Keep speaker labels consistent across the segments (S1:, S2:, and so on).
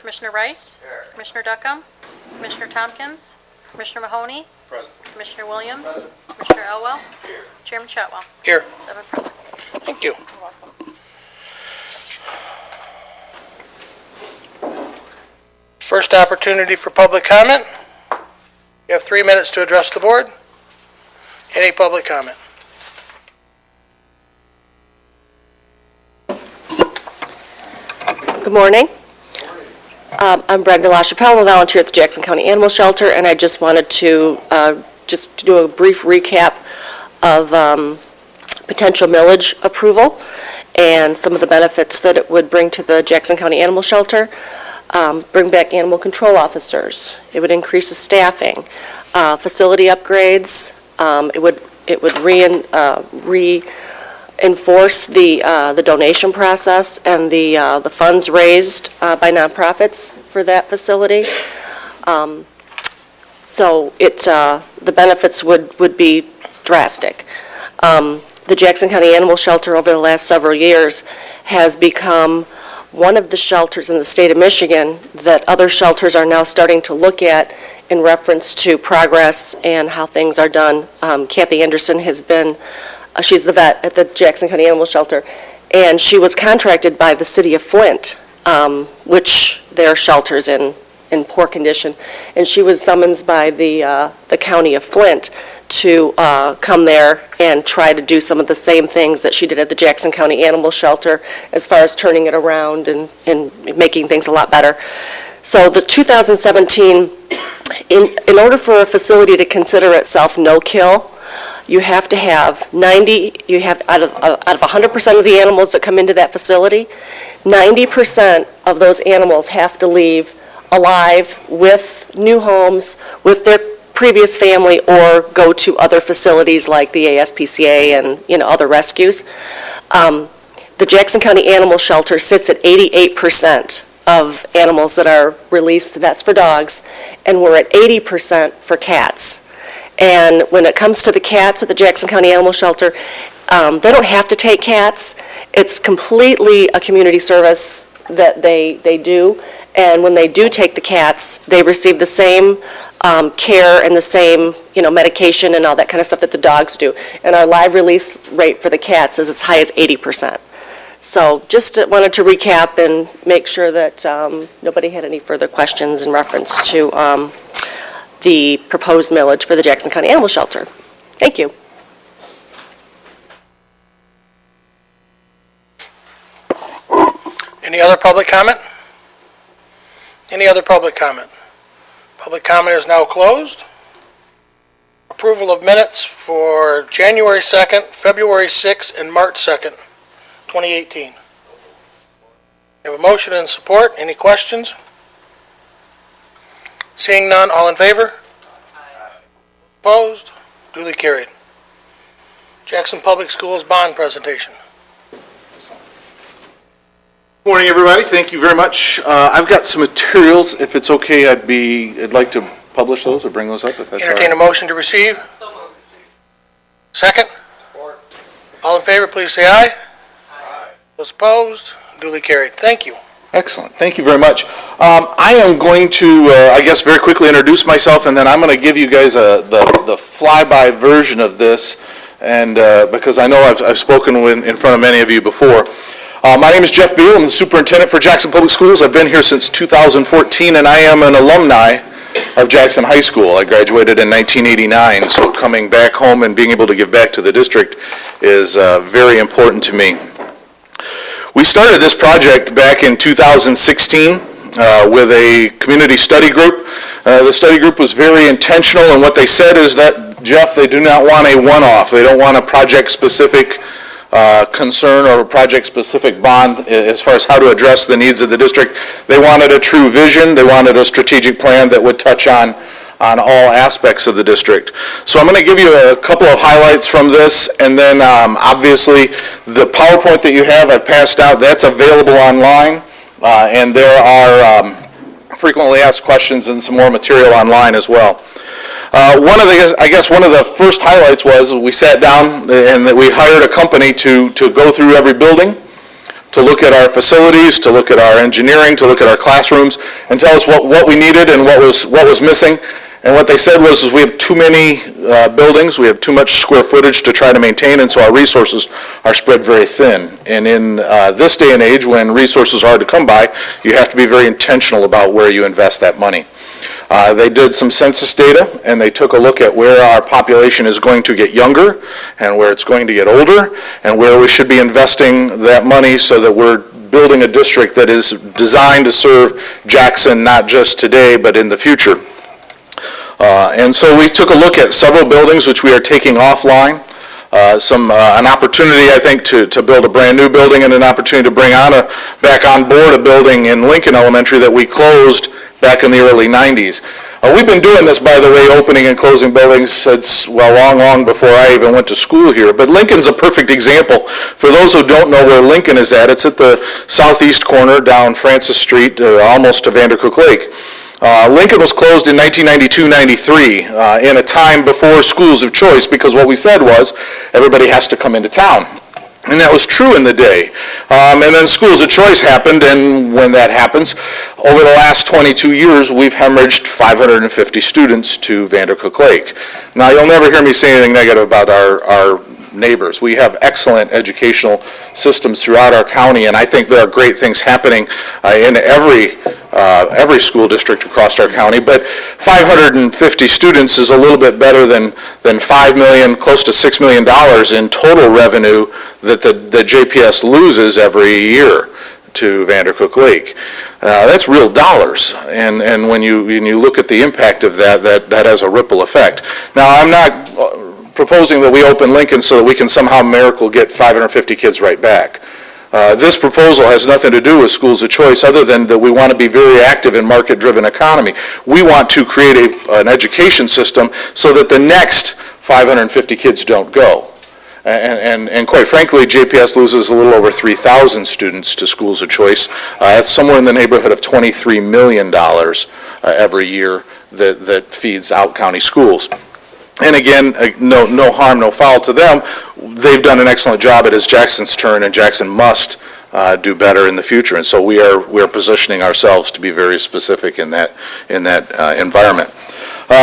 S1: Commissioner Rice?
S2: Here.
S1: Commissioner Duckham? Commissioner Tompkins? Commissioner Mahoney?
S2: Present.
S1: Commissioner Williams? Commissioner Elwell? Chairman Shotwell?
S3: Here.
S1: 7 present.
S3: Thank you.
S1: You're welcome.
S3: First opportunity for public comment. You have 3 minutes to address the board. Any public comment?
S4: Good morning. I'm Brenda LaChapelle, a volunteer at the Jackson County Animal Shelter, and I just wanted to just do a brief recap of potential millage approval and some of the benefits that it would bring to the Jackson County Animal Shelter. Bring back animal control officers. It would increase the staffing. Facility upgrades. It would reinforce the donation process and the funds raised by nonprofits for that facility. So the benefits would be drastic. The Jackson County Animal Shelter over the last several years has become one of the shelters in the state of Michigan that other shelters are now starting to look at in reference to progress and how things are done. Kathy Anderson has been, she's the vet at the Jackson County Animal Shelter, and she was contracted by the city of Flint, which their shelter's in poor condition, and she was summoned by the county of Flint to come there and try to do some of the same things that she did at the Jackson County Animal Shelter as far as turning it around and making things a lot better. So the 2017, in order for a facility to consider itself no-kill, you have to have out of 100% of the animals that come into that facility, 90% of those animals have to leave alive with new homes, with their previous family, or go to other facilities like the ASPCA and other rescues. The Jackson County Animal Shelter sits at 88% of animals that are released. That's for dogs, and we're at 80% for cats. And when it comes to the cats at the Jackson County Animal Shelter, they don't have to take cats. It's completely a community service that they do. And when they do take the cats, they receive the same care and the same medication and all that kind of stuff that the dogs do. And our live release rate for the cats is as high as 80%. So just wanted to recap and make sure that nobody had any further questions in reference to the proposed millage for the Jackson County Animal Shelter. Thank you.
S3: Any other public comment? Any other public comment? Public comment is now closed. Approval of minutes for January 2nd, February 6th, and March 2nd, 2018. We have a motion and support. Any questions? Seeing none, all in favor? Opposed? Duly carried. Jackson Public Schools bond presentation.
S2: Morning, everybody. Thank you very much. I've got some materials. If it's okay, I'd like to publish those or bring those up if that's all
S3: Entertain a
S2: right.
S3: motion to receive. Second? All in favor, please say aye. Aye. Those opposed? Duly carried. Thank you.
S2: Excellent. Thank you very much. I am going to, I guess, very quickly introduce myself, and then I'm going to give you guys the flyby version of this, and because I know I've spoken in front of many of you before. My name is Jeff Beal. I'm the superintendent for Jackson Public Schools. I've been here since 2014, and I am an alumni of Jackson High School. I graduated in 1989, so coming back home and being able to give back to the district is very important to me. We started this project back in 2016 with a community study group. The study group was very intentional, and what they said is that, Jeff, they do not want a one-off. They don't want a project-specific concern or a project-specific bond as far as how to address the needs of the district. They wanted a true vision. They wanted a strategic plan that would touch on all aspects of the district. So I'm going to give you a couple of highlights from this, and then obviously the PowerPoint that you have I've passed out, that's available online, and there are frequently asked questions and some more material online as well. One of the first highlights was we sat down and that we hired a company to go through every building, to look at our facilities, to look at our engineering, to look at our classrooms, and tell us what we needed and what was missing. And what they said was we have too many buildings, we have too much square footage to try to maintain, and so our resources are spread very thin. And in this day and age, when resources are hard to come by, you have to be very intentional about where you invest that money. They did some census data, and they took a look at where our population is going to get younger and where it's going to get older, and where we should be investing that money so that we're building a district that is designed to serve Jackson not just today, but in the future. And so we took a look at several buildings which we are taking offline. An opportunity, I think, to build a brand new building, and an opportunity to bring back on board a building in Lincoln Elementary that we closed back in the early 90s. We've been doing this, by the way, opening and closing buildings since, well, long before I even went to school here. But Lincoln's a perfect example. For those who don't know where Lincoln is at, it's at the southeast corner down Francis Street, almost to Vandercook Lake. Lincoln was closed in 1992-93 in a time before schools of choice, because what we said was everybody has to come into town. And that was true in the day. And then schools of choice happened, and when that happens, over the last 22 years, we've hemorrhaged 550 students to Vandercook Lake. Now, you'll never hear me say anything negative about our neighbors. We have excellent educational systems throughout our county, and I think there are great things happening in every school district across our county. But 550 students is a little bit better than $5 million, close to $6 million in total revenue that the JPS loses every year to Vandercook Lake. That's real dollars, and when you look at the impact of that has a ripple effect. Now, I'm not proposing that we open Lincoln so that we can somehow miracle get 550 kids right back. This proposal has nothing to do with schools of choice other than that we want to be very active in market-driven economy. We want to create an education system so that the next 550 kids don't go. And quite frankly, JPS loses a little over 3,000 students to schools of choice. That's somewhere in the neighborhood of $23 million every year that feeds out county schools. And again, no harm, no foul to them. They've done an excellent job. It is Jackson's turn, and Jackson must do better in the future. And so we are positioning ourselves to be very specific in that environment.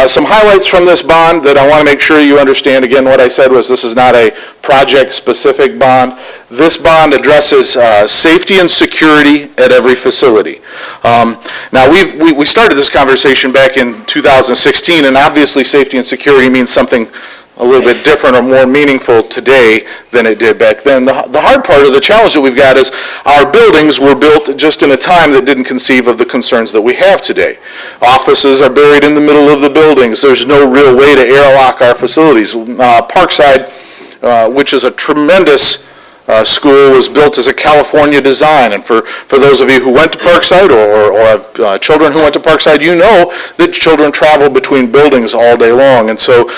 S2: Some highlights from this bond that I want to make sure you understand. Again, what I said was this is not a project-specific bond. This bond addresses safety and security at every facility. Now, we started this conversation back in 2016, and obviously safety and security means something a little bit different or more meaningful today than it did back then. The hard part of the challenge that we've got is our buildings were built just in a time that didn't conceive of the concerns that we have today. Offices are buried in the middle of the buildings. There's no real way to airlock our facilities. Parkside, which is a tremendous school, was built as a California design, and for those of you who went to Parkside or have children who went to Parkside, you know that children travel between buildings all day long, and so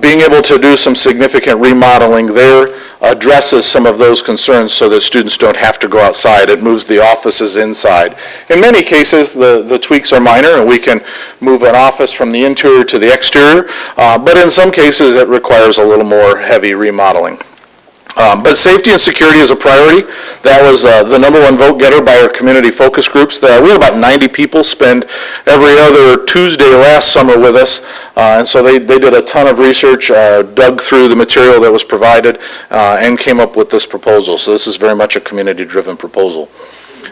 S2: being able to do some significant remodeling there addresses some of those concerns so that students don't have to go outside. It moves the offices inside. In many cases, the tweaks are minor, and we can move an office from the interior to the exterior, but in some cases it requires a little more heavy remodeling. But safety and security is a priority. That was the number one vote getter by our community focus groups. We had about 90 people spend every other Tuesday last summer with us, and so they did a ton of research, dug through the material that was provided, and came up with this proposal. So this is very much a community-driven proposal.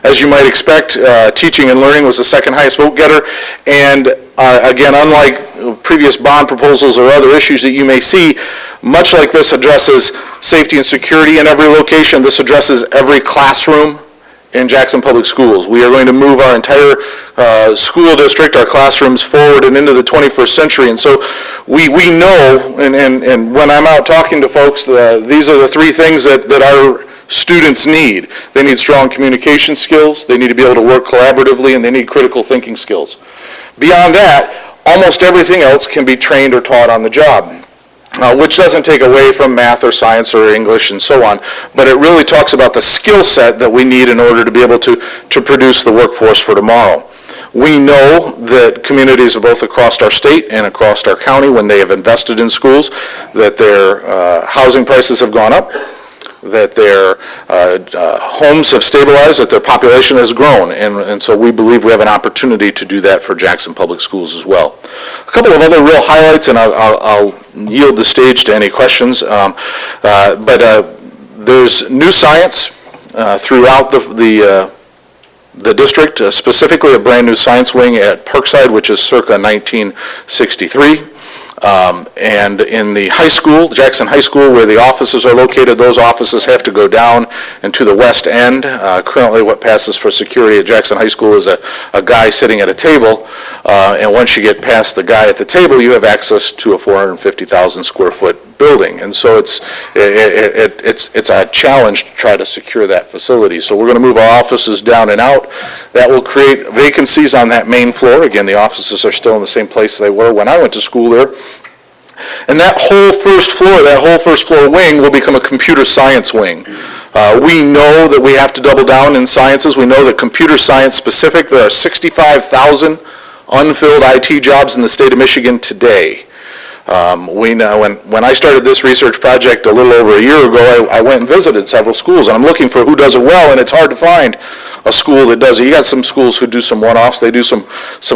S2: As you might expect, teaching and learning was the second highest vote getter, and again, unlike previous bond proposals or other issues that you may see, much like this addresses safety and security in every location, this addresses every classroom in Jackson Public Schools. We are going to move our entire school district, our classrooms forward and into the 21st century, and so we know, and when I'm out talking to folks, these are the three things that our students need. They need strong communication skills, they need to be able to work collaboratively, and they need critical thinking skills. Beyond that, almost everything else can be trained or taught on the job, which doesn't take away from math or science or English and so on, but it really talks about the skill set that we need in order to be able to produce the workforce for tomorrow. We know that communities both across our state and across our county, when they have invested in schools, that their housing prices have gone up, that their homes have stabilized, that their population has grown, and so we believe we have an opportunity to do that for Jackson Public Schools as well. A couple of other real highlights, and I'll yield the stage to any questions, but there's new science throughout the district, specifically a brand-new science wing at Parkside, which is circa 1963. And in the high school, Jackson High School, where the offices are located, those offices have to go down and to the west end. Currently, what passes for security at Jackson High School is a guy sitting at a table, and once you get past the guy at the table, you have access to a 450,000 square foot building. And so it's a challenge to try to secure that facility. So we're going to move our offices down and out. That will create vacancies on that main floor. Again, the offices are still in the same place they were when I went to school there. And that whole first floor wing will become a computer science wing. We know that we have to double down in sciences. We know that computer science specific, there are 65,000 unfilled IT jobs in the state of Michigan today. We know when I started this research project a little over a year ago, I went and visited several schools, and I'm looking for who does it well, and it's hard to find a school that does it. You got some schools who do some one-offs, they do some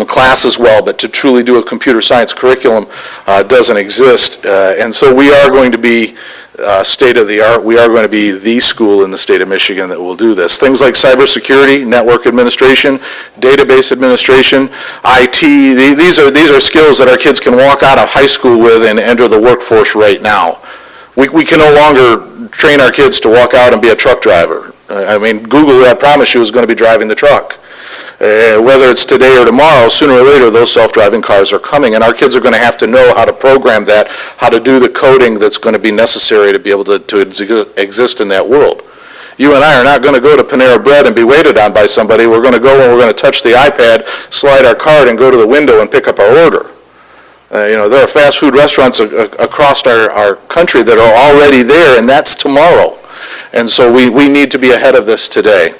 S2: classes well, but to truly do a computer science curriculum doesn't exist. And so we are going to be state-of-the-art. We are going to be the school in the state of Michigan that will do this. Things like cybersecurity, network administration, database administration, IT, these are skills that our kids can walk out of high school with and enter the workforce right now. We can no longer train our kids to walk out and be a truck driver. I mean, Google, I promise you, is going to be driving the truck. Whether it's today or tomorrow, sooner or later, those self-driving cars are coming, and our kids are going to have to know how to program that, how to do the coding that's going to be necessary to be able to exist in that world. You and I are not going to go to Panera Bread and be waited on by somebody. We're going to go and we're going to touch the iPad, slide our card, and go to the window and pick up our order. There are fast food restaurants across our country that are already there, and that's tomorrow. And so we need to be ahead of this today.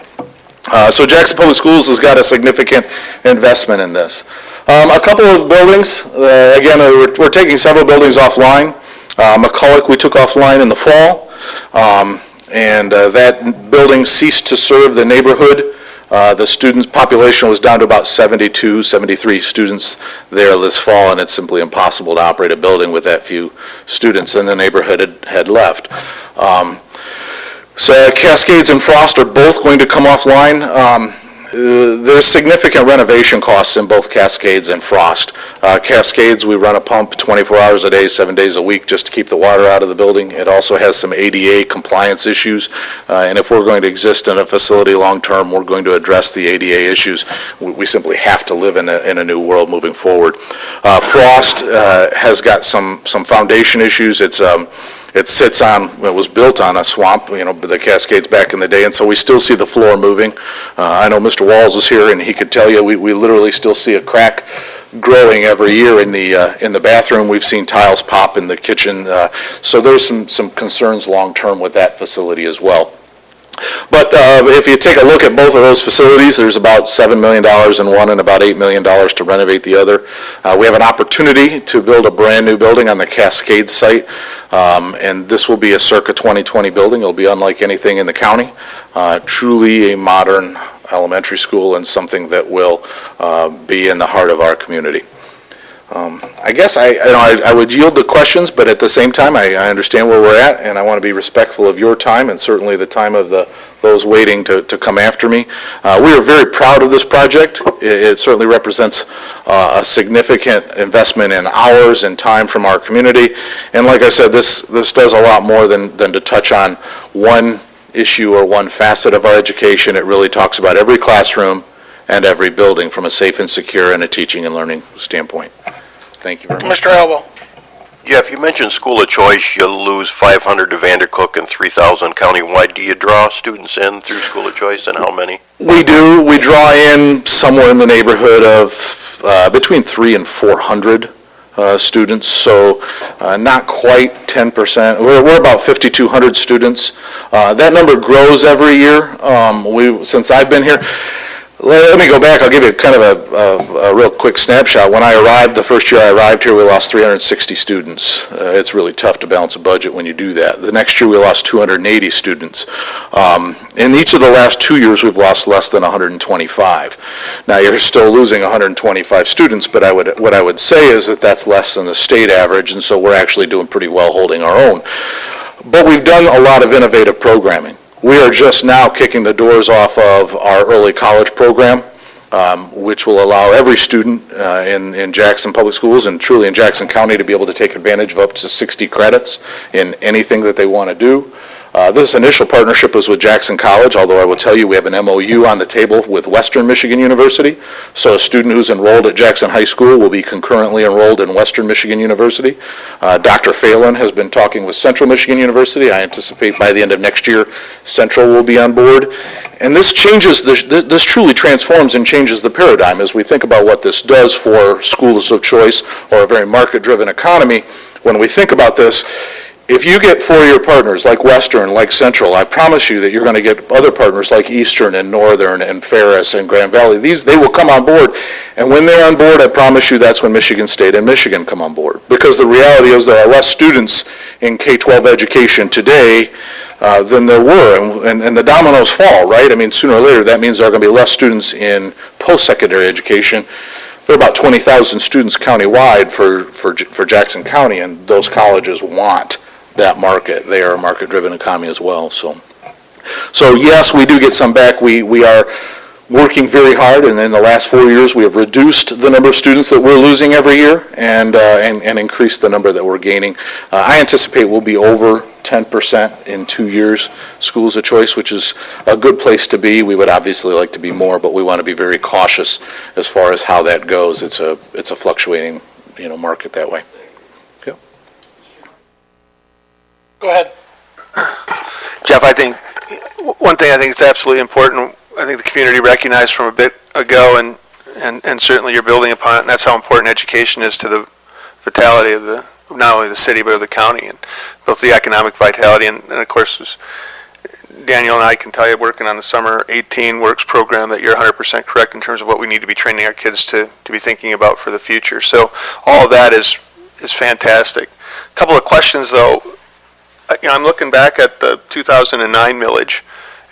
S2: So Jackson Public Schools has got a significant investment in this. A couple of buildings, again, we're taking several buildings offline. McCulloch we took offline in the fall, and that building ceased to serve the neighborhood. The student population was down to about 72, 73 students there this fall, and it's simply impossible to operate a building with that few students, and the neighborhood had left. So Cascades and Frost are both going to come offline. There's significant renovation costs in both Cascades and Frost. Cascades, we run a pump 24 hours a day, 7 days a week, just to keep the water out of the building. It also has some ADA compliance issues, and if we're going to exist in a facility long-term, we're going to address the ADA issues. We simply have to live in a new world moving forward. Frost has got some foundation issues. It was built on a swamp, the Cascades back in the day, and so we still see the floor moving. I know Mr. Walls is here, and he could tell you we literally still see a crack growing every year in the bathroom. We've seen tiles pop in the kitchen, so there's some concerns long-term with that facility as well. But if you take a look at both of those facilities, there's about $7 million in one and about $8 million to renovate the other. We have an opportunity to build a brand-new building on the Cascade site, and this will be a circa 2020 building. It'll be unlike anything in the county. Truly a modern elementary school and something that will be in the heart of our community. I guess I would yield the questions, but at the same time, I understand where we're at, and I want to be respectful of your time and certainly the time of those waiting to come after me. We are very proud of this project. It certainly represents a significant investment in hours and time from our community. And like I said, this does a lot more than to touch on one issue or one facet of our education. It really talks about every classroom and every building from a safe and secure and a teaching and learning standpoint. Thank you very much.
S3: Mr. Elbow.
S5: Jeff, you mentioned school of choice. You'll lose 500 to Vandercook and 3,000 countywide. Do you draw students in through school of choice, and how many?
S2: We do. We draw in somewhere in the neighborhood of between 300 and 400 students, so not quite 10%. We're about 5,200 students. That number grows every year. Since I've been here, Let me go back. I'll give you kind of a real quick snapshot. When I arrived, the first year I arrived here, we lost 360 students. It's really tough to balance a budget when you do that. The next year, we lost 280 students. In each of the last 2 years, we've lost less than 125. Now, you're still losing 125 students, but what I would say is that that's less than the state average, and so we're actually doing pretty well holding our own. But we've done a lot of innovative programming. We are just now kicking the doors off of our early college program, which will allow every student in Jackson Public Schools and truly in Jackson County to be able to take advantage of up to 60 credits in anything that they want to do. This initial partnership was with Jackson College, although I will tell you we have an MOU on the table with Western Michigan University. So a student who's enrolled at Jackson High School will be concurrently enrolled in Western Michigan University. Dr. Phelan has been talking with Central Michigan University. I anticipate by the end of next year, Central will be on board. And this changes, this truly transforms and changes the paradigm as we think about what this does for schools of choice or a very market-driven economy. When we think about this, if you get four-year partners like Western, like Central, I promise you that you're going to get other partners like Eastern and Northern and Ferris and Grand Valley. They will come on board. And when they're on board, I promise you that's when Michigan State and Michigan come on board. Because the reality is there are less students in K-12 education today than there were. And the dominoes fall, right? I mean, sooner or later, that means there are going to be less students in post-secondary education. There are about 20,000 students countywide for Jackson County, and those colleges want that market. They are a market-driven economy as well. So yes, we do get some back. We are working very hard, and in the last 4 years, we have reduced the number of students that we're losing every year and increased the number that we're gaining. I anticipate we'll be over 10% in 2 years, schools of choice, which is a good place to be. We would obviously like to be more, but we want to be very cautious as far as how that goes. It's a fluctuating, market that way.
S3: Go ahead.
S6: Jeff, I think, one thing I think is absolutely important, I think the community recognized from a bit ago, and certainly you're building upon it, and that's how important education is to the vitality of not only the city, but of the county, and both the economic vitality, and of course, as Daniel and I can tell you, working on the Summer 18 Works program, that you're 100% correct in terms of what we need to be training our kids to be thinking about for the future. So all of that is fantastic. A couple of questions, though. I'm looking back at the 2009 millage,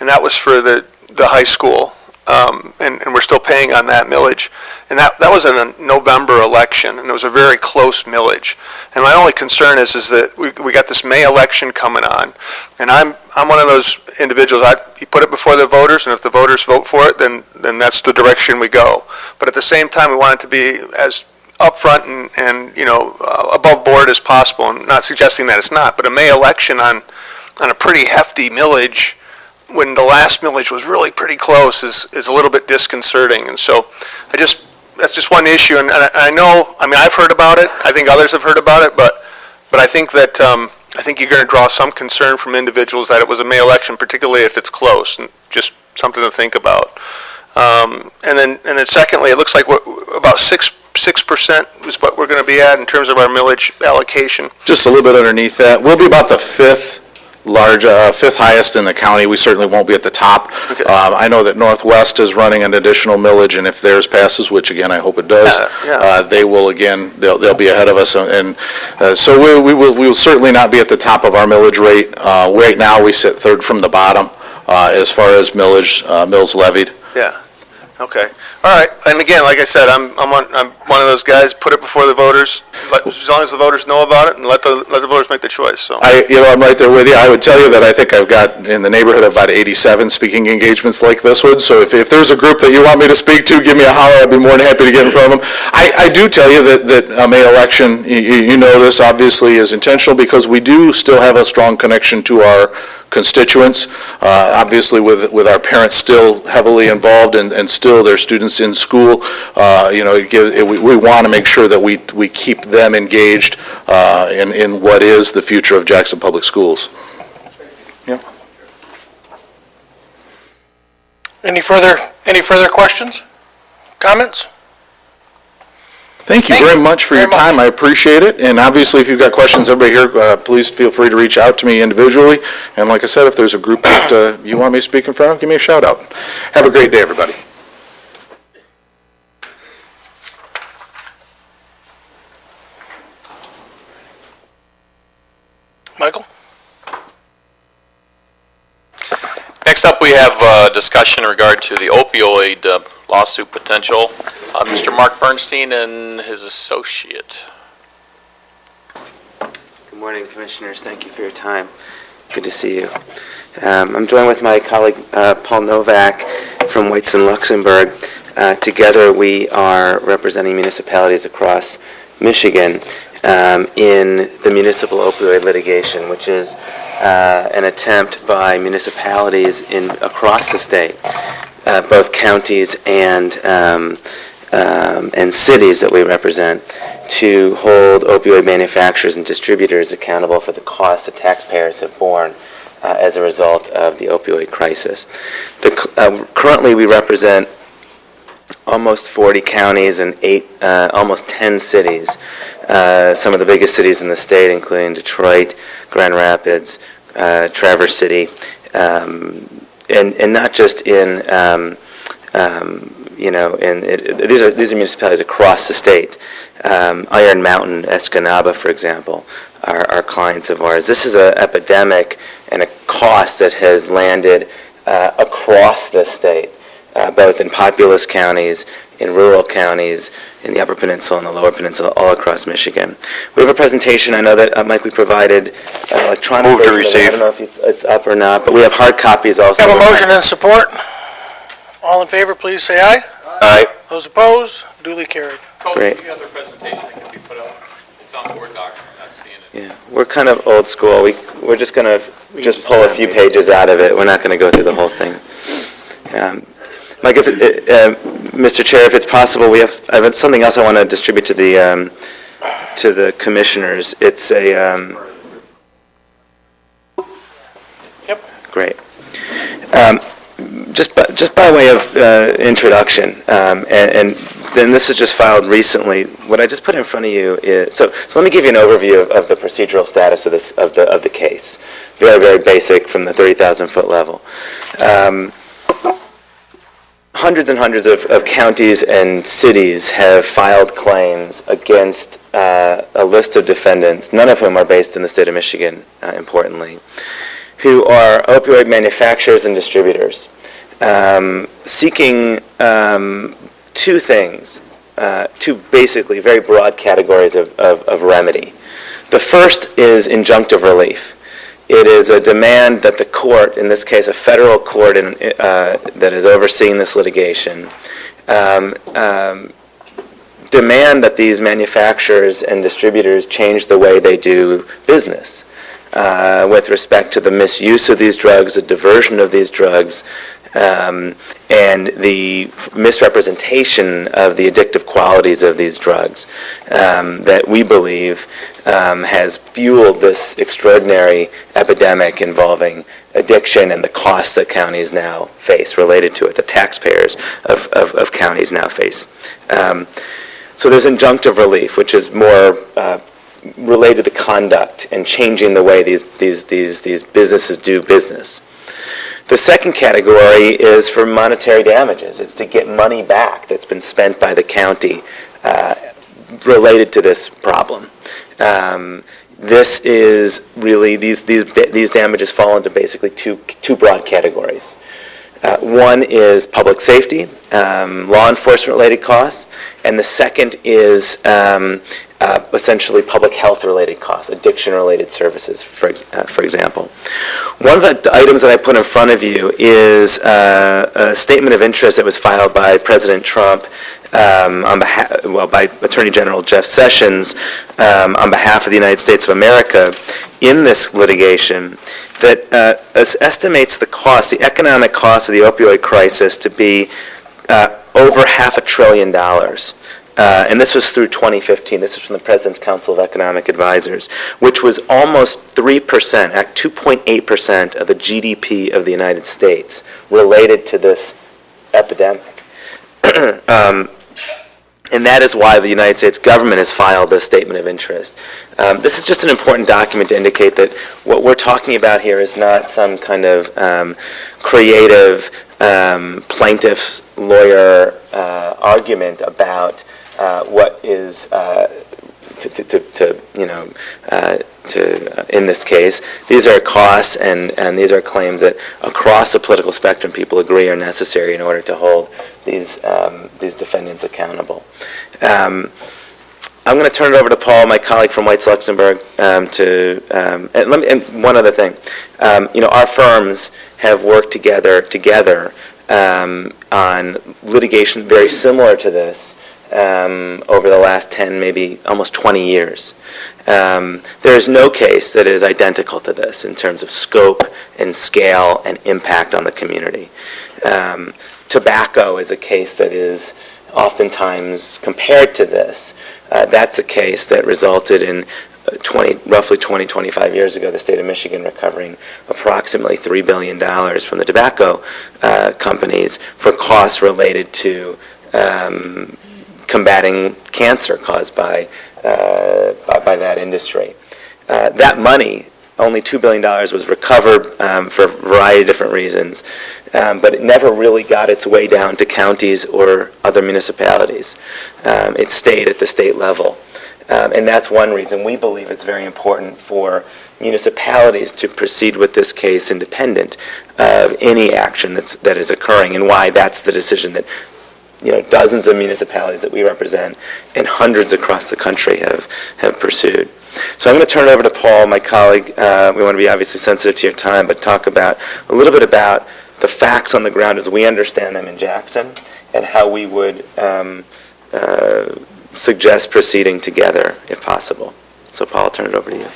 S6: and that was for the high school, and we're still paying on that millage. And that was in a November election, and it was a very close millage. And my only concern is that we got this May election coming on, and I'm one of those individuals. You put it before the voters, and if the voters vote for it, then that's the direction we go. But at the same time, we want it to be as upfront and above board as possible, and not suggesting that it's not, but a May election on a pretty hefty millage when the last millage was really pretty close is a little bit disconcerting. And so that's just one issue, and I've heard about it, I think others have heard about it, but I think that I think you're going to draw some concern from individuals that it was a May election, particularly if it's close, and just something to think about. And then secondly, it looks like about 6% is what we're going to be at in terms of our millage allocation.
S2: Just a little bit underneath that. We'll be about the fifth highest in the county. We certainly won't be at the top.
S6: Okay.
S2: I know that Northwest is running an additional millage, and if theirs passes, which again I hope it does, they will again. They'll be ahead of us, and so we will certainly not be at the top of our millage rate. Right now, we sit third from the bottom as far as mills levied.
S6: Yeah. Okay. All right. And again, like I said, I'm one of those guys. Put it before the voters. As long as the voters know about it, and let the voters make the choice. So
S2: I'm right there with you. I would tell you that I think I've got in the neighborhood of about 87 speaking engagements like this one. So if there's a group that you want me to speak to, give me a holler. I'd be more than happy to get in front of them. I do tell you that a May election, you know this obviously is intentional because we do still have a strong connection to our constituents, obviously with our parents still heavily involved and still their students in school, we want to make sure that we keep them engaged in what is the future of Jackson Public Schools. Yeah.
S3: Any further questions? Comments?
S2: Thank you very much for your time. I appreciate it. And obviously, if you've got questions, everybody here, please feel free to reach out to me individually. And like I said, if there's a group that you want me to speak in front of, give me a shout out. Have a great day, everybody.
S3: Michael?
S7: Next up, we have discussion in regard to the opioid lawsuit potential. Mr. Mark Bernstein and his associate.
S8: Good morning, Commissioners. Thank you for your time. Good to see you. I'm joined with my colleague Paul Novak from Whites and Luxembourg. Together, we are representing municipalities across Michigan in the municipal opioid litigation, which is an attempt by municipalities across the state, both counties and cities that we represent, to hold opioid manufacturers and distributors accountable for the costs that taxpayers have borne as a result of the opioid crisis. Currently, we represent almost 40 counties and almost 10 cities, some of the biggest cities in the state, including Detroit, Grand Rapids, Traverse City, and not just in, these are municipalities across the state. Iron Mountain, Escanaba, for example, are clients of ours. This is an epidemic and a cost that has landed across the state, both in populous counties, in rural counties, in the Upper Peninsula and the Lower Peninsula, all across Michigan. We have a presentation, I know that, Mike, we provided an electronic
S5: Move to
S8: version of it.
S5: receive.
S8: I don't know if it's up or not, but we have hard copies also.
S3: Have a motion and support. All in favor, please say aye.
S5: Aye.
S3: Those opposed, duly carried.
S8: Great.
S7: Any other presentation that can be put up? It's on Word doc, I'm not seeing it.
S8: Yeah, we're kind of old school. We're just going to just pull a few pages out of it. We're not going to go through the whole thing. Mike, Mr. Chair, if it's possible, I have something else I want to distribute to the commissioners. It's a
S3: Yep.
S8: Great. Just by way of introduction, and then this was just filed recently. What I just put in front of you is so let me give you an overview of the procedural status of this of the case. Very, very basic from the 30,000-foot level. Hundreds and hundreds of counties and cities have filed claims against a list of defendants, none of whom are based in the state of Michigan, importantly, who are opioid manufacturers and distributors, seeking two things, two basically very broad categories of remedy. The first is injunctive relief. It is a demand that the court, in this case a federal court that is overseeing this litigation, demand that these manufacturers and distributors change the way they do business with respect to the misuse of these drugs, the diversion of these drugs, and the misrepresentation of the addictive qualities of these drugs that we believe has fueled this extraordinary epidemic involving addiction and the costs that counties now face related to it, the taxpayers of counties now face. So there's injunctive relief, which is more related to the conduct and changing the way these businesses do business. The second category is for monetary damages. It's to get money back that's been spent by the county related to this problem. This is really, these damages fall into basically two broad categories. One is public safety, law enforcement-related costs, and the second is essentially public health-related costs, addiction-related services, for example. One of the items that I put in front of you is a statement of interest that was filed by President Trump by Attorney General Jeff Sessions on behalf of the United States of America in this litigation that estimates the cost, the economic cost of the opioid crisis to be over $500 billion. And this was through 2015. This is from the President's Council of Economic Advisors, which was almost 3%, 2.8% of the GDP of the United States related to this epidemic. And that is why the United States government has filed this statement of interest. This is just an important document to indicate that what we're talking about here is not some kind of creative plaintiff's lawyer argument about what is in this case. These are costs and these are claims that across the political spectrum people agree are necessary in order to hold these defendants accountable. I'm going to turn it over to Paul, my colleague from Whites Luxembourg, and one other thing. Our firms have worked together on litigation very similar to this over the last 10, maybe almost 20 years. There is no case that is identical to this in terms of scope and scale and impact on the community. Tobacco is a case that is oftentimes compared to this. That's a case that resulted in roughly 25 years ago, the state of Michigan recovering approximately $3 billion from the tobacco companies for costs related to combating cancer caused by that industry. That money, only $2 billion, was recovered for a variety of different reasons, but it never really got its way down to counties or other municipalities. It stayed at the state level. And that's one reason we believe it's very important for municipalities to proceed with this case independent of any action that is occurring, and why that's the decision that dozens of municipalities that we represent and hundreds across the country have pursued. So I'm going to turn it over to Paul, my colleague. We want to be obviously sensitive to your time, but talk about a little bit about the facts on the ground as we understand them in Jackson, and how we would suggest proceeding together if possible. So Paul, I'll turn it over to you.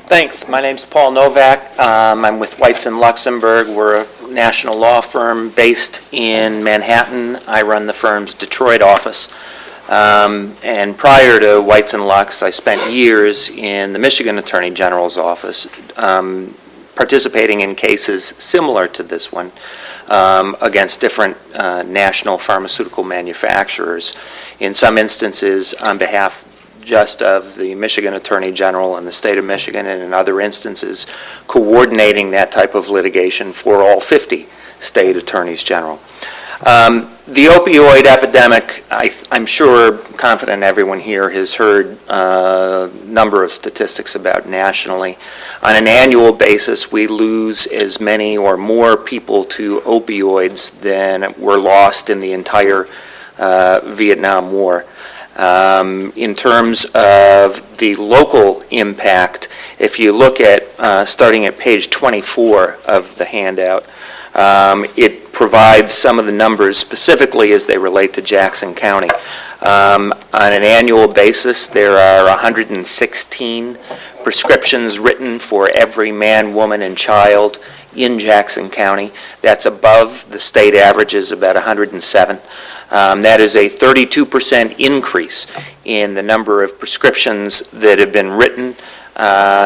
S9: Thanks. My name's Paul Novak. I'm with Whites & Luxembourg. We're a national law firm based in Manhattan. I run the firm's Detroit office. And prior to Whites & Lux, I spent years in the Michigan Attorney General's office, participating in cases similar to this one against different national pharmaceutical manufacturers, in some instances on behalf just of the Michigan Attorney General and the state of Michigan, and in other instances coordinating that type of litigation for all 50 state attorneys general. The opioid epidemic, I'm sure, confident everyone here has heard a number of statistics about nationally. On an annual basis, we lose as many or more people to opioids than were lost in the entire Vietnam War. In terms of the local impact, if you look at, starting at page 24 of the handout, it provides some of the numbers specifically as they relate to Jackson County. On an annual basis, there are 116 prescriptions written for every man, woman, and child in Jackson County. That's above the state averages, about 107. That is a 32% increase in the number of prescriptions that have been written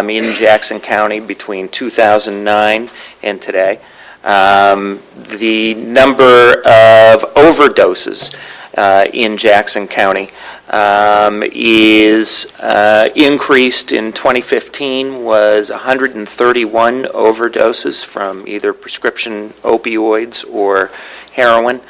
S9: in Jackson County between 2009 and today. The number of overdoses in Jackson County is increased in 2015, was 131 overdoses from either prescription opioids or heroin,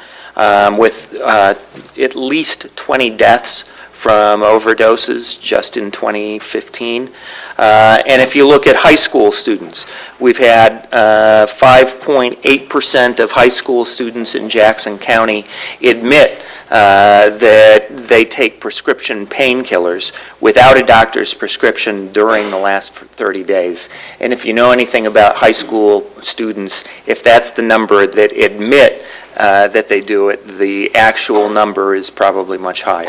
S9: with at least 20 deaths from overdoses just in 2015. And if you look at high school students, we've had 5.8% of high school students in Jackson County admit that they take prescription painkillers without a doctor's prescription during the last 30 days. And if you know anything about high school students, if that's the number that admit that they do it, the actual number is probably much higher.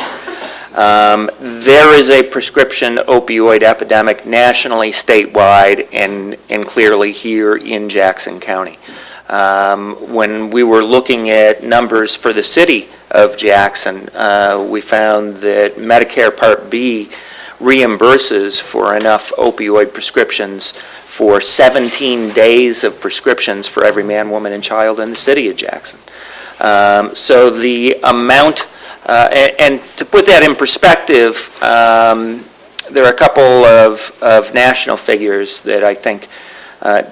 S9: There is a prescription opioid epidemic nationally, statewide, and clearly here in Jackson County. When we were looking at numbers for the city of Jackson, we found that Medicare Part B reimburses for enough opioid prescriptions for 17 days of prescriptions for every man, woman, and child in the city of Jackson. So the amount, and to put that in perspective, there are a couple of national figures that I think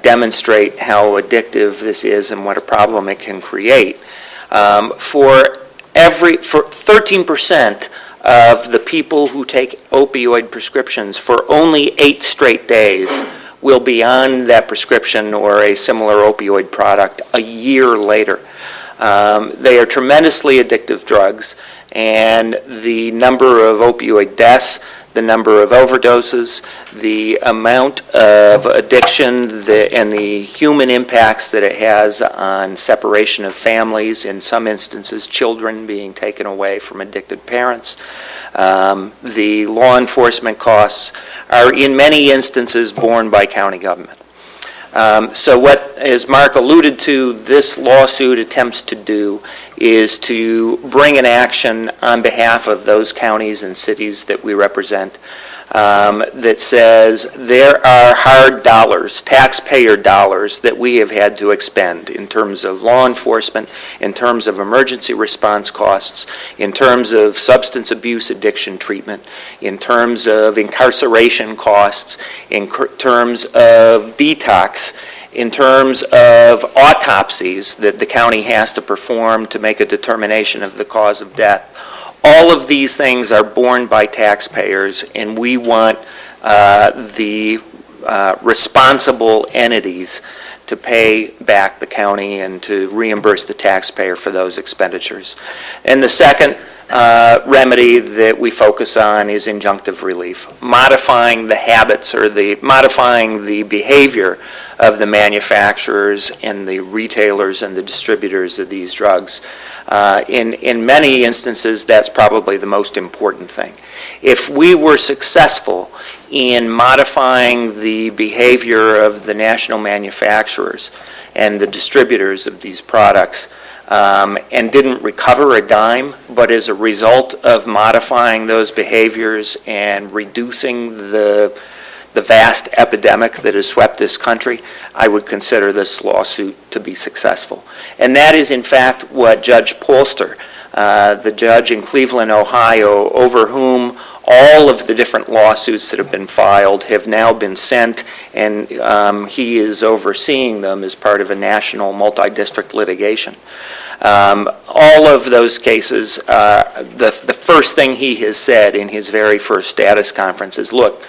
S9: demonstrate how addictive this is and what a problem it can create. For 13% of the people who take opioid prescriptions for only 8 straight days will be on that prescription or a similar opioid product a year later. They are tremendously addictive drugs, and the number of opioid deaths, the number of overdoses, the amount of addiction and the human impacts that it has on separation of families, in some instances children being taken away from addicted parents. The law enforcement costs are in many instances borne by county government. So what, as Mark alluded to, this lawsuit attempts to do is to bring an action on behalf of those counties and cities that we represent that says there are hard dollars, taxpayer dollars, that we have had to expend in terms of law enforcement, in terms of emergency response costs, in terms of substance abuse addiction treatment, in terms of incarceration costs, in terms of detox, in terms of autopsies that the county has to perform to make a determination of the cause of death. All of these things are borne by taxpayers, and we want the responsible entities to pay back the county and to reimburse the taxpayer for those expenditures. And the second remedy that we focus on is injunctive relief, modifying the habits or modifying the behavior of the manufacturers and the retailers and the distributors of these drugs. In many instances, that's probably the most important thing. If we were successful in modifying the behavior of the national manufacturers and the distributors of these products, and didn't recover a dime, but as a result of modifying those behaviors and reducing the vast epidemic that has swept this country, I would consider this lawsuit to be successful. And that is, in fact, what Judge Polster, the judge in Cleveland, Ohio, over whom all of the different lawsuits that have been filed have now been sent, and he is overseeing them as part of a national multi-district litigation. All of those cases, the first thing he has said in his very first status conference is, look,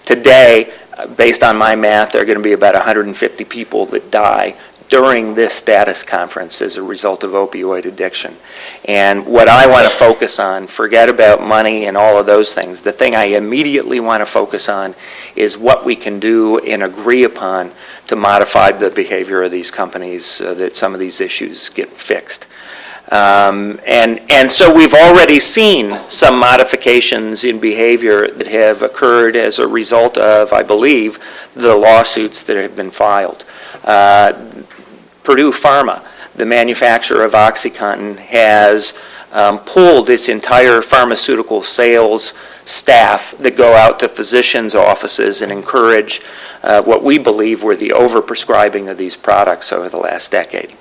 S9: today, based on my math, there are going to be about 150 people that die during this status conference as a result of opioid addiction. And what I want to focus on, forget about money and all of those things, the thing I immediately want to focus on is what we can do and agree upon to modify the behavior of these companies so that some of these issues get fixed. And so we've already seen some modifications in behavior that have occurred as a result of, I believe, the lawsuits that have been filed. Purdue Pharma, the manufacturer of OxyContin, has pulled its entire pharmaceutical sales staff that go out to physicians' offices and encourage what we believe were the overprescribing of these products over the last decade.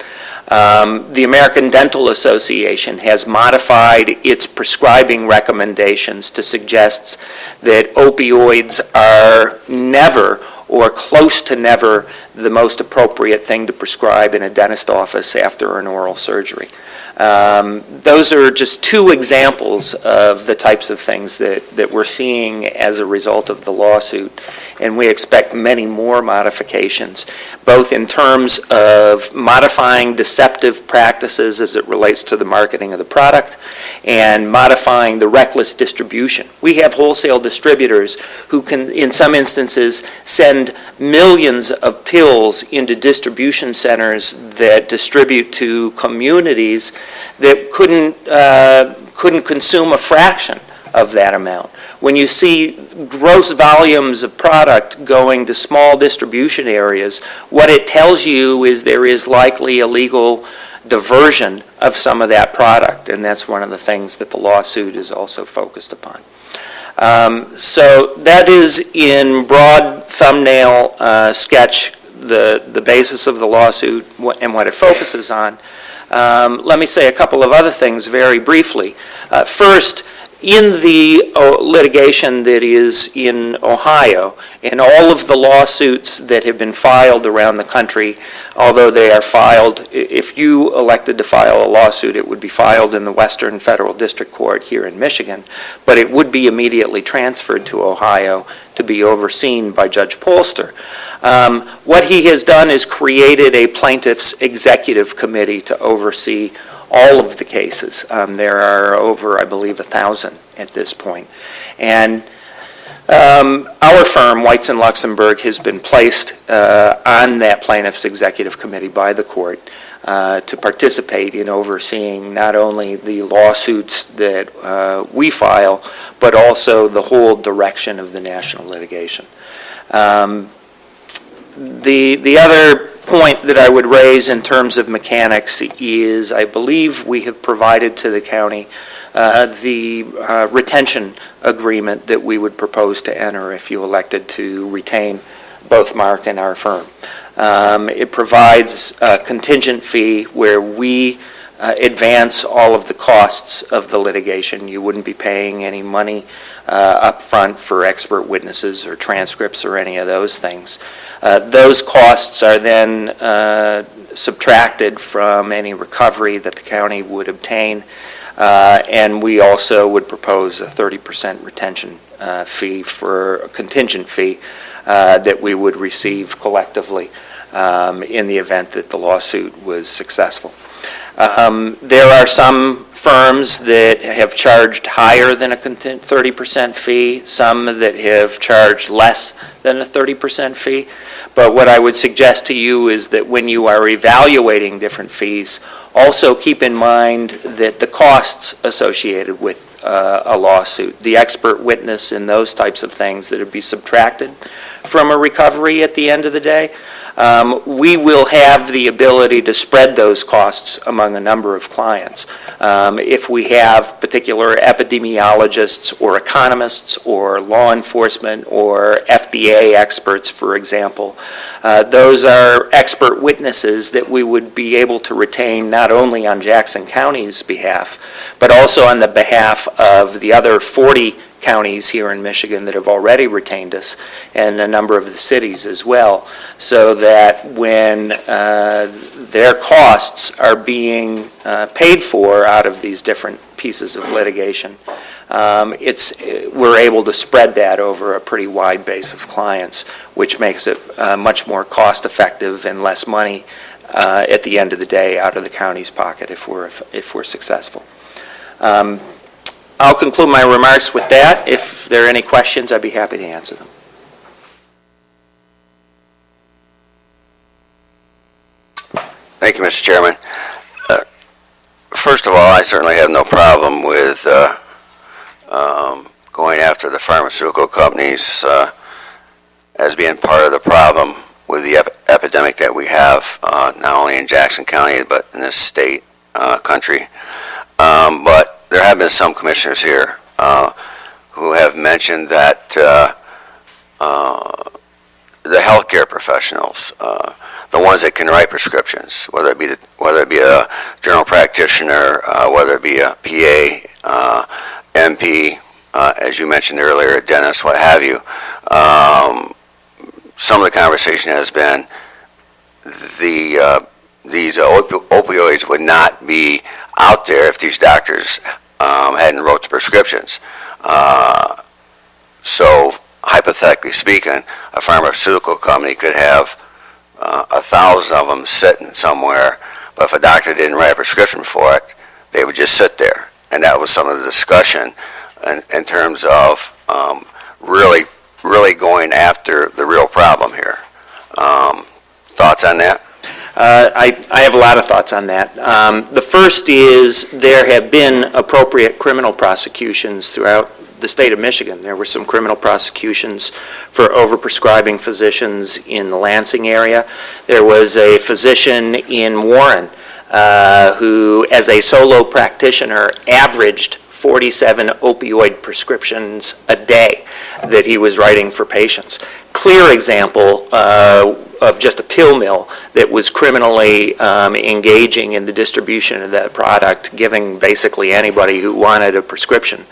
S9: The American Dental Association has modified its prescribing recommendations to suggest that opioids are never or close to never the most appropriate thing to prescribe in a dentist office after an oral surgery. Those are just two examples of the types of things that we're seeing as a result of the lawsuit, and we expect many more modifications, both in terms of modifying deceptive practices as it relates to the marketing of the product and modifying the reckless distribution. We have wholesale distributors who can, in some instances, send millions of pills into distribution centers that distribute to communities that couldn't consume a fraction of that amount. When you see gross volumes of product going to small distribution areas, what it tells you is there is likely illegal diversion of some of that product, and that's one of the things that the lawsuit is also focused upon. So that is, in broad thumbnail sketch, the basis of the lawsuit and what it focuses on. Let me say a couple of other things very briefly. First, In the litigation that is in Ohio, and all of the lawsuits that have been filed around the country, although they are filed, if you elected to file a lawsuit, it would be filed in the Western Federal District Court here in Michigan, but it would be immediately transferred to Ohio to be overseen by Judge Polster. What he has done is created a plaintiff's executive committee to oversee all of the cases. There are over, I believe, 1,000 at this point. And our firm, Whites and Luxembourg, has been placed on that plaintiff's executive committee by the court to participate in overseeing not only the lawsuits that we file, but also the whole direction of the national litigation. The other point that I would raise in terms of mechanics is I believe we have provided to the county the retention agreement that we would propose to enter if you elected to retain both Mark and our firm. It provides a contingent fee where we advance all of the costs of the litigation. You wouldn't be paying any money up front for expert witnesses or transcripts or any of those things. Those costs are then subtracted from any recovery that the county would obtain, and we also would propose a 30% retention fee for a contingent fee that we would receive collectively in the event that the lawsuit was successful. There are some firms that have charged higher than a 30% fee, some that have charged less than a 30% fee. But what I would suggest to you is that when you are evaluating different fees, also keep in mind that the costs associated with a lawsuit, the expert witness and those types of things that would be subtracted from a recovery at the end of the day, we will have the ability to spread those costs among a number of clients. If we have particular epidemiologists or economists or law enforcement or FDA experts, for example, those are expert witnesses that we would be able to retain not only on Jackson County's behalf, but also on the behalf of the other 40 counties here in Michigan that have already retained us, and a number of the cities as well, so that when their costs are being paid for out of these different pieces of litigation, we're able to spread that over a pretty wide base of clients, which makes it much more cost-effective and less money at the end of the day out of the county's pocket if we're successful. I'll conclude my remarks with that. If there are any questions, I'd be happy to answer them.
S10: Thank you, Mr. Chairman. First of all, I certainly have no problem with going after the pharmaceutical companies as being part of the problem with the epidemic that we have, not only in Jackson County, but in this state, country. But there have been some commissioners here who have mentioned that the healthcare professionals, the ones that can write prescriptions, whether it be a general practitioner, whether it be a PA, MP, as you mentioned earlier, a dentist, what have you. Some of the conversation has been these opioids would not be out there if these doctors hadn't wrote the prescriptions. So hypothetically speaking, a pharmaceutical company could have 1,000 of them sitting somewhere, but if a doctor didn't write a prescription for it, they would just sit there. And that was some of the discussion in terms of really going after the real problem here. Thoughts on that?
S9: I have a lot of thoughts on that. The first is there have been appropriate criminal prosecutions throughout the state of Michigan. There were some criminal prosecutions for overprescribing physicians in the Lansing area. There was a physician in Warren who, as a solo practitioner, averaged 47 opioid prescriptions a day that he was writing for patients. Clear example of just a pill mill that was criminally engaging in the distribution of that product, giving basically anybody who wanted a prescription,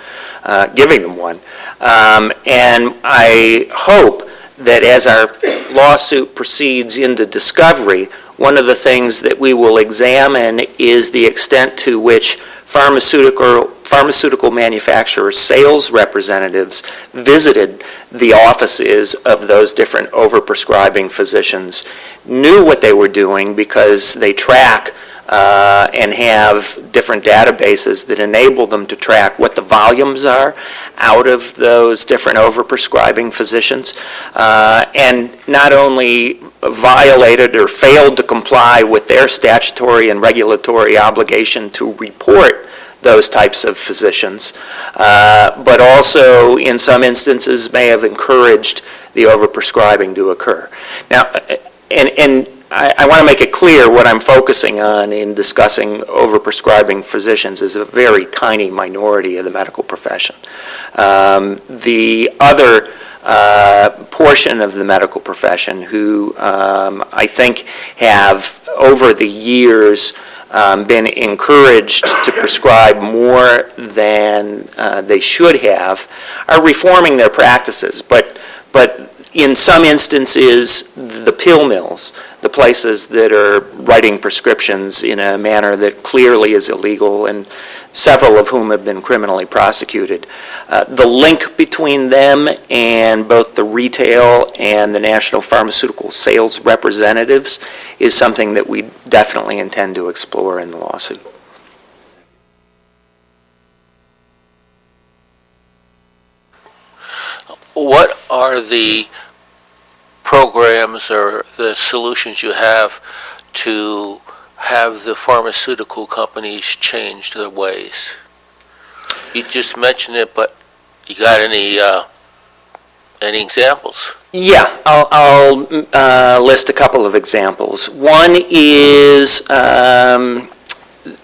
S9: giving them one. And I hope that as our lawsuit proceeds into discovery, one of the things that we will examine is the extent to which pharmaceutical manufacturers' sales representatives visited the offices of those different overprescribing physicians, knew what they were doing because they track and have different databases that enable them to track what the volumes are out of those different overprescribing physicians, and not only violated or failed to comply with their statutory and regulatory obligation to report those types of physicians, but also in some instances may have encouraged the overprescribing to occur. Now, and I want to make it clear what I'm focusing on in discussing overprescribing physicians is a very tiny minority of the medical profession. The other portion of the medical profession who I think have over the years been encouraged to prescribe more than they should have are reforming their practices, but in some instances, the pill mills, the places that are writing prescriptions in a manner that clearly is illegal, and several of whom have been criminally prosecuted. The link between them and both the retail and the national pharmaceutical sales representatives is something that we definitely intend to explore in the lawsuit.
S11: What are the programs or the solutions you have to have the pharmaceutical companies change their ways? You just mentioned it, but you got any examples?
S9: Yeah, I'll list a couple of examples. One is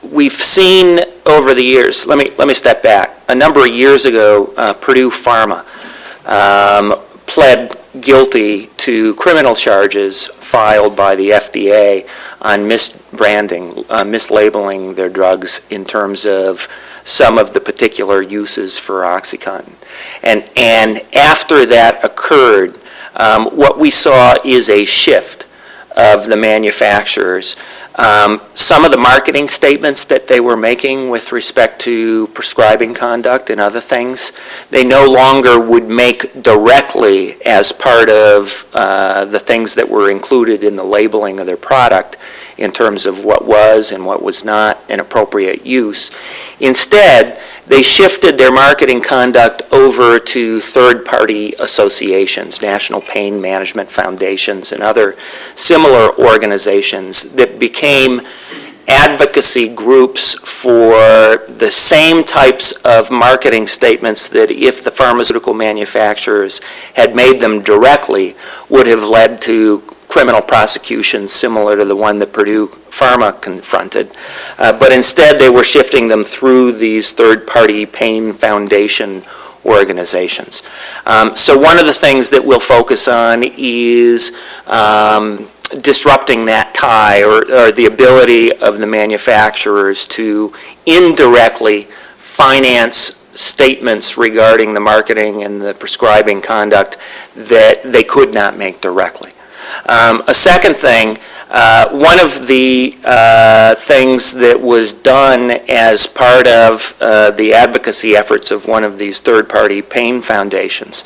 S9: we've seen over the years. Let me step back. A number of years ago, Purdue Pharma pled guilty to criminal charges filed by the FDA on misbranding, mislabeling their drugs in terms of some of the particular uses for OxyContin. And after that occurred, what we saw is a shift of the manufacturers. Some of the marketing statements that they were making with respect to prescribing conduct and other things, they no longer would make directly as part of the things that were included in the labeling of their product in terms of what was and what was not an appropriate use. Instead, they shifted their marketing conduct over to third-party associations, National Pain Management Foundations, and other similar organizations that became advocacy groups for the same types of marketing statements that if the pharmaceutical manufacturers had made them directly would have led to criminal prosecutions similar to the one that Purdue Pharma confronted. But instead they were shifting them through these third-party pain foundation organizations. So one of the things that we'll focus on is disrupting that tie or the ability of the manufacturers to indirectly finance statements regarding the marketing and the prescribing conduct that they could not make directly. A second thing, one of the things that was done as part of the advocacy efforts of one of these third-party pain foundations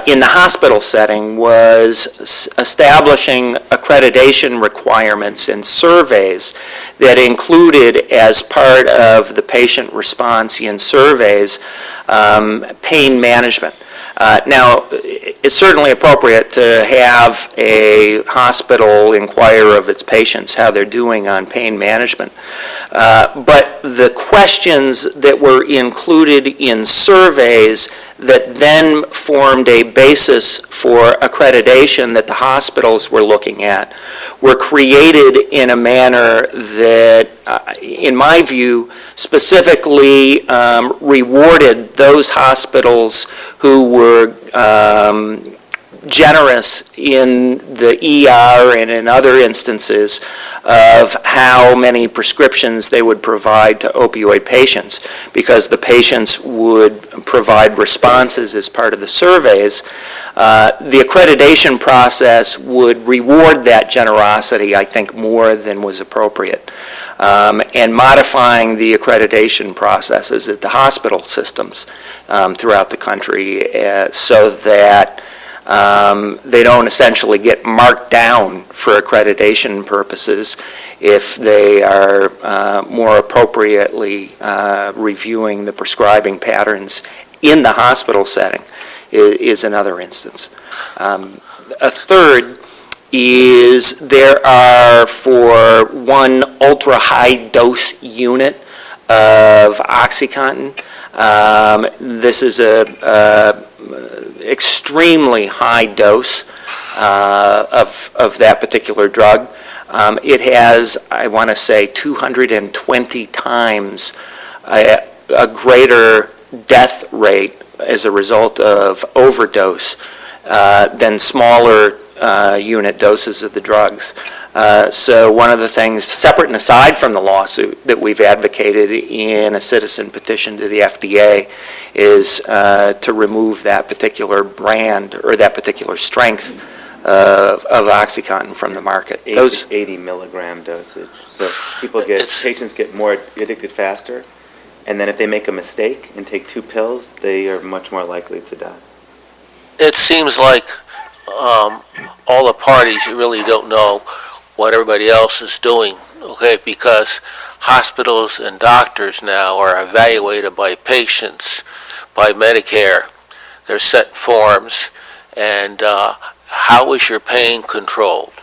S9: in the hospital setting was establishing accreditation requirements and surveys that included as part of the patient response in surveys pain management. Now, it's certainly appropriate to have a hospital inquire of its patients how they're doing on pain management. But the questions that were included in surveys that then formed a basis for accreditation that the hospitals were looking at were created in a manner that, in my view, specifically rewarded those hospitals who were generous in the ER and in other instances of how many prescriptions they would provide to opioid patients, because the patients would provide responses as part of the surveys. The accreditation process would reward that generosity, I think, more than was appropriate. And modifying the accreditation processes at the hospital systems throughout the country so that they don't essentially get marked down for accreditation purposes if they are more appropriately reviewing the prescribing patterns in the hospital setting is another instance. A third is there are, for one ultra-high dose unit of OxyContin, this is a extremely high dose of that particular drug. It has, I want to say, 220 times a greater death rate as a result of overdose than smaller unit doses of the drugs. So one of the things, separate and aside from the lawsuit, that we've advocated in a citizen petition to the FDA is to remove that particular brand or that particular strength of OxyContin from the market.
S8: 80 milligram dosage. So patients get more addicted faster, and then if they make a mistake and take 2 pills, they are much more likely to die.
S11: It seems like all the parties really don't know what everybody else is doing, okay? Because hospitals and doctors now are evaluated by patients, by Medicare. They're sent forms, and how is your pain controlled,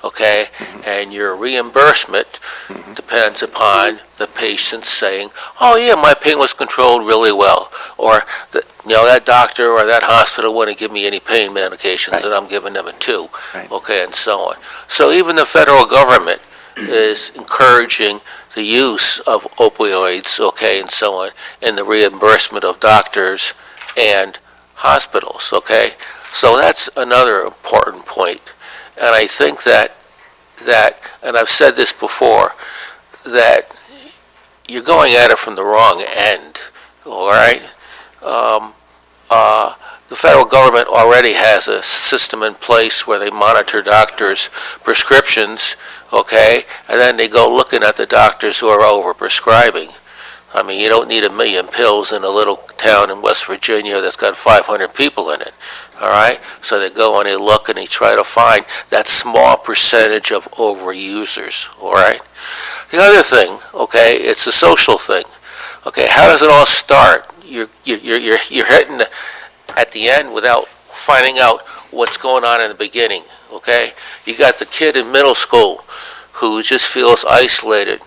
S11: okay? And your reimbursement depends upon the patient saying, oh yeah, my pain was controlled really well, or that doctor or that hospital wouldn't give me any pain medications, and I'm giving them a 2, okay, and so on. So even the federal government is encouraging the use of opioids, okay, and so on, in the reimbursement of doctors and hospitals, okay? So that's another important point. And I think that, and I've said this before, that you're going at it from the wrong end, all right? The federal government already has a system in place where they monitor doctors' prescriptions, okay? And then they go looking at the doctors who are over-prescribing. I mean, you don't need 1 million pills in a little town in West Virginia that's got 500 people in it, all right? So they go and they look and they try to find that small percentage of overusers, all right? The other thing, okay, it's a social thing. Okay, how does it all start? You're hitting at the end without finding out what's going on in the beginning, okay? You got the kid in middle school who just feels isolated,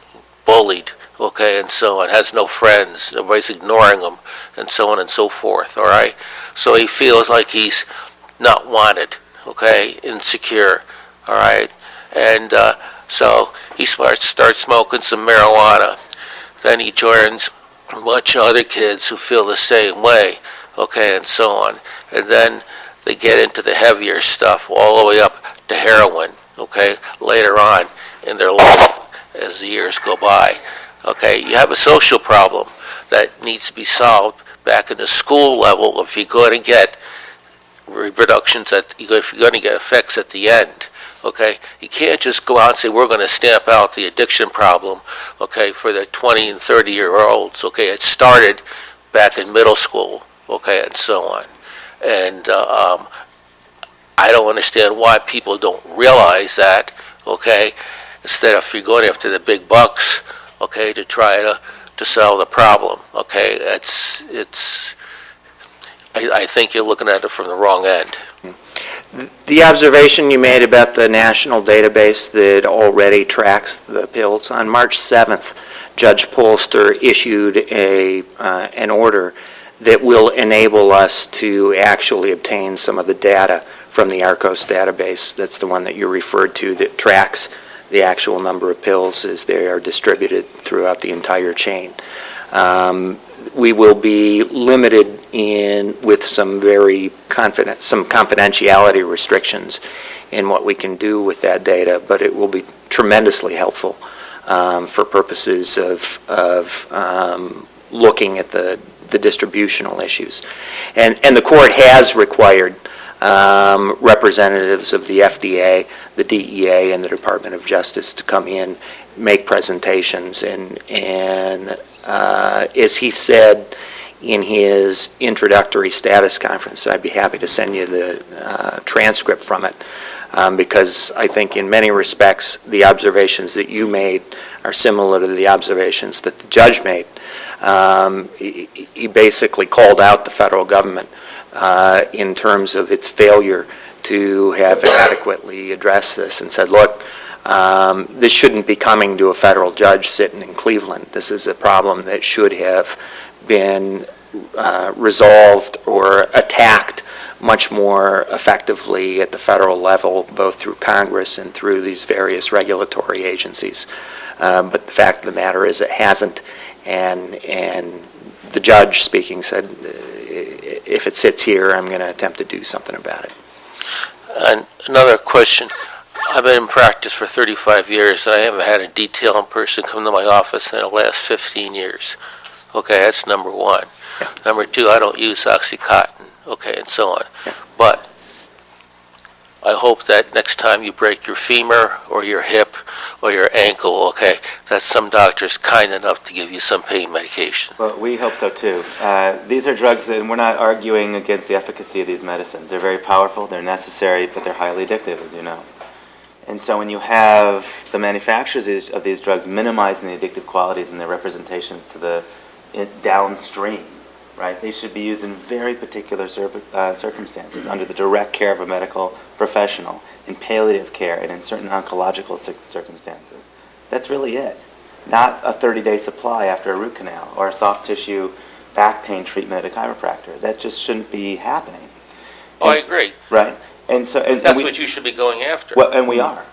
S11: bullied, okay, and so on, has no friends, everybody's ignoring him, and so on and so forth, all right? So he feels like he's not wanted, okay, insecure, all right? And so he starts smoking some marijuana. Then he joins a bunch of other kids who feel the same way, okay, and so on. And then they get into the heavier stuff all the way up to heroin, okay, later on in their life as the years go by. Okay, you have a social problem that needs to be solved back in the school level if you're going to get reproductions, if you're going to get effects at the end. Okay, you can't just go out and say we're going to stamp out the addiction problem, okay, for the 20 and 30-year-olds. Okay, it started back in middle school, okay, and so on. And I don't understand why people don't realize that, okay, instead of you're going after the big bucks, okay, to try to solve the problem, okay, I think you're looking at it from the wrong end.
S9: The observation you made about the national database that already tracks the pills, on March 7th, Judge Polster issued an order that will enable us to actually obtain some of the data from the ARCOS database. That's the one that you referred to that tracks the actual number of pills as they are distributed throughout the entire chain. we will be limited with some some confidentiality restrictions in what we can do with that data, but it will be tremendously helpful for purposes of looking at the distributional issues. And the court has required representatives of the FDA, the DEA, and the Department of Justice to come in, make presentations, and as he said in his introductory status conference, I'd be happy to send you the transcript from it, because I think in many respects, the observations that you made are similar to the observations that the judge made. He basically called out the federal government in terms of its failure to have adequately addressed this, and said, look, this shouldn't be coming to a federal judge sitting in Cleveland. This is a problem that should have been resolved or attacked much more effectively at the federal level, both through Congress and through these various regulatory agencies. But the fact of the matter is it hasn't, and the judge speaking said, if it sits here, I'm going to attempt to do something about it.
S11: And another question. I've been in practice for 35 years, and I haven't had a detailing person come to my office in the last 15 years. Okay, that's number one.
S9: Yeah.
S11: Number two, I don't use Oxycontin, okay, and so on.
S9: Yeah.
S11: But I hope that next time you break your femur or your hip or your ankle, okay, that some doctor's kind enough to give you some pain medication.
S8: Well, we hope so too. These are drugs, and we're not arguing against the efficacy of these medicines. They're very powerful, they're necessary, but they're highly addictive, as you know. And so when you have the manufacturers of these drugs minimizing the addictive qualities in their representations to the downstream, right, they should be used in very particular circumstances, under the direct care of a medical professional, in palliative care, and in certain oncological circumstances. That's really it. Not a 30-day supply after a root canal or a soft tissue back pain treatment at a chiropractor. That just shouldn't be happening.
S11: Oh, I agree.
S8: Right. And so, and
S11: That's
S8: we,
S11: what you should be going after.
S8: well, and we are.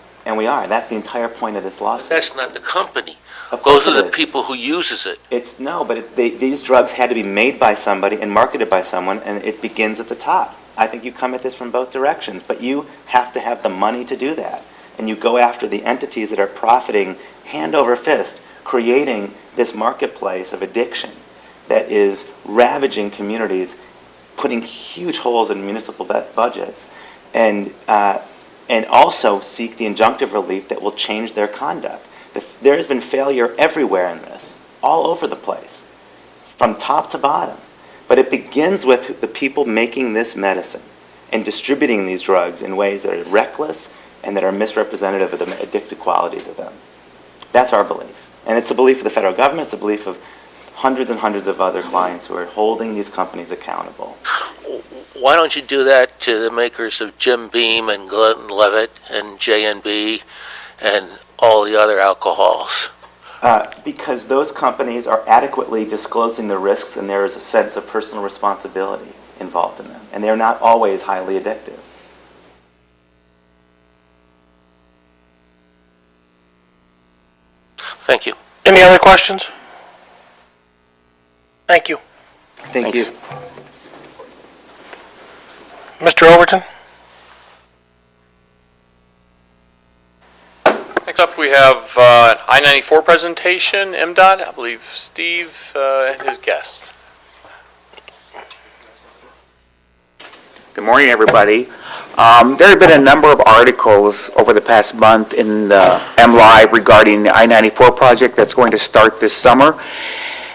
S8: That's the entire point of this lawsuit.
S11: That's not the company.
S8: Of course
S11: Those are
S8: it
S11: the
S8: is.
S11: people who uses it.
S8: These drugs had to be made by somebody and marketed by someone, and it begins at the top. I think you come at this from both directions, but you have to have the money to do that. And you go after the entities that are profiting hand over fist, creating this marketplace of addiction that is ravaging communities, putting huge holes in municipal budgets, and also seek the injunctive relief that will change their conduct. There has been failure everywhere in this, all over the place, from top to bottom. But it begins with the people making this medicine and distributing these drugs in ways that are reckless and that are misrepresentative of the addictive qualities of them. That's our belief. And it's the belief of the federal government, it's the belief of hundreds and hundreds of other clients who are holding these companies accountable.
S11: Why don't you do that to the makers of Jim Beam and Glenlivet and J&B and all the other alcohols?
S8: Because those companies are adequately disclosing the risks, and there is a sense of personal responsibility involved in them. And they're not always highly addictive.
S11: Thank you.
S3: Any other questions? Thank you.
S8: Thank you.
S3: Mr. Overton?
S7: Next up, we have an I-94 presentation, MDOT. I believe Steve and his guests.
S9: Good morning, everybody. There have been a number of articles over the past month in the MLive regarding the I-94 project that's going to start this summer.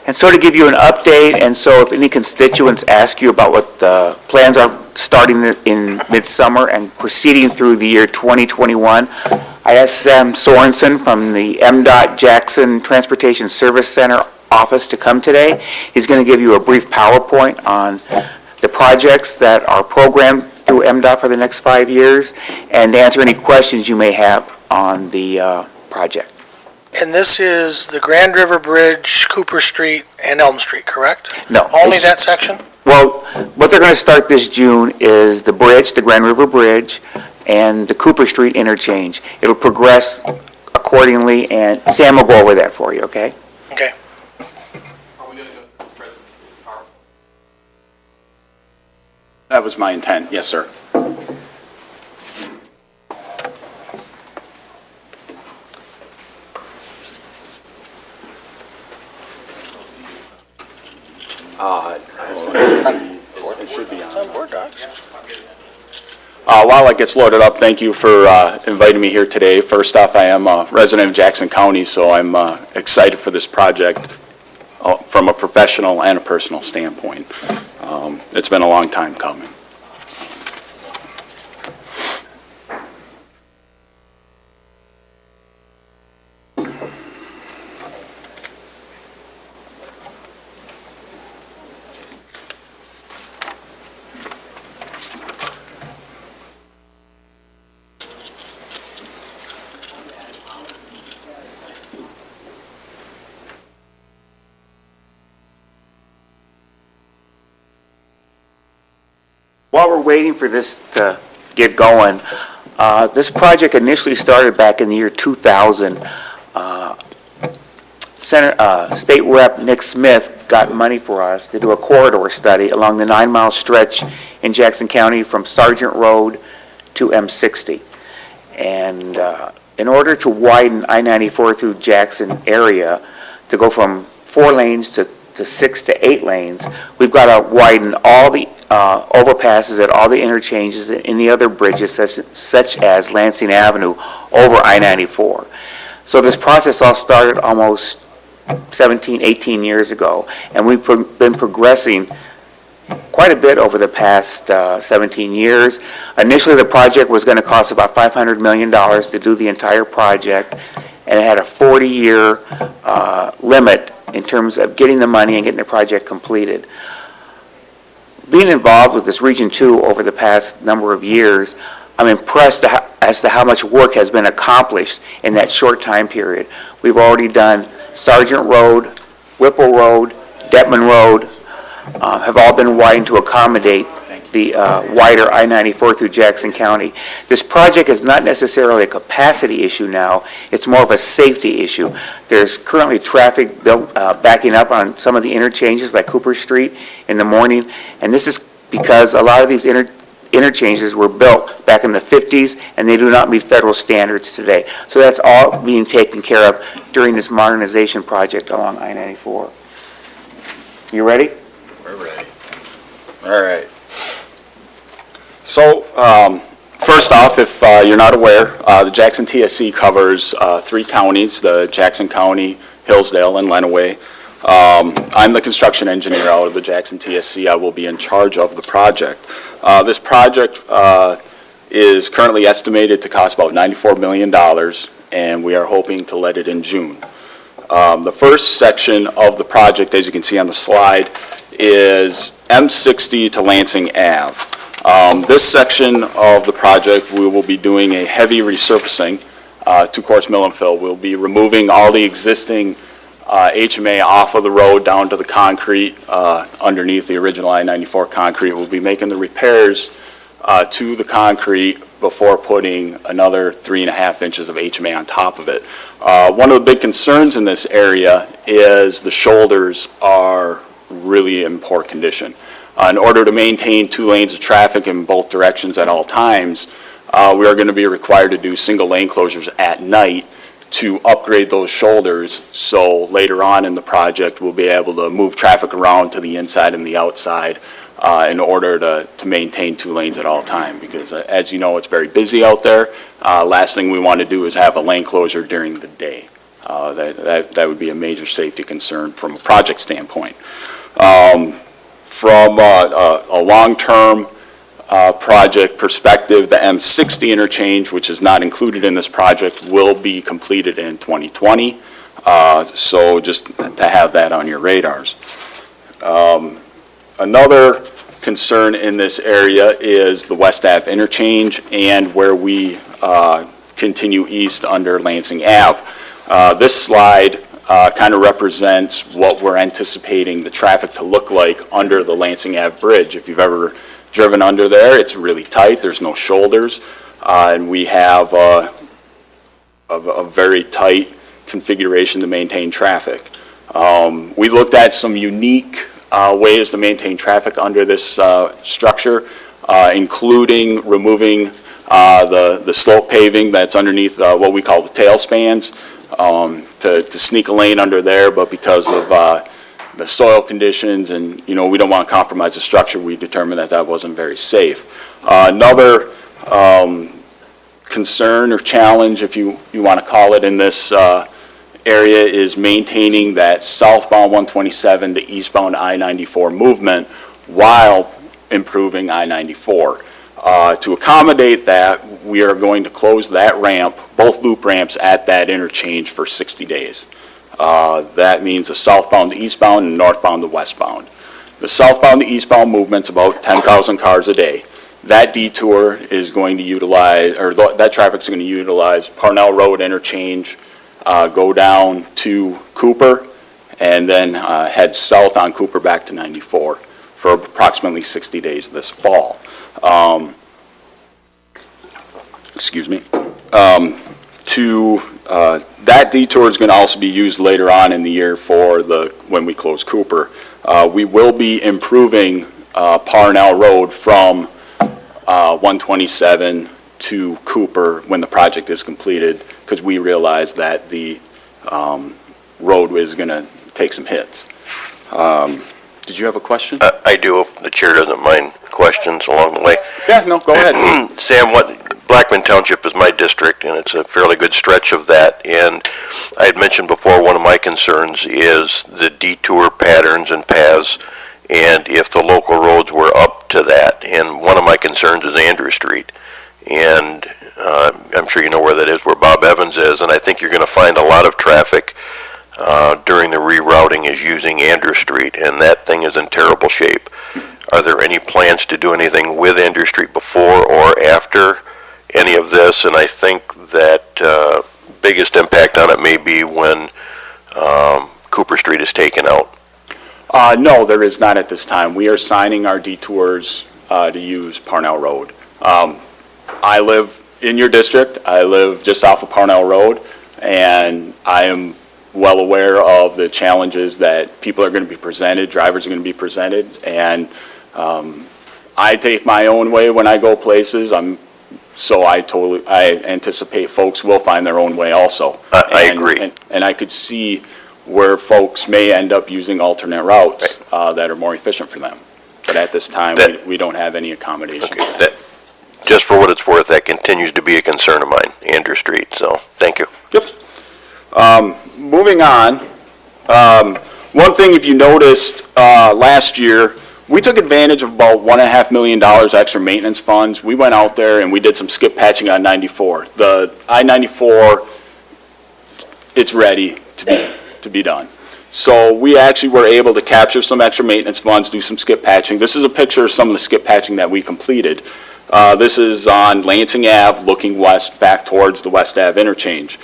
S9: And so to give you an update, and so if any constituents ask you about what the plans are starting in midsummer and proceeding through the year 2021, I asked Sam Sorensen from the MDOT Jackson Transportation Service Center office to come today. He's going to give you a brief PowerPoint on the projects that are programmed through MDOT for the next 5 years, and answer any questions you may have on the project.
S3: And this is the Grand River Bridge, Cooper Street, and Elm Street, correct?
S9: No.
S3: Only that section?
S9: Well, what they're going to start this June is the bridge, the Grand River Bridge, and the Cooper Street interchange. It'll progress accordingly, and Sam will go over that for you, okay?
S3: Okay.
S7: Are we going to go to the presentation?
S12: That was my intent, yes, sir. It should be on.
S3: On board docs.
S12: While it gets loaded up, thank you for inviting me here today. First off, I am a resident of Jackson County, so I'm excited for this project from a professional and a personal standpoint. It's been a long time coming.
S9: While we're waiting for this to get going, this project initially started back in the year 2000. State Rep Nick Smith got money for us to do a corridor study along the 9-mile stretch in Jackson County from Sargent Road to M60. And in order to widen I-94 through Jackson area, to go from 4 lanes to 6 to 8 lanes, we've got to widen all the overpasses at all the interchanges and the other bridges such as Lansing Avenue over I-94. So this process all started almost 17, 18 years ago, and we've been progressing quite a bit over the past 17 years. Initially, the project was going to cost about $500 million to do the entire project, and it had a 40-year limit in terms of getting the money and getting the project completed. Being involved with this Region 2 over the past number of years, I'm impressed as to how much work has been accomplished in that short time period. We've already done Sargent Road, Whipple Road, Detman Road, have all been widened to accommodate the wider I-94 through Jackson County. This project is not necessarily a capacity issue now, it's more of a safety issue. There's currently traffic backing up on some of the interchanges like Cooper Street in the morning, and this is because a lot of these interchanges were built back in the 50s and they do not meet federal standards today. So that's all being taken care of during this modernization project along I-94. You ready?
S12: We're ready. All right. So, first off, if you're not aware, the Jackson TSC covers 3 counties, the Jackson County, Hillsdale, and Lenawee. I'm the construction engineer out of the Jackson TSC. I will be in charge of the project. This project is currently estimated to cost about $94 million, and we are hoping to let it in June. The first section of the project, as you can see on the slide, is M60 to Lansing Ave. This section of the project, we will be doing a heavy resurfacing, 2-course mill and fill. We'll be removing all the existing HMA off of the road down to the concrete underneath the original I-94 concrete. We'll be making the repairs to the concrete before putting another 3.5 inches of HMA on top of it. One of the big concerns in this area is the shoulders are really in poor condition. In order to maintain 2 lanes of traffic in both directions at all times, we are going to be required to do single lane closures at night to upgrade those shoulders, so later on in the project we'll be able to move traffic around to the inside and the outside in order to maintain 2 lanes at all time, because as you know, it's very busy out there. Last thing we want to do is have a lane closure during the day. That would be a major safety concern from a project standpoint. From a long-term project perspective, the M60 interchange, which is not included in this project, will be completed in 2020. So just to have that on your radars. Another concern in this area is the West Ave interchange and where we continue east under Lansing Ave. This slide kind of represents what we're anticipating the traffic to look like under the Lansing Ave Bridge. If you've ever driven under there, it's really tight, there's no shoulders, and we have a very tight configuration to maintain traffic. We looked at some unique ways to maintain traffic under this structure, including removing the slope paving that's underneath what we call the tail spans, to sneak a lane under there, but because of the soil conditions and, we don't want to compromise the structure, we determined that that wasn't very safe. Another concern or challenge, if you want to call it, in this area is maintaining that southbound 127 to eastbound I-94 movement while improving I-94. To accommodate that, we are going to close that ramp, both loop ramps at that interchange for 60 days. That means the southbound to eastbound and northbound to westbound. The southbound to eastbound movement's about 10,000 cars a day. That detour is going to utilize, or that traffic's going to utilize Parnell Road interchange, go down to Cooper, and then head south on Cooper back to 94 for approximately 60 days this fall. Excuse me. That detour is going to also be used later on in the year for when we close Cooper. We will be improving Parnell Road from 127 to Cooper when the project is completed, because we realize that the road is going to take some hits. Did you have a question?
S5: I do, if the chair doesn't mind questions along the way.
S12: Yeah, no, go ahead.
S5: Sam, Blackman Township is my district, and it's a fairly good stretch of that. And I had mentioned before, one of my concerns is the detour patterns and paths, and if the local roads were up to that. And one of my concerns is Andrew Street. And I'm sure you know where that is, where Bob Evans is, and I think you're going to find a lot of traffic during the rerouting is using Andrew Street, and that thing is in terrible shape. Are there any plans to do anything with Andrew Street before or after any of this? And I think that biggest impact on it may be when Cooper Street is taken out.
S12: No, there is not at this time. We are signing our detours to use Parnell Road. I live in your district. I live just off of Parnell Road, and I am well aware of the challenges that people are going to be presented, drivers are going to be presented, and I take my own way when I go places. I anticipate folks will find their own way also.
S5: I agree.
S12: And I could see where folks may end up using alternate routes that are more efficient for them. But at this time, we don't have any accommodation.
S5: Okay, just for what it's worth, that continues to be a concern of mine, Andrew Street, so thank you.
S12: Yep. Moving on, one thing, if you noticed, last year, we took advantage of about $1.5 million extra maintenance funds. We went out there and we did some skip patching on 94. The I-94, it's ready to be done. So we actually were able to capture some extra maintenance funds, do some skip patching. This is a picture of some of the skip patching that we completed. This is on Lansing Ave, looking west, back towards the West Ave interchange.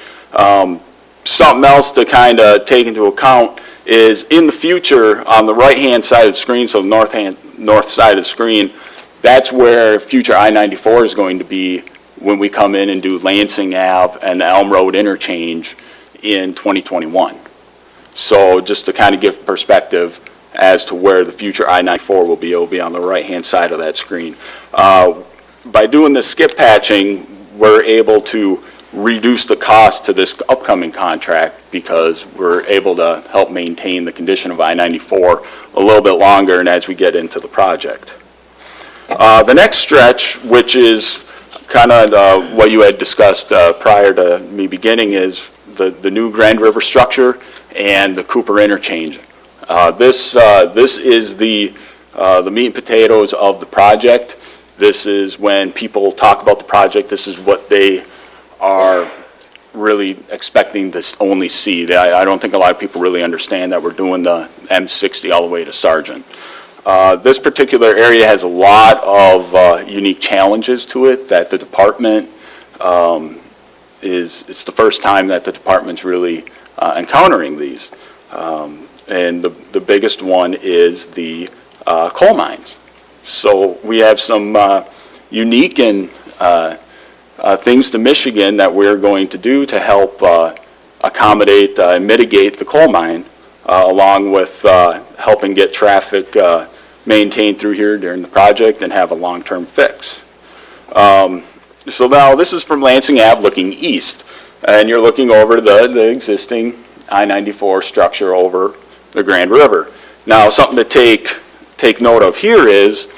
S12: Something else to kind of take into account is in the future, on the right-hand side of the screen, so the north side of the screen, that's where future I-94 is going to be when we come in and do Lansing Ave and the Elm Road interchange in 2021. So just to kind of give perspective as to where the future I-94 will be, it will be on the right-hand side of that screen. By doing the skip patching, we're able to reduce the cost to this upcoming contract because we're able to help maintain the condition of I-94 a little bit longer and as we get into the project. The next stretch, which is kind of what you had discussed prior to me beginning, is the new Grand River structure and the Cooper interchange. This is the meat and potatoes of the project. This is when people talk about the project, this is what they are really expecting to only see. I don't think a lot of people really understand that we're doing the M60 all the way to Sargent. This particular area has a lot of unique challenges to it that the department it's the first time that the department's really encountering these. And the biggest one is the coal mines. So we have some unique and things to Michigan that we're going to do to help accommodate and mitigate the coal mine, along with helping get traffic maintained through here during the project and have a long-term fix. So now, this is from Lansing Ave looking east, and you're looking over the existing I-94 structure over the Grand River. Now, something to take note of here is,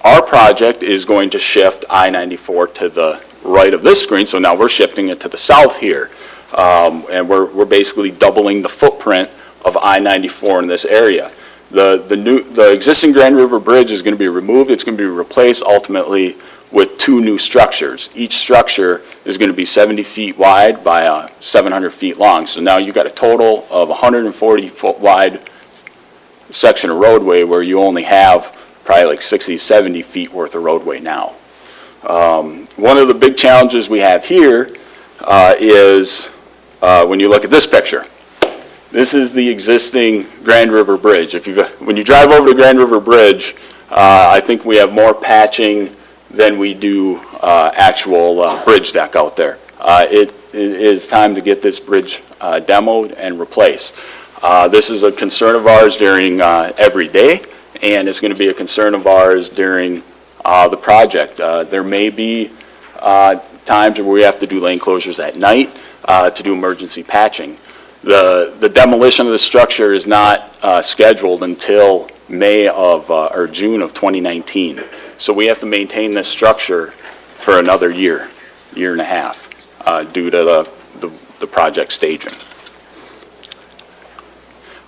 S12: our project is going to shift I-94 to the right of this screen, so now we're shifting it to the south here. And we're basically doubling the footprint of I-94 in this area. The existing Grand River Bridge is going to be removed. It's going to be replaced ultimately with 2 new structures. Each structure is going to be 70 feet wide by 700 feet long. So now you've got a total of 140 foot wide section of roadway where you only have probably like 60, 70 feet worth of roadway now. One of the big challenges we have here is when you look at this picture. This is the existing Grand River Bridge. When you drive over the Grand River Bridge, I think we have more patching than we do actual bridge deck out there. It is time to get this bridge demoed and replaced. This is a concern of ours during every day, and it's going to be a concern of ours during the project. There may be times where we have to do lane closures at night to do emergency patching. The demolition of the structure is not scheduled until May of or June of 2019. So we have to maintain this structure for another year and a half due to the project staging.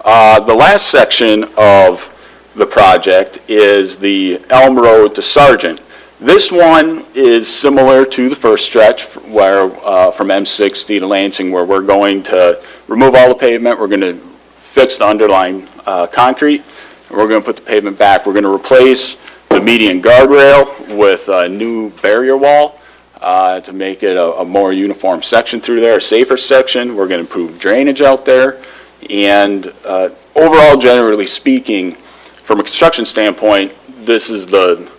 S12: The last section of the project is the Elm Road to Sargent. This one is similar to the first stretch where from M60 to Lansing, where we're going to remove all the pavement, we're going to fix the underlying concrete, and we're going to put the pavement back. We're going to replace the median guardrail with a new barrier wall to make it a more uniform section through there, a safer section. We're going to improve drainage out there. And overall, generally speaking, from a construction standpoint, this is the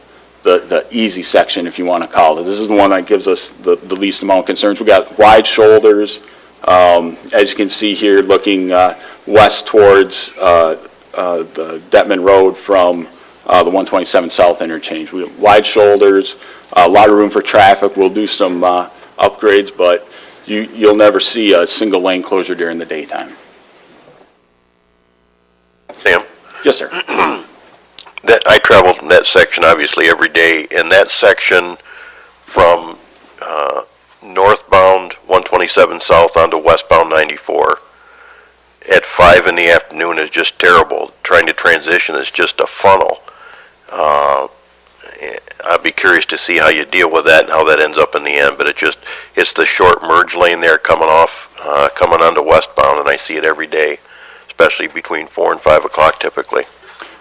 S12: easy section, if you want to call it. This is the one that gives us the least amount of concerns. We've got wide shoulders, as you can see here, looking west towards the Detman Road from the 127 South interchange. We have wide shoulders, a lot of room for traffic. We'll do some upgrades, but you'll never see a single lane closure during the daytime.
S5: Sam?
S12: Yes, sir.
S5: I travel in that section obviously every day, and that section from northbound 127 South onto westbound 94 at 5 in the afternoon is just terrible. Trying to transition is just a funnel. I'd be curious to see how you deal with that and how that ends up in the end, but it's the short merge lane there coming onto westbound, and I see it every day, especially between 4 and 5 o'clock typically.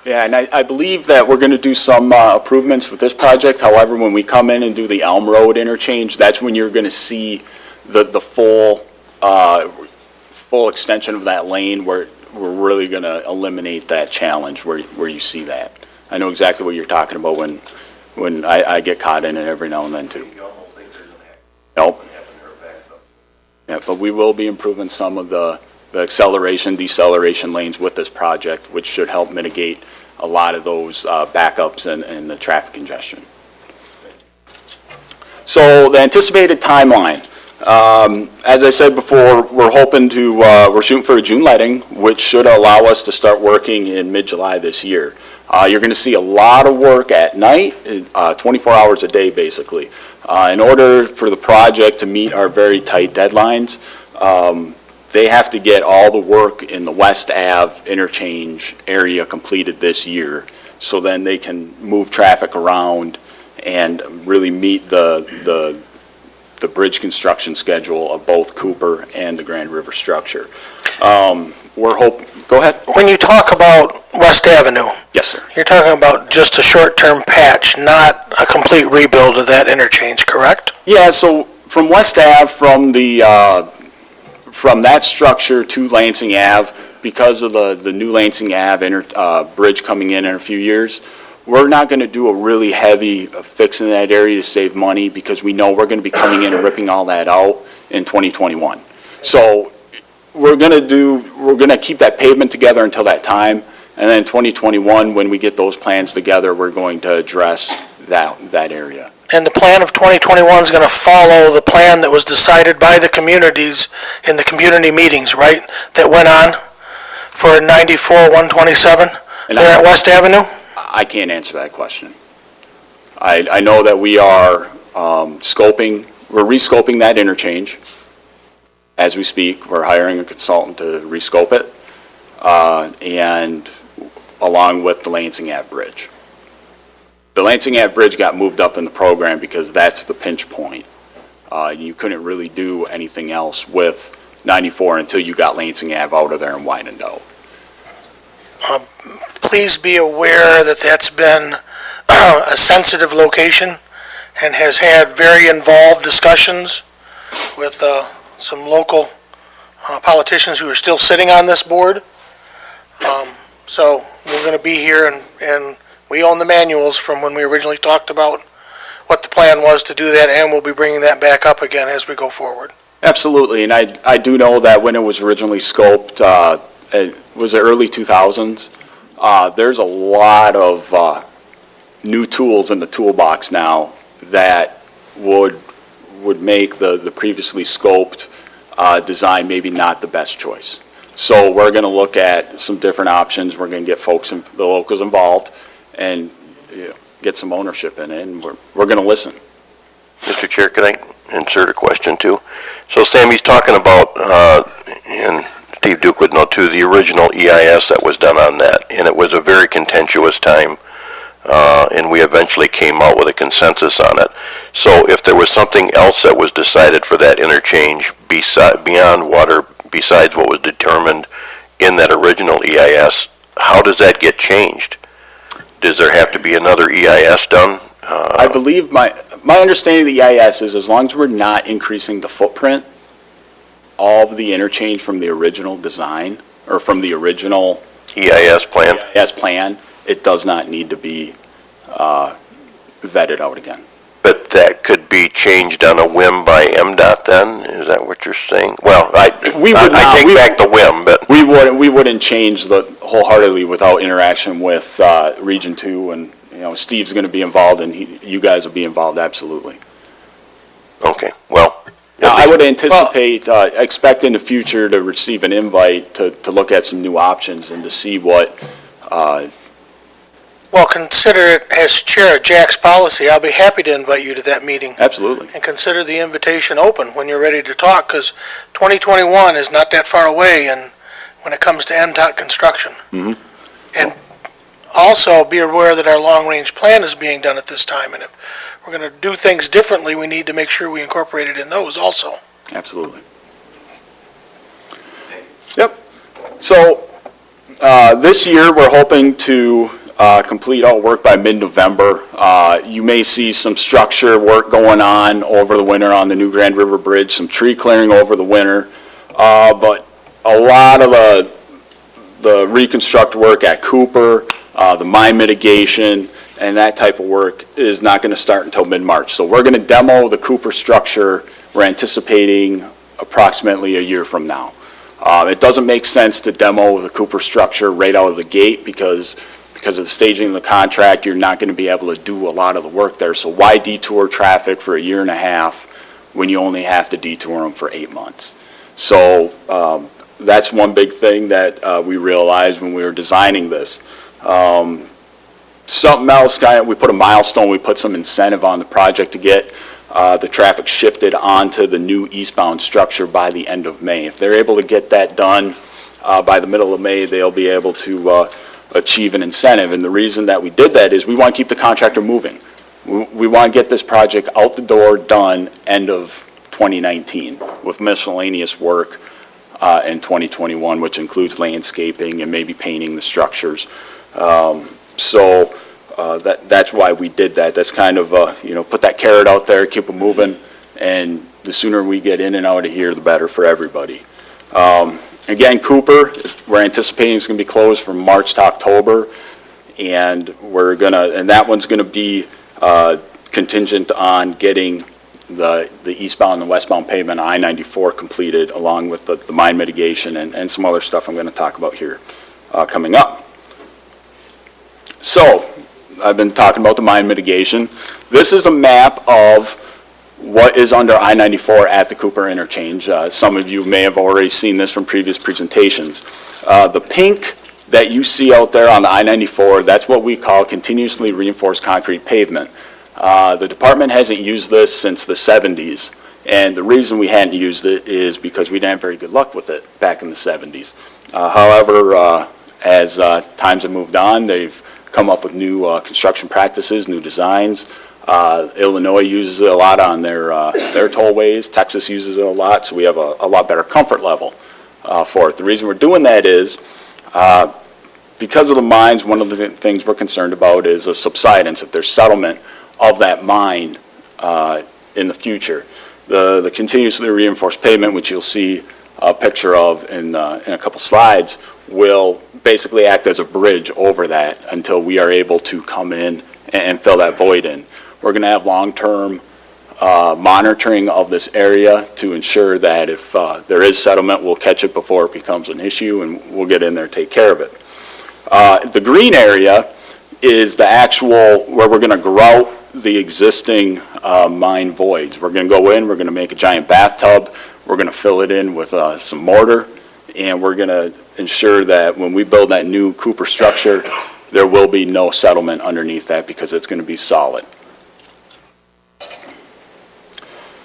S12: Yeah, and I believe that we're going to do some improvements with this project. However, when we come in and do the Elm Road interchange, that's when you're going to see the full extension of that lane, where we're really going to eliminate that challenge where you see that. I know exactly what you're talking about when I get caught in it every now and then too. Nope. Yeah, but we will be improving some of the acceleration, deceleration lanes with this project, which should help mitigate a lot of those backups and the traffic congestion. So the anticipated timeline, as I said before, we're shooting for a June letting, which should allow us to start working in mid-July this year. You're going to see a lot of work at night, 24 hours a day basically. In order for the project to meet our very tight deadlines, they have to get all the work in the West Ave interchange area completed this year, so then they can move traffic around and really meet the bridge construction schedule of both Cooper and the Grand River structure. Go ahead.
S3: When you talk about West Avenue,
S12: Yes, sir.
S3: you're talking about just a short-term patch, not a complete rebuild of that interchange, correct?
S12: Yeah, so from West Ave, from that structure to Lansing Ave, because of the new Lansing Ave bridge coming in a few years, we're not going to do a really heavy fix in that area to save money, because we know we're going to be coming in and ripping all that out in 2021. So we're going to keep that pavement together until that time, And then 2021, when we get those plans together, we're going to address that area.
S3: And the plan of 2021 is going to follow the plan that was decided by the communities in the community meetings, right? That went on for 94-127
S12: And
S3: there at West Avenue?
S12: I can't answer that question. I know that we are we're rescoping that interchange as we speak. We're hiring a consultant to rescope it, and along with the Lansing Ave Bridge. The Lansing Ave Bridge got moved up in the program because that's the pinch point. You couldn't really do anything else with 94 until you got Lansing Ave out of there and widened out.
S3: Please be aware that that's been a sensitive location and has had very involved discussions with some local politicians who are still sitting on this board. So we're going to be here, and we own the manuals from when we originally talked about what the plan was to do that, and we'll be bringing that back up again as we go forward.
S12: Absolutely, and I do know that when it was originally scoped, it was the early 2000s. There's a lot of new tools in the toolbox now that would make the previously scoped design maybe not the best choice. So we're going to look at some different options. We're going to get the locals involved, and get some ownership in it, and we're going to listen.
S5: Mr. Chair, can I insert a question too? So Sammy's talking about, and Steve Duke would know too, the original EIS that was done on that, and it was a very contentious time, and we eventually came out with a consensus on it. So if there was something else that was decided for that interchange beyond water, besides what was determined in that original EIS, how does that get changed? Does there have to be another EIS done?
S12: I believe my understanding of the EIS is as long as we're not increasing the footprint of the interchange from the original design, or from the original
S5: EIS plan?
S12: EIS plan, it does not need to be vetted out again.
S5: But that could be changed on a whim by MDOT then? Is that what you're saying? Well, I take back the whim, but...
S12: We wouldn't change wholeheartedly without interaction with Region 2, and, Steve's going to be involved, and you guys will be involved, absolutely.
S5: Okay, well...
S12: Now, I would anticipate, expect in the future to receive an invite to look at some new options and to see what...
S3: Well, consider it as chair of Jack's policy. I'll be happy to invite you to that meeting.
S12: Absolutely.
S3: And consider the invitation open when you're ready to talk, because 2021 is not that far away, and when it comes to MDOT construction.
S12: Mhm.
S3: And also be aware that our long-range plan is being done at this time, and if we're going to do things differently, we need to make sure we incorporate it in those also.
S12: Absolutely. Yep. So this year, we're hoping to complete all work by mid-November. You may see some structure work going on over the winter on the new Grand River Bridge, some tree clearing over the winter, but a lot of the reconstruct work at Cooper, the mine mitigation, and that type of work is not going to start until mid-March. So we're going to demo the Cooper structure. We're anticipating approximately a year from now. It doesn't make sense to demo the Cooper structure right out of the gate because of the staging of the contract, you're not going to be able to do a lot of the work there. So why detour traffic for a year and a half when you only have to detour them for 8 months? So that's one big thing that we realized when we were designing this. Something else, we put a milestone, we put some incentive on the project to get the traffic shifted onto the new eastbound structure by the end of May. If they're able to get that done by the middle of May, they'll be able to achieve an incentive. And the reason that we did that is we want to keep the contractor moving. We want to get this project out the door, done, end of 2019, with miscellaneous work in 2021, which includes landscaping and maybe painting the structures. So that's why we did that. That's kind of, put that carrot out there, keep them moving, and the sooner we get in and out of here, the better for everybody. Again, Cooper, we're anticipating it's going to be closed from March to October, and that one's going to be contingent on getting the eastbound and westbound pavement I-94 completed, along with the mine mitigation and some other stuff I'm going to talk about here coming up. So, I've been talking about the mine mitigation. This is a map of what is under I-94 at the Cooper interchange. Some of you may have already seen this from previous presentations. The pink that you see out there on the I-94, that's what we call continuously reinforced concrete pavement. The department hasn't used this since the 70s, and the reason we hadn't used it is because we didn't have very good luck with it back in the 70s. However, as times have moved on, they've come up with new construction practices, new designs. Illinois uses it a lot on their tollways. Texas uses it a lot, so we have a lot better comfort level for it. The reason we're doing that is because of the mines, one of the things we're concerned about is a subsidence, if there's settlement of that mine in the future. The continuously reinforced pavement, which you'll see a picture of in a couple slides, will basically act as a bridge over that until we are able to come in and fill that void in. We're going to have long-term monitoring of this area to ensure that if there is settlement, we'll catch it before it becomes an issue, and we'll get in there and take care of it. The green area is the actual, where we're going to grout the existing mine voids. We're going to go in, we're going to make a giant bathtub, we're going to fill it in with some mortar, and we're going to ensure that when we build that new Cooper structure, there will be no settlement underneath that because it's going to be solid.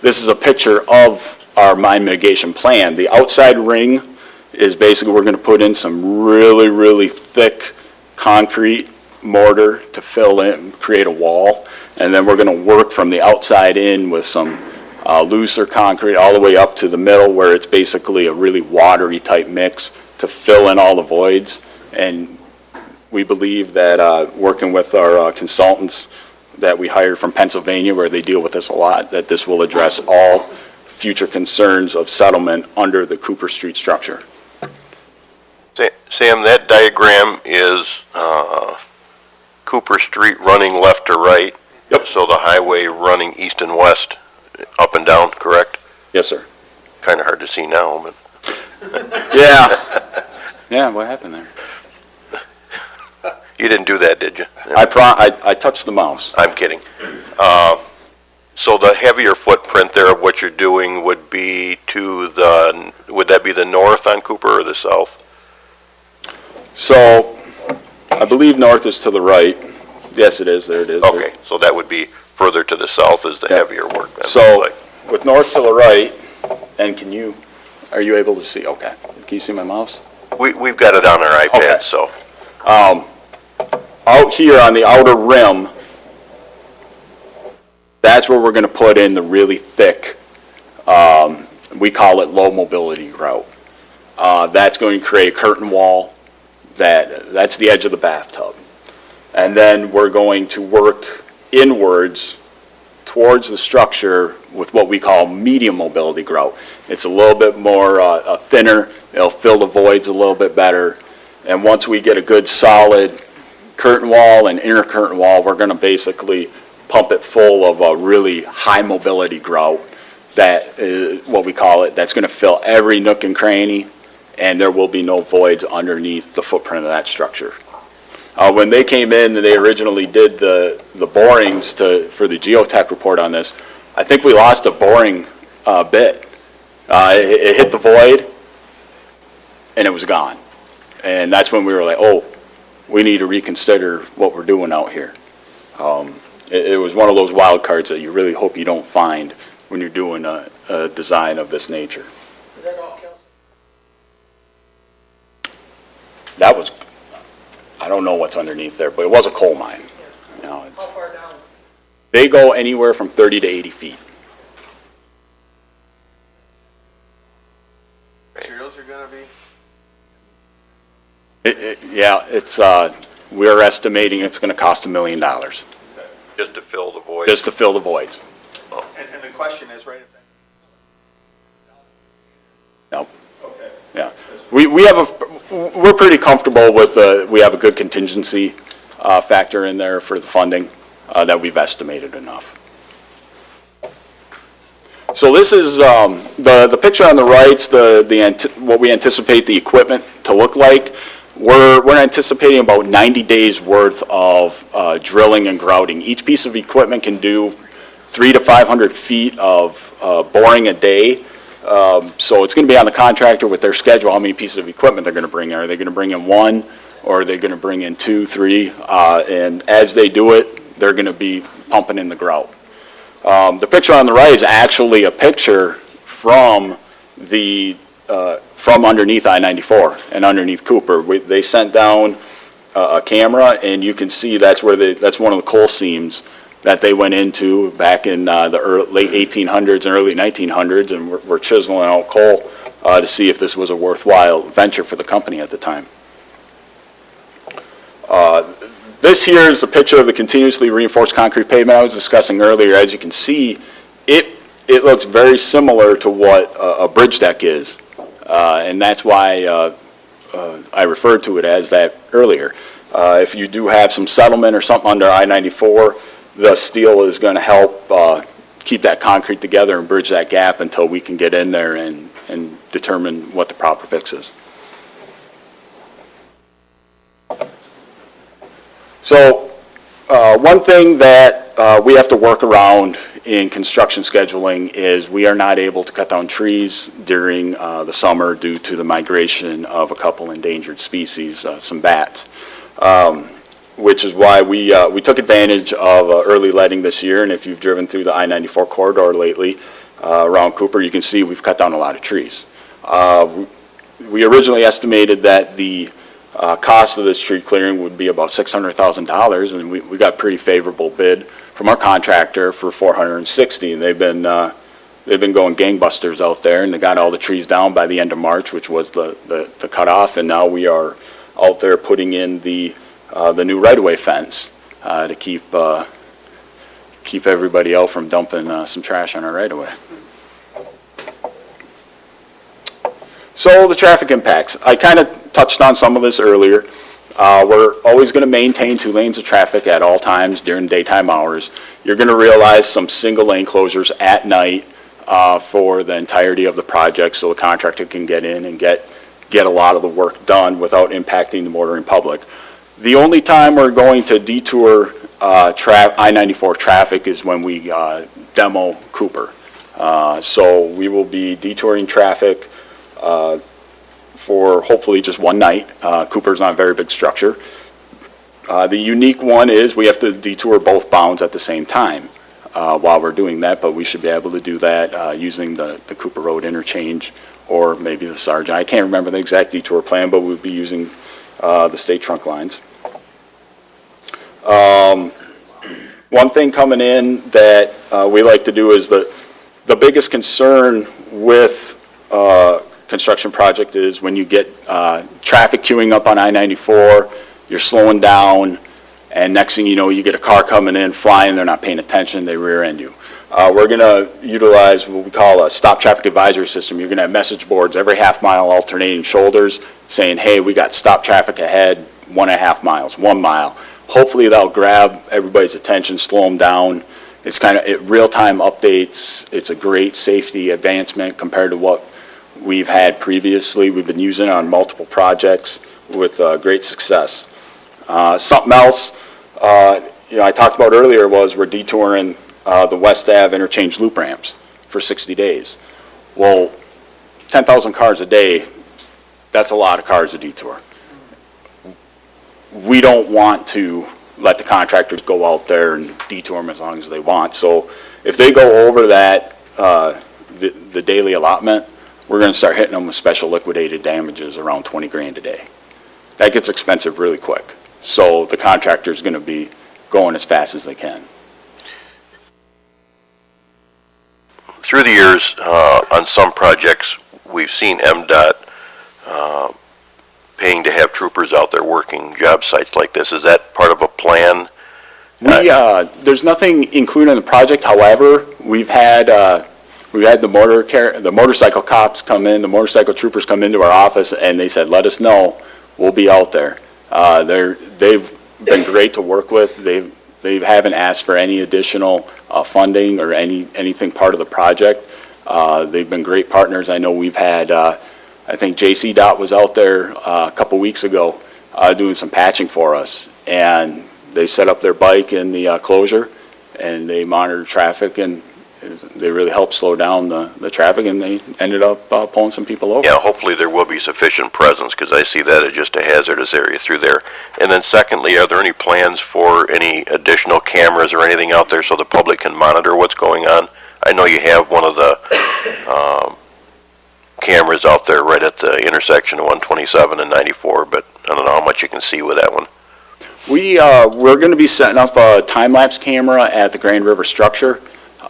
S12: This is a picture of our mine mitigation plan. The outside ring is basically we're going to put in some really, really thick concrete mortar to fill in, create a wall, and then we're going to work from the outside in with some looser concrete all the way up to the middle where it's basically a really watery type mix to fill in all the voids. And we believe that working with our consultants that we hired from Pennsylvania, where they deal with this a lot, that this will address all future concerns of settlement under the Cooper Street structure.
S5: Sam, that diagram is Cooper Street running left to right.
S12: Yep.
S5: So the highway running east and west, up and down, correct?
S12: Yes, sir.
S5: Kind of hard to see now, but.
S12: Yeah. Yeah, what happened there?
S5: You didn't do that, did you?
S12: I touched the mouse.
S5: I'm kidding. So the heavier footprint there of what you're doing would be would that be the north on Cooper or the south?
S12: So, I believe north is to the right. Yes, it is. There it is.
S5: Okay, so that would be further to the south is the heavier work. Then,
S12: So,
S5: like.
S12: with north to the right, and are you able to see? Okay. Can you see my mouse?
S5: We've got it on our iPad,
S12: Okay.
S5: so.
S12: Out here on the outer rim, that's where we're going to put in the really thick, we call it low mobility grout. That's going to create a curtain wall. That's the edge of the bathtub. And then we're going to work inwards towards the structure with what we call medium mobility grout. It's a little bit more thinner. It'll fill the voids a little bit better. And once we get a good solid curtain wall and inner curtain wall, we're going to basically pump it full of a really high mobility grout that is what we call it, that's going to fill every nook and cranny, and there will be no voids underneath the footprint of that structure. When they came in and they originally did the borings for the geotech report on this, I think we lost a boring bit. It hit the void, and it was gone. And that's when we were like, oh, we need to reconsider what we're doing out here. It was one of those wild cards that you really hope you don't find when you're doing a design of this nature.
S3: Is that all, Kelsey?
S12: That was, I don't know what's underneath there, but it was a coal mine. You know,
S3: How far down?
S12: they go anywhere from 30 to 80 feet.
S6: Materials are going to be?
S12: Yeah, we're estimating it's going to cost $1 million
S5: Just to fill the void.
S12: just to fill the voids.
S6: And the question is, right,
S12: No. Yeah. We're pretty comfortable with, we have a good contingency factor in there for the funding that we've estimated enough. So this is, the picture on the right's what we anticipate the equipment to look like. we're anticipating about 90 days worth of drilling and grouting. Each piece of equipment can do 300 to 500 feet of boring a day. So it's going to be on the contractor with their schedule, how many pieces of equipment they're going to bring in. Are they going to bring in one, or are they going to bring in 2, 3? And as they do it, they're going to be pumping in the grout. The picture on the right is actually a picture from from underneath I-94 and underneath Cooper. They sent down a camera, and you can see that's one of the coal seams that they went into back in the late 1800s and early 1900s, and we're chiseling out coal to see if this was a worthwhile venture for the company at the time. This here is the picture of the continuously reinforced concrete pavement I was discussing earlier. As you can see, it looks very similar to what a bridge deck is, and that's why I referred to it as that earlier. If you do have some settlement or something under I-94, the steel is going to help keep that concrete together and bridge that gap until we can get in there and determine what the proper fix is. So one thing that we have to work around in construction scheduling is we are not able to cut down trees during the summer due to the migration of a couple endangered species, some bats, which is why we took advantage of early letting this year. And if you've driven through the I-94 corridor lately around Cooper, you can see we've cut down a lot of trees. We originally estimated that the cost of this tree clearing would be about $600,000, and we got a pretty favorable bid from our contractor for $460,000. And they've been going gangbusters out there, and they got all the trees down by the end of March, which was the cutoff. And now we are out there putting in the new right-of-way fence to keep everybody out from dumping some trash on our right-of-way. So the traffic impacts. I kind of touched on some of this earlier. We're always going to maintain 2 lanes of traffic at all times during daytime hours. You're going to realize some single lane closures at night for the entirety of the project, so the contractor can get in and get a lot of the work done without impacting the motoring public. The only time we're going to detour I-94 traffic is when we demo Cooper. So we will be detouring traffic for hopefully just one night. Cooper's not a very big structure. The unique one is we have to detour both bounds at the same time while we're doing that, but we should be able to do that using the Cooper Road interchange or maybe the Sargent. I can't remember the exact detour plan, but we'll be using the state trunk lines. One thing coming in that we like to do is the biggest concern with construction project is when you get traffic queuing up on I-94, you're slowing down, and next thing you know, you get a car coming in, flying, they're not paying attention, they rear end you. We're going to utilize what we call a stop traffic advisory system. You're going to have message boards every half-mile alternating shoulders saying, hey, we got stop traffic ahead, 1.5 miles, 1 mile. Hopefully that'll grab everybody's attention, slow them down. It's kind of real-time updates. It's a great safety advancement compared to what we've had previously. We've been using it on multiple projects with great success. Something else, I talked about earlier was we're detouring the West Ave interchange loop ramps for 60 days. Well, 10,000 cars a day, that's a lot of cars to detour. We don't want to let the contractors go out there and detour them as long as they want. So if they go over that, the daily allotment, we're going to start hitting them with special liquidated damages around 20 grand a day. That gets expensive really quick. So the contractor's going to be going as fast as they can.
S5: Through the years, on some projects, we've seen MDOT paying to have troopers out there working job sites like this. Is that part of a plan?
S12: There's nothing included in the project. However, we've had the motorcycle cops come in, the motorcycle troopers come into our office, and they said, let us know, we'll be out there. They've been great to work with. They haven't asked for any additional funding or anything part of the project. They've been great partners. I know we've had, I think JCDOT was out there a couple weeks ago, doing some patching for us. And they set up their bike in the closure, and they monitor traffic, and they really helped slow down the traffic, and they ended up pulling some people over.
S5: Yeah, hopefully there will be sufficient presence, because I see that as just a hazardous area through there. And then secondly, are there any plans for any additional cameras or anything out there so the public can monitor what's going on? I know you have one of the cameras out there right at the intersection of 127 and 94, but I don't know how much you can see with that one.
S12: We're going to be setting up a time-lapse camera at the Grand River structure.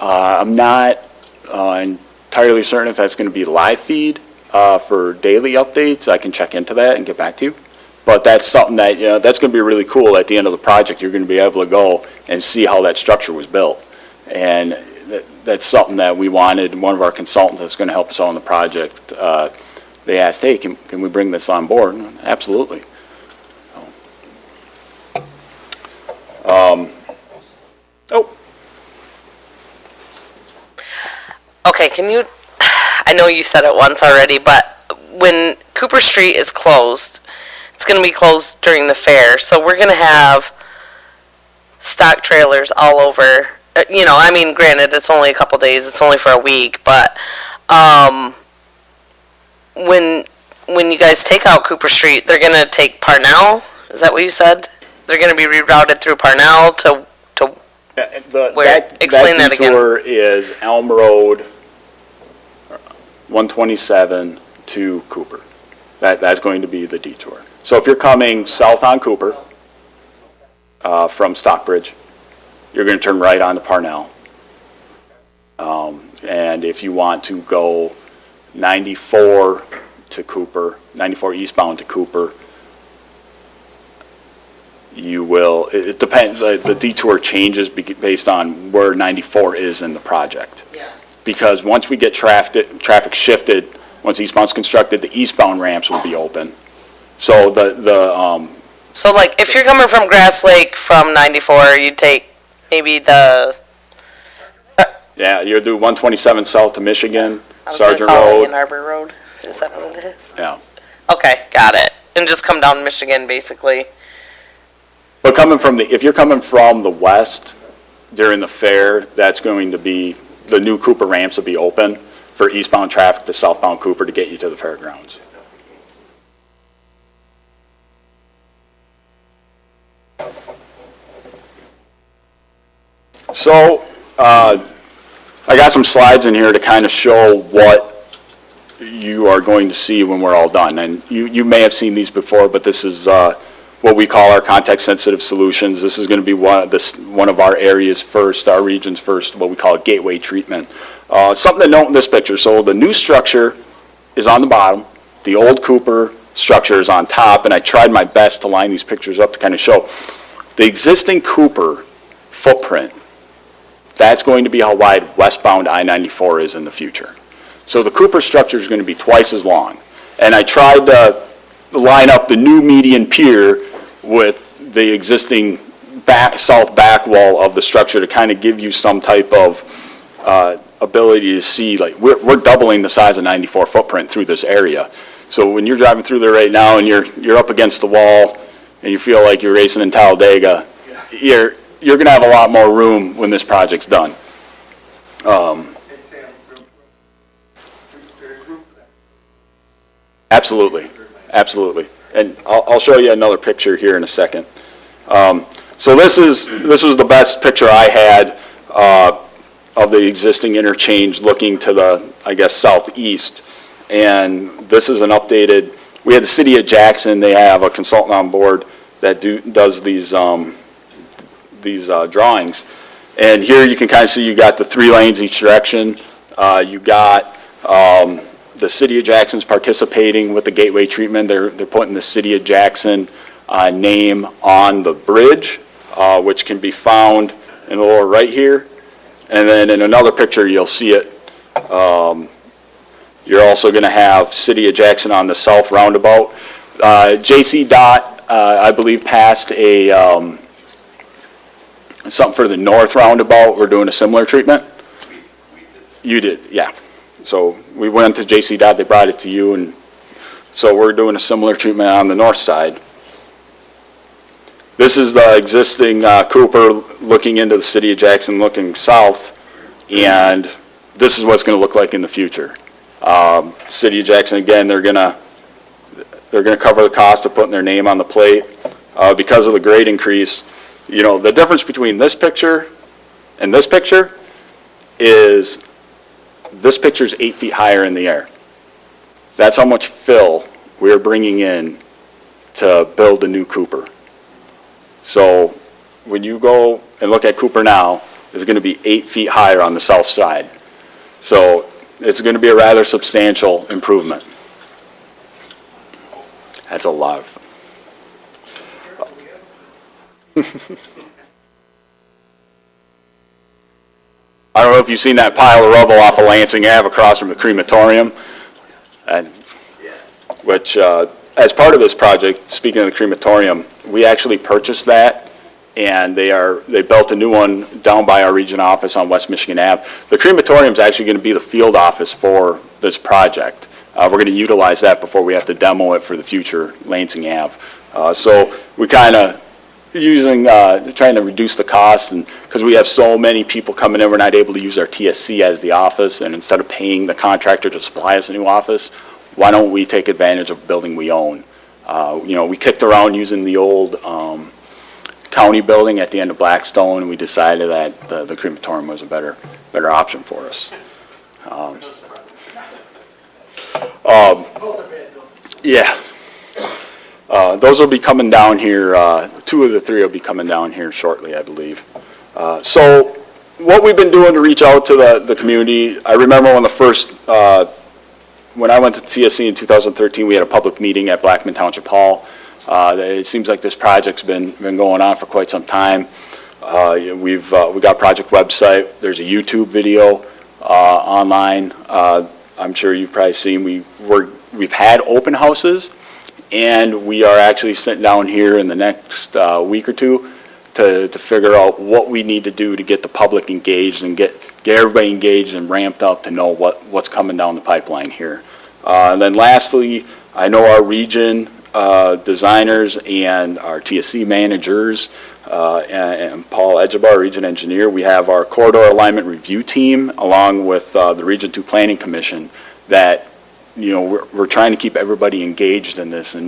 S12: I'm not entirely certain if that's going to be live feed for daily updates. I can check into that and get back to you. But that's something that, that's going to be really cool at the end of the project. You're going to be able to go and see how that structure was built. And that's something that we wanted. One of our consultants that's going to help us on the project, they asked, hey, can we bring this on board? Absolutely.
S13: Okay, I know you said it once already, but when Cooper Street is closed, it's going to be closed during the fair, so we're going to have stock trailers all over. Granted, it's only a couple days, it's only for a week, but when you guys take out Cooper Street, they're going to take Parnell? Is that what you said? They're going to be rerouted through Parnell to where? Explain that again.
S12: That detour is Elm Road, 127 to Cooper. That's going to be the detour. So if you're coming south on Cooper from Stockbridge, you're going to turn right onto Parnell. And if you want to go 94 to Cooper, 94 eastbound to Cooper, you will, it depends, the detour changes based on where 94 is in the project.
S13: Yeah.
S12: Because once we get traffic shifted, once eastbound's constructed, the eastbound ramps will be open. So
S13: So like, if you're coming from Grass Lake from 94, you'd take maybe
S12: yeah, you'll do 127 south to Michigan,
S13: I was going to
S12: Sergeant
S13: call it
S12: Road.
S13: Ann Arbor Road. Is that what it is?
S12: Yeah.
S13: Okay, got it. And just come down Michigan, basically.
S12: But if you're coming from the west during the fair, that's going to be, the new Cooper ramps will be open for eastbound traffic to southbound Cooper to get you to the fairgrounds. So, I got some slides in here to kind of show what you are going to see when we're all done. And you may have seen these before, but this is what we call our context-sensitive solutions. This is going to be one of our areas first, our region's first, what we call gateway treatment. Something to note in this picture. So the new structure is on the bottom. The old Cooper structure is on top, and I tried my best to line these pictures up to kind of show the existing Cooper footprint. That's going to be how wide westbound I-94 is in the future. So the Cooper structure is going to be twice as long. And I tried to line up the new median pier with the existing south back wall of the structure to kind of give you some type of ability to see, like, we're doubling the size of 94 footprint through this area. So when you're driving through there right now and you're up against the wall and you feel like you're racing in Talladega, you're going to have a lot more room when this project's done. Absolutely, absolutely. And I'll show you another picture here in a second. So this was the best picture I had of the existing interchange looking to the, I guess, southeast. And this is an updated, we had the city of Jackson, they have a consultant on board that does these drawings. And here you can kind of see you got the 3 lanes each direction. You got the city of Jackson's participating with the gateway treatment. They're putting the city of Jackson name on the bridge, which can be found in the lower right here. And then in another picture, you'll see it. You're also going to have city of Jackson on the south roundabout. JC Dot, I believe, passed something for the north roundabout. We're doing a similar treatment. You did, yeah. So we went to JC Dot, they brought it to you, and so we're doing a similar treatment on the north side. This is the existing Cooper looking into the city of Jackson, looking south, and this is what's going to look like in the future. City of Jackson, again, they're going to cover the cost of putting their name on the plate. Because of the grade increase, you know, the difference between this picture and this picture is this picture's 8 feet higher in the air. That's how much fill we're bringing in to build a new Cooper. So when you go and look at Cooper now, it's going to be 8 feet higher on the south side. So it's going to be a rather substantial improvement. That's a lot of. I don't know if you've seen that pile of rubble off of Lansing Ave across from the crematorium, and which, as part of this project, speaking of the crematorium, we actually purchased that, and they built a new one down by our region office on West Michigan Ave. The crematorium is actually going to be the field office for this project. We're going to utilize that before we have to demo it for the future Lansing Ave. So we kind of trying to reduce the cost, and because we have so many people coming in, we're not able to use our TSC as the office, and instead of paying the contractor to supply us a new office, why don't we take advantage of a building we own? You know, we kicked around using the old county building at the end of Blackstone, and we decided that the crematorium was a better option for us. Yeah. Those will be coming down here, 2 of the 3 will be coming down here shortly, I believe. So what we've been doing to reach out to the community, I remember when I went to TSC in 2013, we had a public meeting at Blackman Township Hall. It seems like this project's been going on for quite some time. We got a project website. There's a YouTube video online. I'm sure you've probably seen. We've had open houses, and we are actually sitting down here in the next week or 2 to figure out what we need to do to get the public engaged and get everybody engaged and ramped up to know what's coming down the pipeline here. And then lastly, I know our region designers and our TSC managers and Paul Edgebar, region engineer, we have our corridor alignment review team along with the Region 2 Planning Commission that, you know, we're trying to keep everybody engaged in this and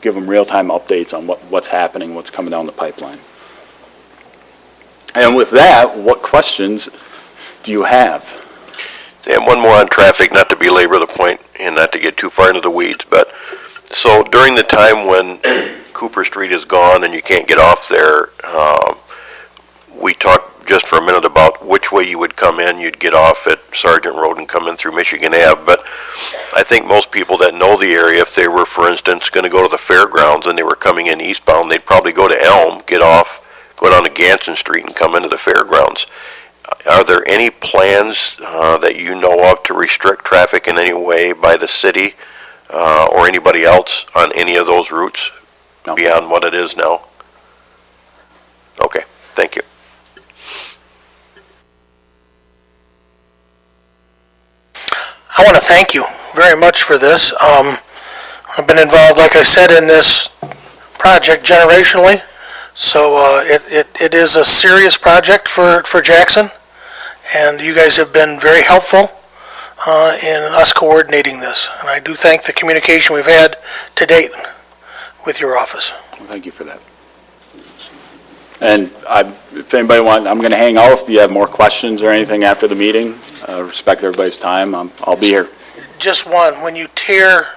S12: give them real-time updates on what's happening, what's coming down the pipeline. And with that, what questions do you have?
S5: And one more on traffic, not to belabor the point and not to get too far into the weeds, but so during the time when Cooper Street is gone and you can't get off there, we talked just for a minute about which way you would come in. You'd get off at Sargent Road and come in through Michigan Ave, but I think most people that know the area, if they were, for instance, going to go to the fairgrounds and they were coming in eastbound, they'd probably go to Elm, get off, go down to Ganson Street and come into the fairgrounds. Are there any plans that you know of to restrict traffic in any way by the city or anybody else on any of those routes beyond what it is now? Okay, thank you.
S3: I want to thank you very much for this. I've been involved, like I said, in this project generationally, so it is a serious project for Jackson, and you guys have been very helpful in us coordinating this. And I do thank the communication we've had to date with your office.
S12: Well, thank you for that. And if anybody I'm going to hang out if you have more questions or anything after the meeting. Respect everybody's time. I'll be here.
S3: Just one, when you tear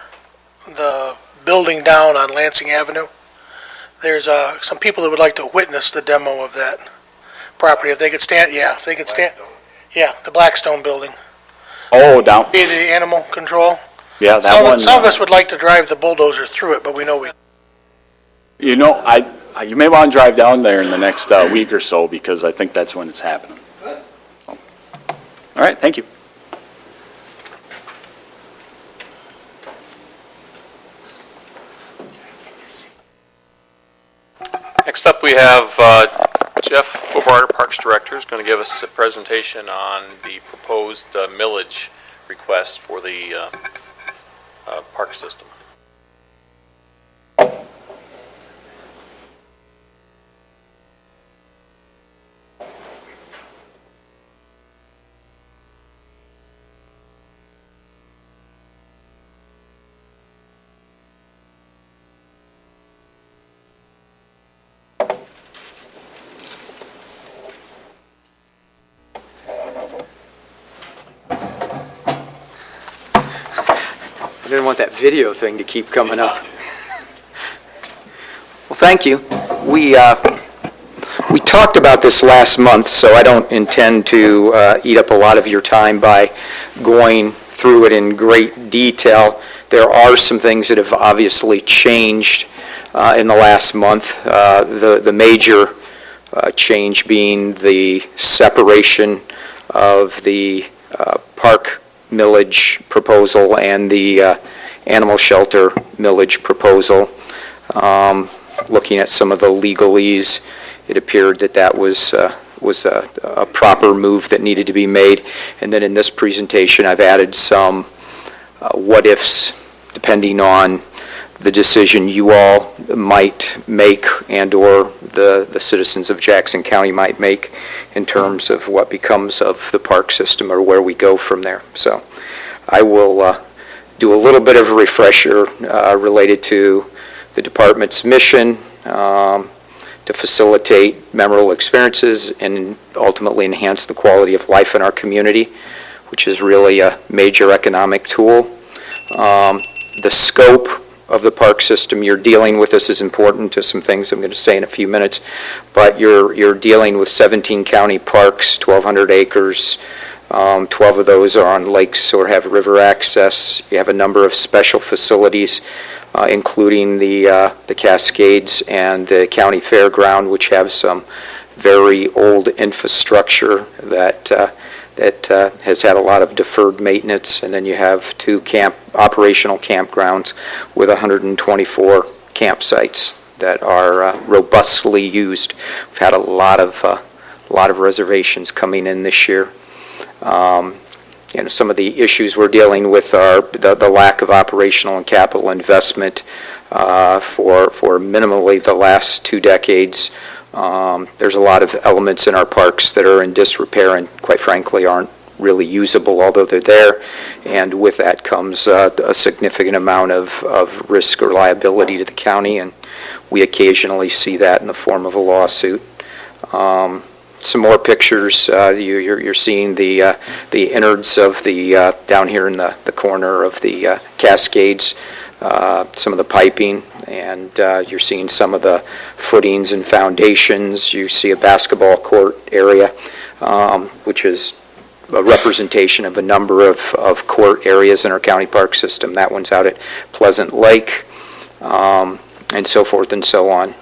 S3: the building down on Lansing Avenue, there's some people that would like to witness the demo of that property. If they could stand, the Blackstone building.
S12: Oh, down.
S3: Be the animal control.
S12: Yeah, that one.
S3: Some of us would like to drive the bulldozer through it, but we know we.
S12: You know, you may want to drive down there in the next week or so because I think that's when it's happening. So. All right, thank you.
S7: Next up, we have Jeff Bovard, Parks Director, is going to give us a presentation on the proposed millage request for the park system.
S14: didn't want that video thing to keep coming up. Well, thank you. We talked about this last month, so I don't intend to eat up a lot of your time by going through it in great detail. There are some things that have obviously changed in the last month. The major change being the separation of the park millage proposal and the animal shelter millage proposal. Looking at some of the legalese, it appeared that that was a proper move that needed to be made. And then in this presentation, I've added some what-ifs, depending on the decision you all might make and/or the citizens of Jackson County might make in terms of what becomes of the park system or where we go from there. So I will do a little bit of a refresher related to the department's mission, to facilitate memorable experiences and ultimately enhance the quality of life in our community, which is really a major economic tool. The scope of the park system you're dealing with, this is important to some things I'm going to say in a few minutes, but you're dealing with 17 county parks, 1,200 acres. 12 of those are on lakes or have river access. You have a number of special facilities, including the Cascades and the county fairground, which have some very old infrastructure that has had a lot of deferred maintenance. And then you have two operational campgrounds with 124 campsites that are robustly used. We've had a lot of reservations coming in this year. Some of the issues we're dealing with are the lack of operational and capital investment for minimally the last 2 decades. There's a lot of elements in our parks that are in disrepair and quite frankly aren't really usable, although they're there. And with that comes a significant amount of risk or liability to the county, and we occasionally see that in the form of a lawsuit. Some more pictures. You're seeing the innards of the down here in the corner of the Cascades, some of the piping, and you're seeing some of the footings and foundations. You see a basketball court area, which is a representation of a number of court areas in our county park system. That one's out at Pleasant Lake, and so forth and so on.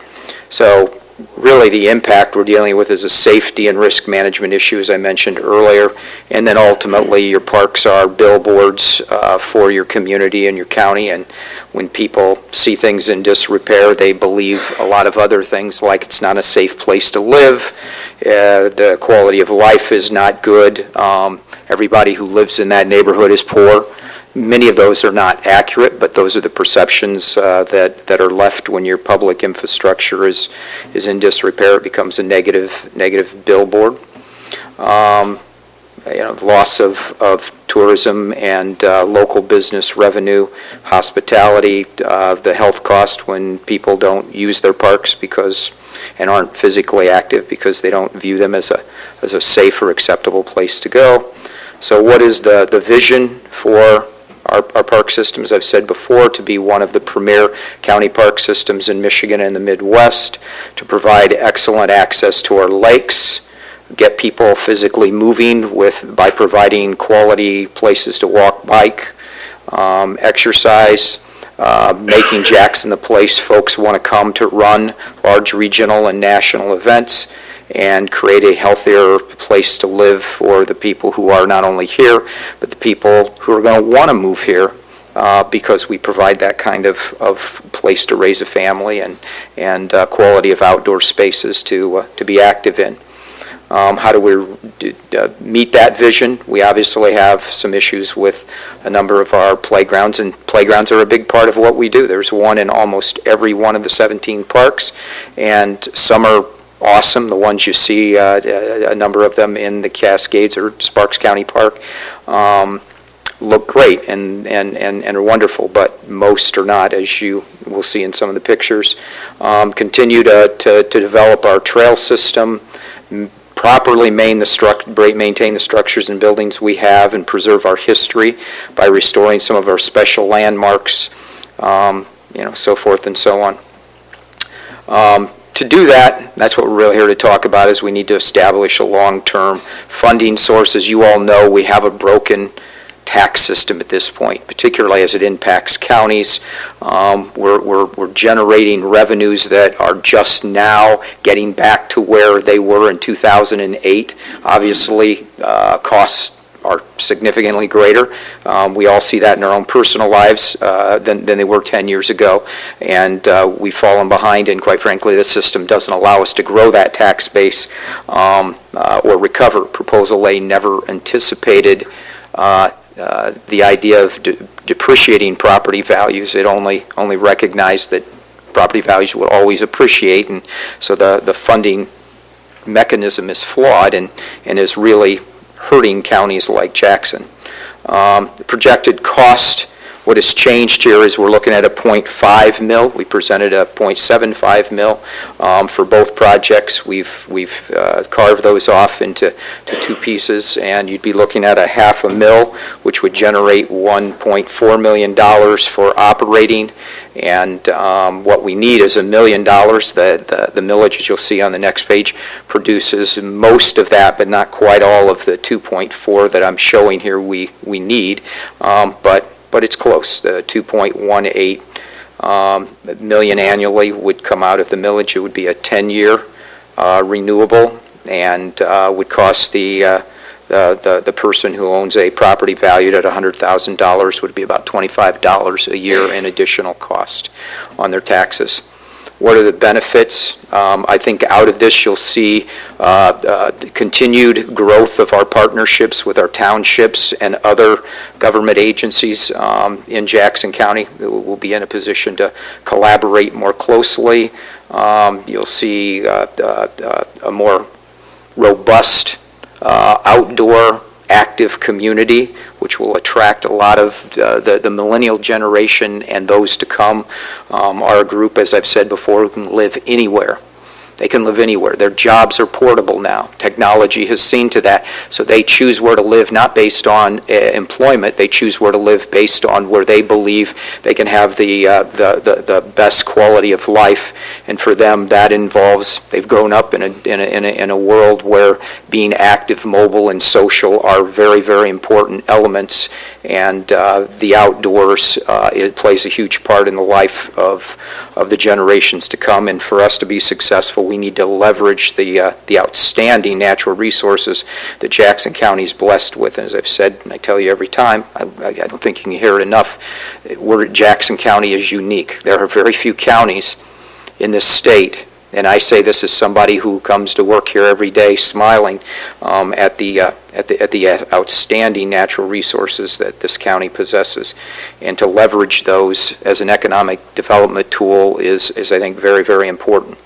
S14: So really the impact we're dealing with is a safety and risk management issue, as I mentioned earlier, and then ultimately your parks are billboards for your community and your county, and when people see things in disrepair, they believe a lot of other things, like it's not a safe place to live, the quality of life is not good, everybody who lives in that neighborhood is poor. Many of those are not accurate, but those are the perceptions that are left when your public infrastructure is in disrepair. It becomes a negative billboard. Loss of tourism and local business revenue, hospitality, the health cost when people don't use their parks and aren't physically active because they don't view them as a safe or acceptable place to go. So what is the vision for our park system? As I've said before, to be one of the premier county park systems in Michigan and the Midwest, to provide excellent access to our lakes, get people physically moving by providing quality places to walk, bike, exercise, making Jackson the place folks want to come to run large regional and national events, and create a healthier place to live for the people who are not only here, but the people who are going to want to move here because we provide that kind of place to raise a family and quality of outdoor spaces to be active in. How do we meet that vision? We obviously have some issues with a number of our playgrounds, and playgrounds are a big part of what we do. There's one in almost every one of the 17 parks, and some are awesome. The ones you see, a number of them in the Cascades or Sparks County Park, look great and are wonderful, but most are not, as you will see in some of the pictures. Continue to develop our trail system, properly maintain the structures and buildings we have and preserve our history by restoring some of our special landmarks, so forth and so on. To do that, that's what we're really here to talk about, is we need to establish a long-term funding source. As you all know, we have a broken tax system at this point, particularly as it impacts counties. We're generating revenues that are just now getting back to where they were in 2008. Obviously, costs are significantly greater. We all see that in our own personal lives than they were 10 years ago. And we've fallen behind, and quite frankly, the system doesn't allow us to grow that tax base or recover. Proposal A never anticipated the idea of depreciating property values. It only recognized that property values would always appreciate, and so the funding mechanism is flawed and is really hurting counties like Jackson. The projected cost, what has changed here is we're looking at a 0.5 mil. We presented a 0.75 mil for both projects. We've carved those off into two pieces, and you'd be looking at a half a mil, which would generate $1.4 million for operating. And what we need is $1 million. The millage, as you'll see on the next page, produces most of that, but not quite all of the 2.4 that I'm showing here we need. But it's close. The 2.18 million annually would come out of the millage. It would be a 10-year renewable, and would cost the person who owns a property valued at $100,000 would be about $25 a year in additional cost on their taxes. What are the benefits? I think out of this you'll see continued growth of our partnerships with our townships and other government agencies in Jackson County. We'll be in a position to collaborate more closely. You'll see a more robust outdoor active community, which will attract a lot of the millennial generation and those to come. Our group, as I've said before, can live anywhere. They can live anywhere. Their jobs are portable now. Technology has seen to that. So they choose where to live, not based on employment. They choose where to live based on where they believe they can have the best quality of life. And for them, that involves, they've grown up in a world where being active, mobile, and social are very, very important elements. And the outdoors, it plays a huge part in the life of the generations to come. And for us to be successful, we need to leverage the outstanding natural resources that Jackson County is blessed with. And as I've said, and I tell you every time, I don't think you can hear it enough, Jackson County is unique. There are very few counties in this state, and I say this as somebody who comes to work here every day smiling at the outstanding natural resources that this county possesses. And to leverage those as an economic development tool is I think, very, very important.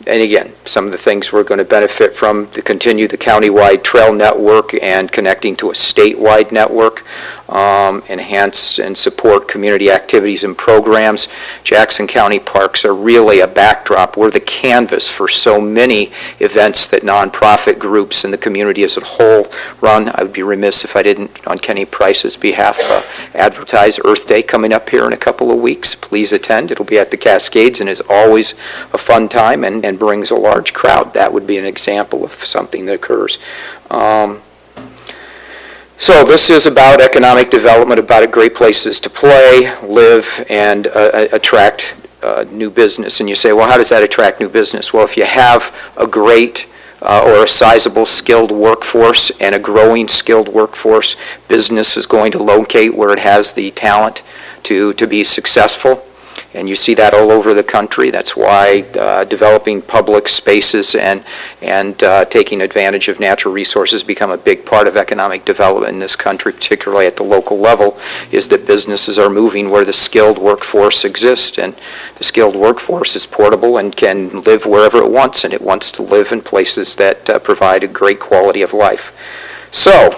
S14: And again, some of the things we're going to benefit from to continue the countywide trail network and connecting to a statewide network, enhance and support community activities and programs. Jackson County parks are really a backdrop. We're the canvas for so many events that nonprofit groups and the community as a whole run. I would be remiss if I didn't, on Kenny Price's behalf, advertise Earth Day coming up here in a couple of weeks. Please attend. It'll be at the Cascades and is always a fun time and brings a large crowd. That would be an example of something that occurs. So this is about economic development, about great places to play, live, and attract new business. And you say, well, how does that attract new business? Well, if you have a great or a sizable skilled workforce and a growing skilled workforce, business is going to locate where it has the talent to be successful. And you see that all over the country. That's why developing public spaces and taking advantage of natural resources become a big part of economic development in this country, particularly at the local level, is that businesses are moving where the skilled workforce exists. And the skilled workforce is portable and can live wherever it wants, and it wants to live in places that provide a great quality of life. So,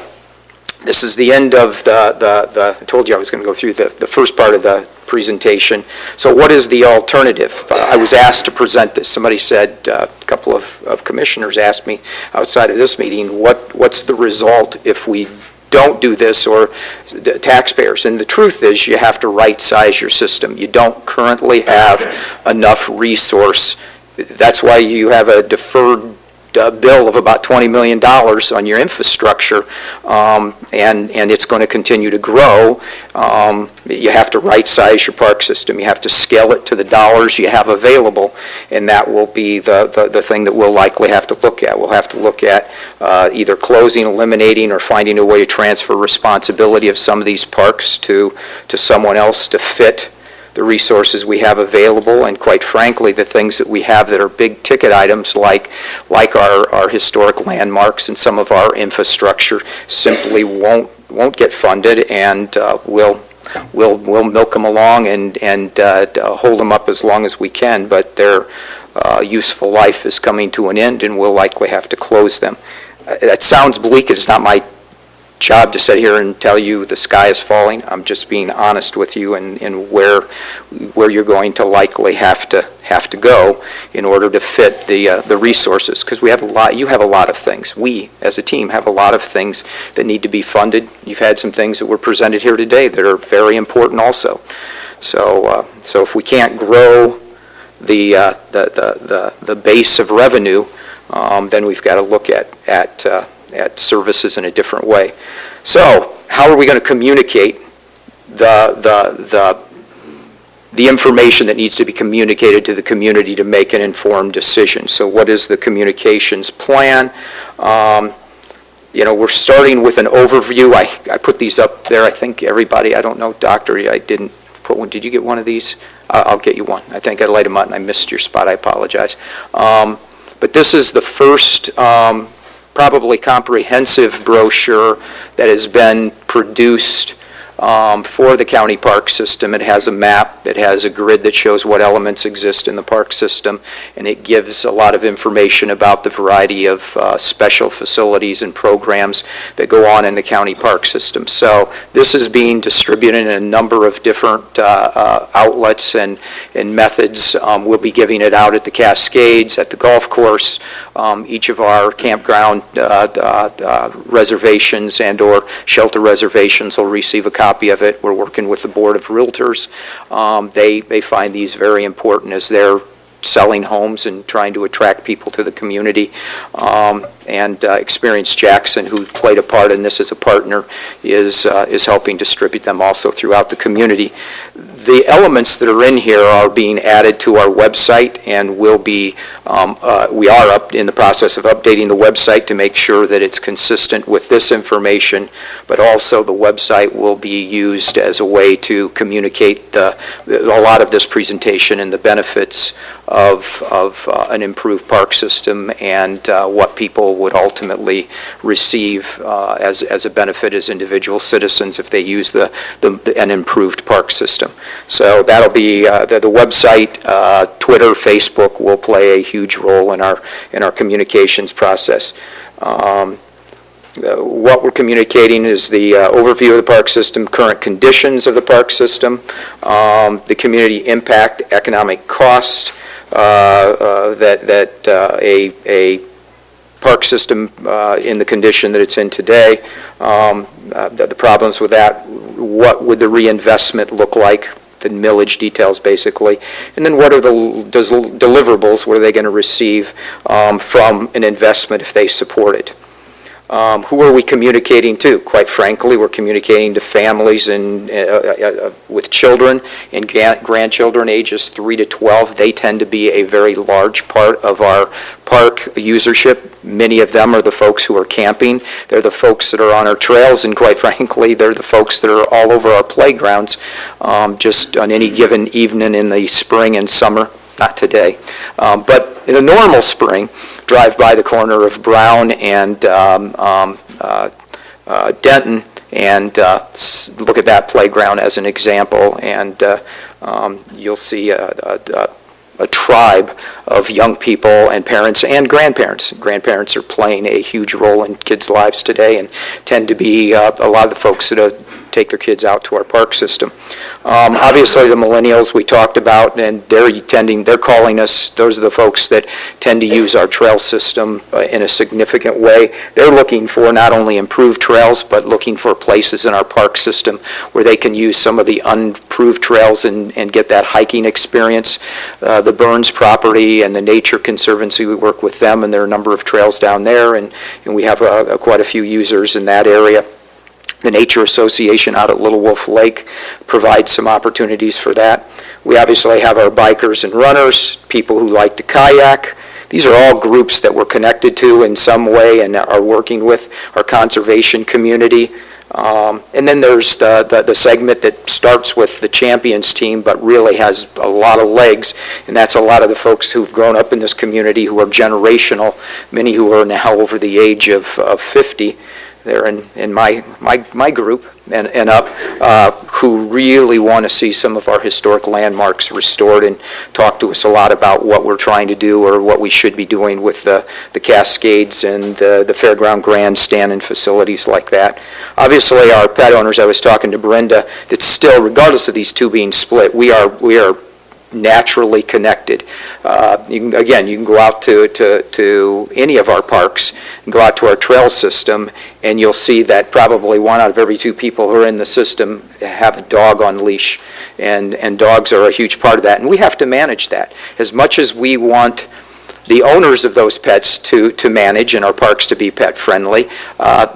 S14: This is the end of I told you I was going to go through the first part of the presentation. So what is the alternative? I was asked to present this. Somebody said, a couple of commissioners asked me outside of this meeting, what's the result if we don't do this, or the taxpayers? And the truth is, you have to right-size your system. You don't currently have enough resource. That's why you have a deferred bill of about $20 million on your infrastructure, and it's going to continue to grow. You have to right-size your park system. You have to scale it to the dollars you have available, and that will be the thing that we'll likely have to look at. We'll have to look at either closing, eliminating, or finding a way to transfer responsibility of some of these parks to someone else to fit the resources we have available, and quite frankly, the things that we have that are big ticket items like our historic landmarks and some of our infrastructure simply won't get funded, and we'll milk them along and hold them up as long as we can, but their useful life is coming to an end, and we'll likely have to close them. That sounds bleak. It's not my job to sit here and tell you the sky is falling. I'm just being honest with you and where you're going to likely have to go in order to fit the resources, because we have a lot. You have a lot of things. We as a team have a lot of things that need to be funded. You've had some things that were presented here today that are very important also. So if we can't grow the base of revenue, then we've got to look at services in a different way. So how are we going to communicate the information that needs to be communicated to the community to make an informed decision? So what is the communications plan? We're starting with an overview. I put these up there. I think everybody, I don't know, Doctor, I didn't put one. Did you get one of these? I'll get you one. I think I laid them out and I missed your spot. I apologize. But this is the first probably comprehensive brochure that has been produced for the county park system. It has a map, it has a grid that shows what elements exist in the park system, and it gives a lot of information about the variety of special facilities and programs that go on in the county park system. So this is being distributed in a number of different outlets and methods. We'll be giving it out at the Cascades, at the golf course. Each of our campground reservations and or shelter reservations will receive a copy of it. We're working with the Board of Realtors. They find these very important as they're selling homes and trying to attract people to the community. And Experience Jackson, who played a part in this as a partner, is helping distribute them also throughout the community. The elements that are in here are being added to our website, and will be, we are up in the process of updating the website to make sure that it's consistent with this information, but also the website will be used as a way to communicate a lot of this presentation and the benefits of an improved park system, and what people would ultimately receive as a benefit as individual citizens if they use an improved park system. So that'll be the website, Twitter, Facebook will play a huge role in our communications process. What we're communicating is the overview of the park system, current conditions of the park system, the community impact, economic cost, that a park system in the condition that it's in today, the problems with that, what would the reinvestment look like, the millage details basically, and then what are the deliverables, what are they going to receive from an investment if they support it. Who are we communicating to? Quite frankly, we're communicating to families and with children and grandchildren ages 3 to 12. They tend to be a very large part of our park usership. Many of them are the folks who are camping. They're the folks that are on our trails, and quite frankly, they're the folks that are all over our playgrounds just on any given evening in the spring and summer. Not today, but in a normal spring, drive by the corner of Brown and Denton and look at that playground as an example, and you'll see a tribe of young people and parents and grandparents. Grandparents are playing a huge role in kids' lives today and tend to be a lot of the folks that take their kids out to our park system. Obviously, the millennials we talked about, and they're calling us, those are the folks that tend to use our trail system in a significant way. They're looking for not only improved trails, but looking for places in our park system where they can use some of the unimproved trails and get that hiking experience. The Burns property and the Nature Conservancy, we work with them, and there are a number of trails down there, and we have quite a few users in that area. The Nature Association out at Little Wolf Lake provides some opportunities for that. We obviously have our bikers and runners, people who like to kayak. These are all groups that we're connected to in some way and are working with our conservation community. And then there's the segment that starts with the Champions team but really has a lot of legs, and that's a lot of the folks who've grown up in this community who are generational, many who are now over the age of 50. They're in my group and up, who really want to see some of our historic landmarks restored and talk to us a lot about what we're trying to do or what we should be doing with the Cascades and the fairground grandstand and facilities like that. Obviously, our pet owners, I was talking to Brenda, that still, regardless of these two being split, we are naturally connected. You can go out to any of our parks and go out to our trail system, and you'll see that probably 1 out of every 2 people who are in the system have a dog on leash, and dogs are a huge part of that, and we have to manage that. As much as we want the owners of those pets to manage and our parks to be pet friendly,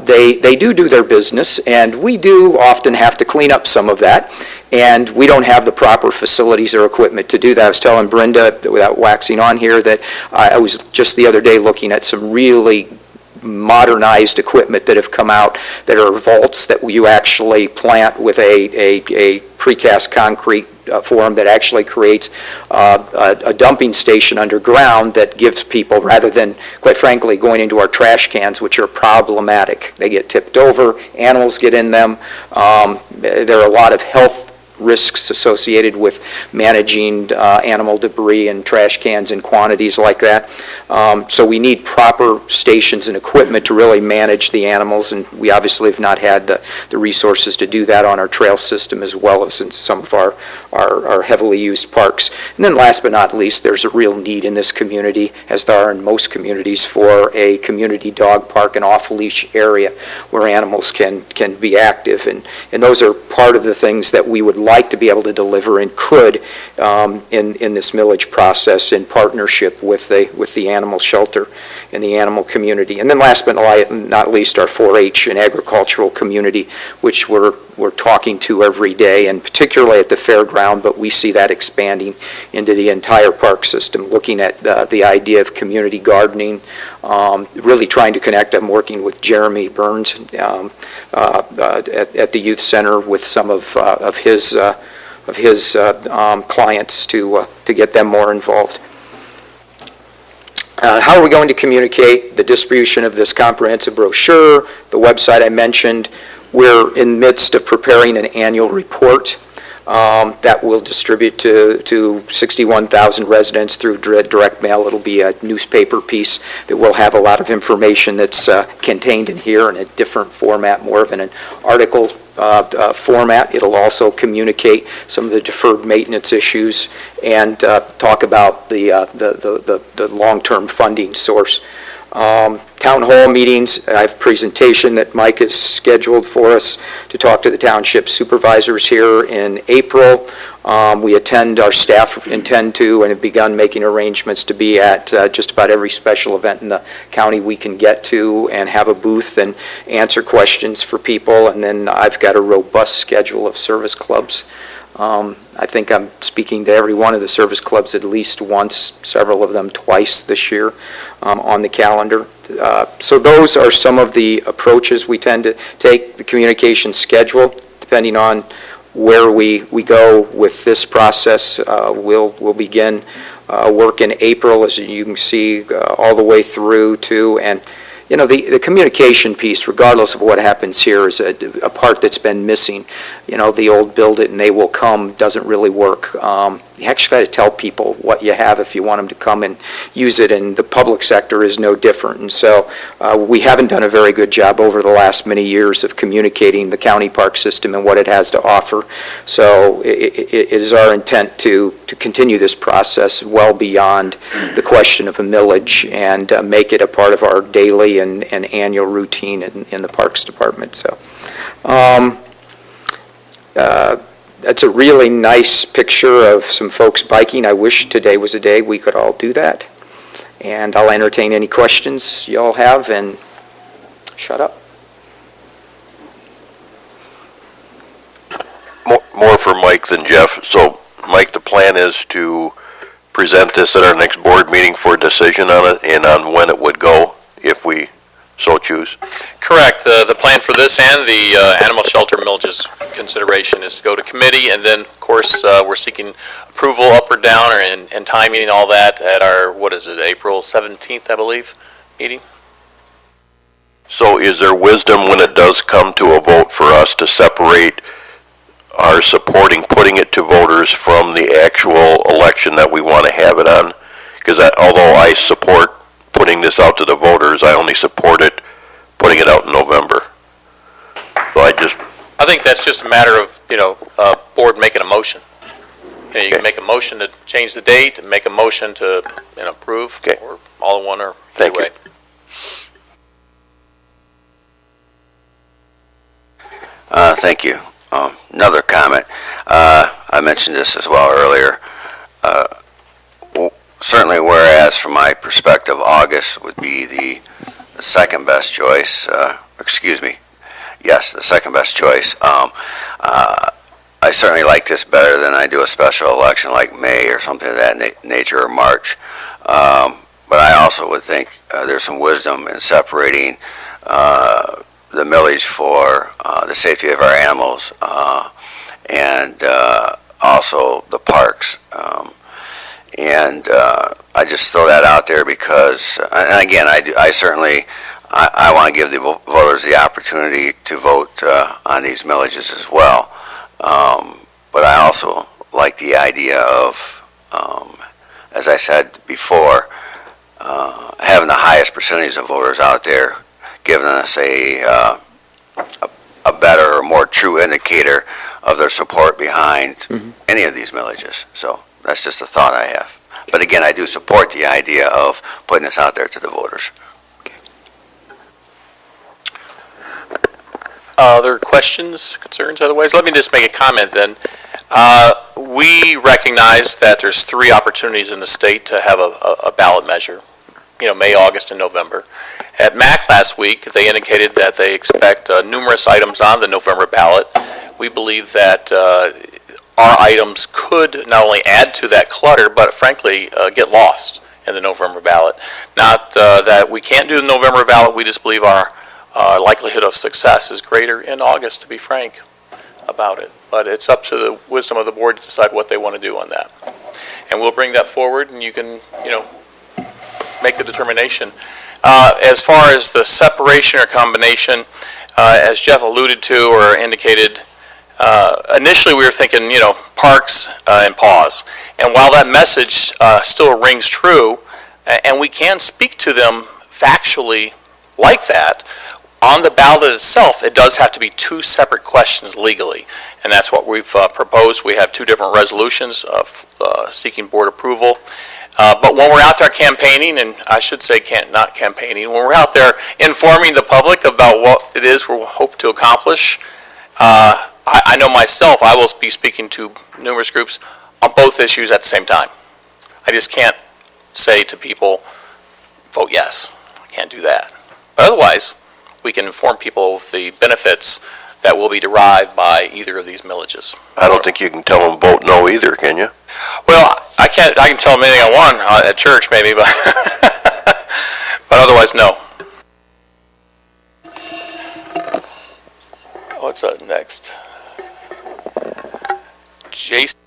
S14: they do their business, and we do often have to clean up some of that, and we don't have the proper facilities or equipment to do that. I was telling Brenda, without waxing on here, that I was just the other day looking at some really modernized equipment that have come out that are vaults that you actually plant with a precast concrete form that actually creates a dumping station underground that gives people, rather than, quite frankly, going into our trash cans, which are problematic. They get tipped over, animals get in them. There are a lot of health risks associated with managing animal debris and trash cans in quantities like that. So we need proper stations and equipment to really manage the animals, and we obviously have not had the resources to do that on our trail system as well as in some of our heavily used parks. And then last but not least, there's a real need in this community, as there are in most communities, for a community dog park, an off-leash area where animals can be active. And those are part of the things that we would like to be able to deliver and could in this millage process in partnership with the animal shelter and the animal community. And then last but not least, our 4-H and agricultural community, which we're talking to every day, and particularly at the fairground, but we see that expanding into the entire park system, looking at the idea of community gardening, really trying to connect. I'm working with Jeremy Burns at the youth center with some of his clients to get them more involved. How are we going to communicate the distribution of this comprehensive brochure? The website I mentioned. We're in the midst of preparing an annual report that we'll distribute to 61,000 residents through direct mail. It'll be a newspaper piece that will have a lot of information that's contained in here in a different format, more of an article format. It'll also communicate some of the deferred maintenance issues and talk about the long-term funding source. Town hall meetings, I have a presentation that Mike has scheduled for us to talk to the township supervisors here in April. Our staff intend to and have begun making arrangements to be at just about every special event in the county we can get to and have a booth and answer questions for people. And then I've got a robust schedule of service clubs. I think I'm speaking to every one of the service clubs at least once, several of them twice this year on the calendar. So those are some of the approaches we tend to take. The communication schedule, depending on where we go with this process, we'll begin work in April, as you can see, all the way through to, and you know, the communication piece, regardless of what happens here, is a part that's been missing. You know, the old build it and they will come doesn't really work. you actually got to tell people what you have if you want them to come and use it, and the public sector is no different. And so we haven't done a very good job over the last many years of communicating the county park system and what it has to offer. So it is our intent to continue this process well beyond the question of a millage and make it a part of our daily and annual routine in the Parks Department. So that's a really nice picture of some folks biking. I wish today was a day we could all do that. And I'll entertain any questions you all have, and shut up.
S5: More for Mike than Jeff. So, Mike, the plan is to present this at our next board meeting for a decision on it and on when it would go, if we so choose?
S7: Correct. The plan for this and the animal shelter millages consideration is to go to committee, and then, of course, we're seeking approval up or down, and timing and all that at our, April 17th, I believe, meeting?
S5: So is there wisdom when it does come to a vote for us to separate our supporting putting it to voters from the actual election that we want to have it on? Because although I support putting this out to the voters, I only support it putting it out in November. So
S7: I think that's just a matter of, board making a motion. You can make a motion to change the date, and make a motion to, approve, or all in one, or
S5: Thank you.
S7: way.
S10: Thank you. Another comment. I mentioned this as well earlier. Certainly, whereas from my perspective, August would be the second best choice. Excuse me. Yes, the second best choice. I certainly like this better than I do a special election like May or something of that nature, or March. But I also would think there's some wisdom in separating the millage for the safety of our animals and also the parks. And I just throw that out there because, and again, I certainly want to give the voters the opportunity to vote on these millages as well. But I also like the idea of, as I said before, having the highest percentage of voters out there giving us a better or more true indicator of their support behind any of these millages. So that's just a thought I have. But again, I do support the idea of putting this out there to the voters.
S7: Other questions, concerns, otherwise? Let me just make a comment then. We recognize that there's 3 opportunities in the state to have a ballot measure, May, August, and November. At MAC last week, they indicated that they expect numerous items on the November ballot. We believe that our items could not only add to that clutter, but frankly, get lost in the November ballot. Not that we can't do the November ballot, we just believe our likelihood of success is greater in August, to be frank about it. But it's up to the wisdom of the board to decide what they want to do on that. And we'll bring that forward, and you can, make the determination. As far as the separation or combination, as Jeff alluded to or indicated, initially we were thinking, parks and pause. And while that message still rings true, and we can speak to them factually like that, on the ballot itself, it does have to be 2 separate questions legally. And that's what we've proposed. We have 2 different resolutions of seeking board approval. But when we're out there campaigning, and I should say not campaigning, when we're out there informing the public about what it is we hope to accomplish, I know myself, I will be speaking to numerous groups on both issues at the same time. I just can't say to people, vote yes. I can't do that. But otherwise, we can inform people of the benefits that will be derived by either of these millages.
S5: I don't think you can tell them vote no either, can you?
S7: Well, I can tell them anything I want at church maybe, but but otherwise, no. What's up next? Jason.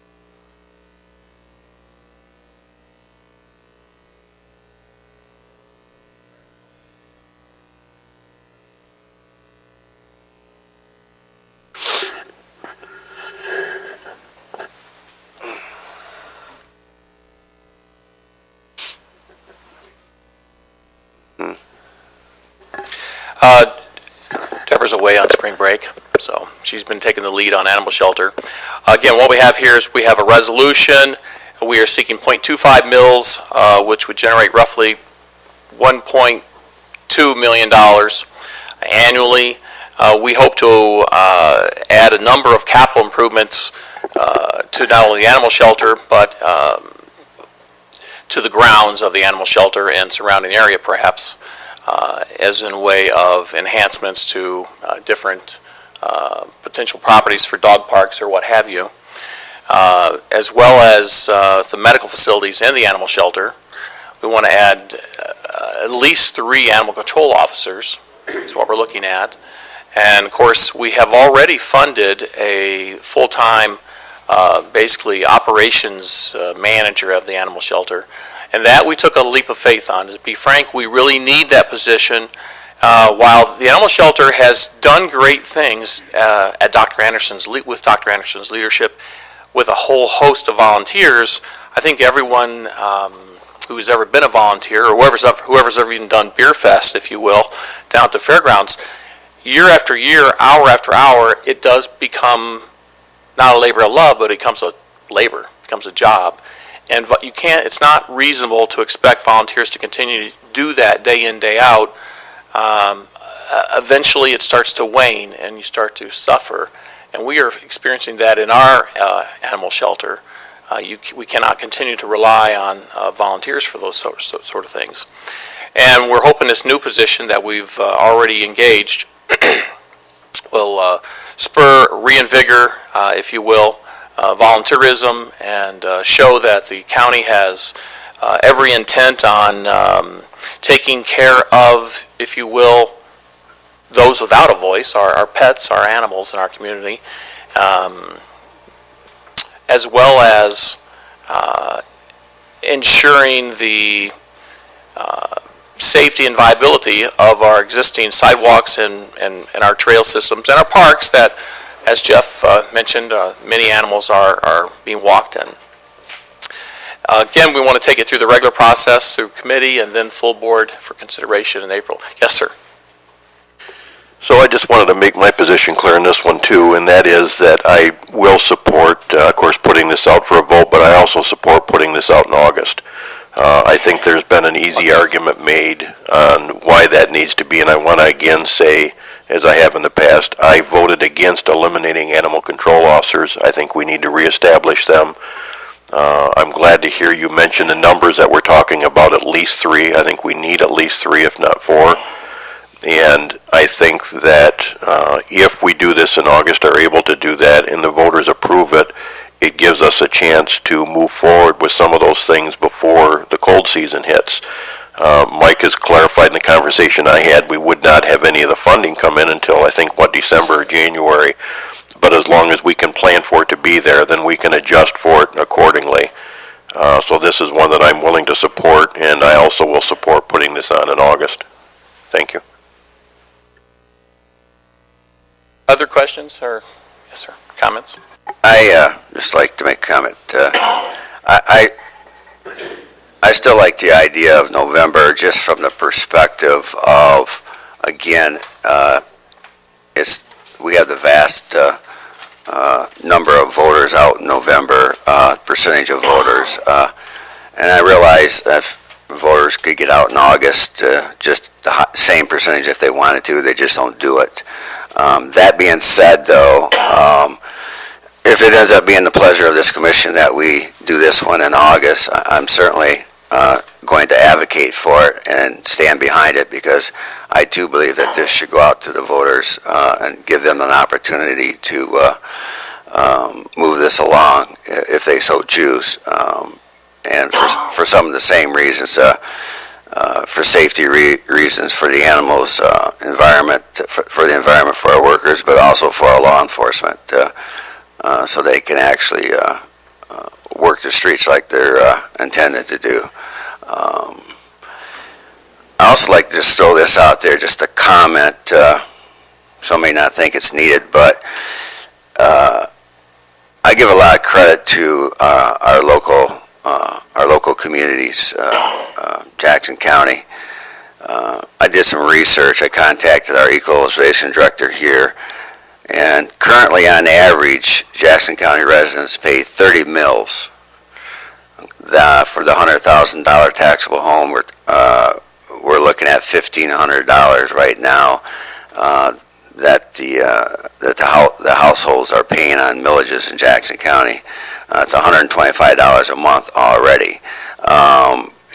S7: Deborah's away on spring break, so she's been taking the lead on animal shelter. Again, what we have here is we have a resolution. We are seeking .25 mils, which would generate roughly $1.2 million annually. We hope to add a number of capital improvements to not only the animal shelter, but to the grounds of the animal shelter and surrounding area, perhaps, as in a way of enhancements to different potential properties for dog parks or what have you, as well as the medical facilities and the animal shelter. We want to add at least 3 animal control officers, is what we're looking at. And of course, we have already funded a full-time, basically operations manager of the animal shelter. And that we took a leap of faith on. To be frank, we really need that position. While the animal shelter has done great things at with Dr. Anderson's leadership, with a whole host of volunteers, I think everyone who's ever been a volunteer, or whoever's ever even done Beer Fest, if you will, down at the fairgrounds, year after year, hour after hour, it does become not a labor of love, but it becomes a labor, it becomes a job. And it's not reasonable to expect volunteers to continue to do that day in, day out. Eventually it starts to wane and you start to suffer. And we are experiencing that in our animal shelter. We cannot continue to rely on volunteers for those sort of things. And we're hoping this new position that we've already engaged will spur, reinvigor, if you will, volunteerism, and show that the county has every intent on taking care of, if you will, those without a voice, our pets, our animals in our community, as well as ensuring the safety and viability of our existing sidewalks and our trail systems and our parks that, as Jeff mentioned, many animals are being walked in. Again, we want to take it through the regular process, through committee, and then full board for consideration in April. Yes, sir.
S5: So I just wanted to make my position clear in this one too, and that is that I will support, of course, putting this out for a vote, but I also support putting this out in August. I think there's been an easy argument made on why that needs to be, and I want to again say, as I have in the past, I voted against eliminating animal control officers. I think we need to reestablish them. I'm glad to hear you mention the numbers that we're talking about, at least 3. I think we need at least 3, if not 4. And I think that if we do this in August, are able to do that, and the voters approve it, it gives us a chance to move forward with some of those things before the cold season hits. Mike has clarified in the conversation I had, we would not have any of the funding come in until, I think, December or January. But as long as we can plan for it to be there, then we can adjust for it accordingly. So this is one that I'm willing to support, and I also will support putting this on in August. Thank you.
S7: Other questions or, yes, sir, comments?
S10: I just like to make a comment. I still like the idea of November, just from the perspective of, again, we have the vast number of voters out in November, percentage of voters, and I realize if voters could get out in August, just the same percentage if they wanted to, they just don't do it. That being said, though, if it ends up being the pleasure of this commission that we do this one in August, I'm certainly going to advocate for it and stand behind it, because I too believe that this should go out to the voters and give them an opportunity to move this along if they so choose. And for some of the same reasons, for safety reasons for the animals, environment, for the environment for our workers, but also for our law enforcement, so they can actually work the streets like they're intended to do. I also like to just throw this out there, just a comment. Some may not think it's needed, but I give a lot of credit to our local communities, Jackson County. I did some research. I contacted our equalization director here, and currently on average, Jackson County residents pay 30 mills. For the $100,000 taxable home, we're looking at $1,500 right now that the households are paying on millages in Jackson County. It's $125 a month already,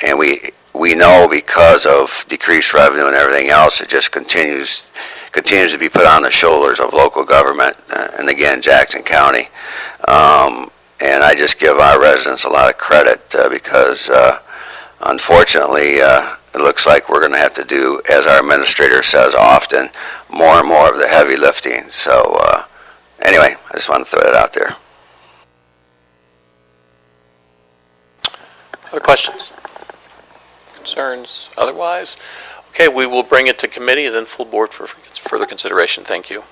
S10: and we know because of decreased revenue and everything else, it just continues to be put on the shoulders of local government, and again, Jackson County. And I just give our residents a lot of credit because unfortunately, it looks like we're going to have to do, as our administrator says often, more and more of the heavy lifting. So anyway, I just want to throw that out there.
S7: Other questions? Concerns otherwise? Okay, we will bring it to committee and then full board for further consideration. Thank you.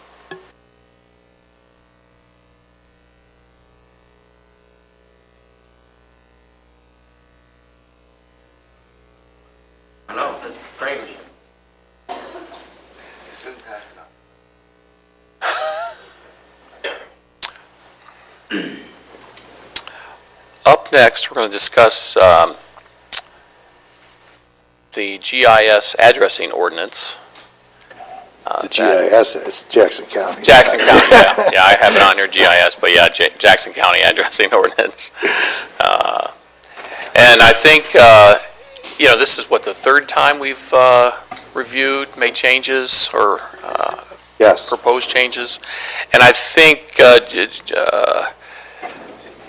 S7: Up next, we're going to discuss the GIS addressing ordinance.
S15: The GIS is Jackson County.
S7: Jackson County, yeah, I have it on here, GIS, but yeah, Jackson County addressing ordinance. And I think, this is what, the third time we've reviewed, made changes, or
S15: Yes.
S7: proposed changes. And I think,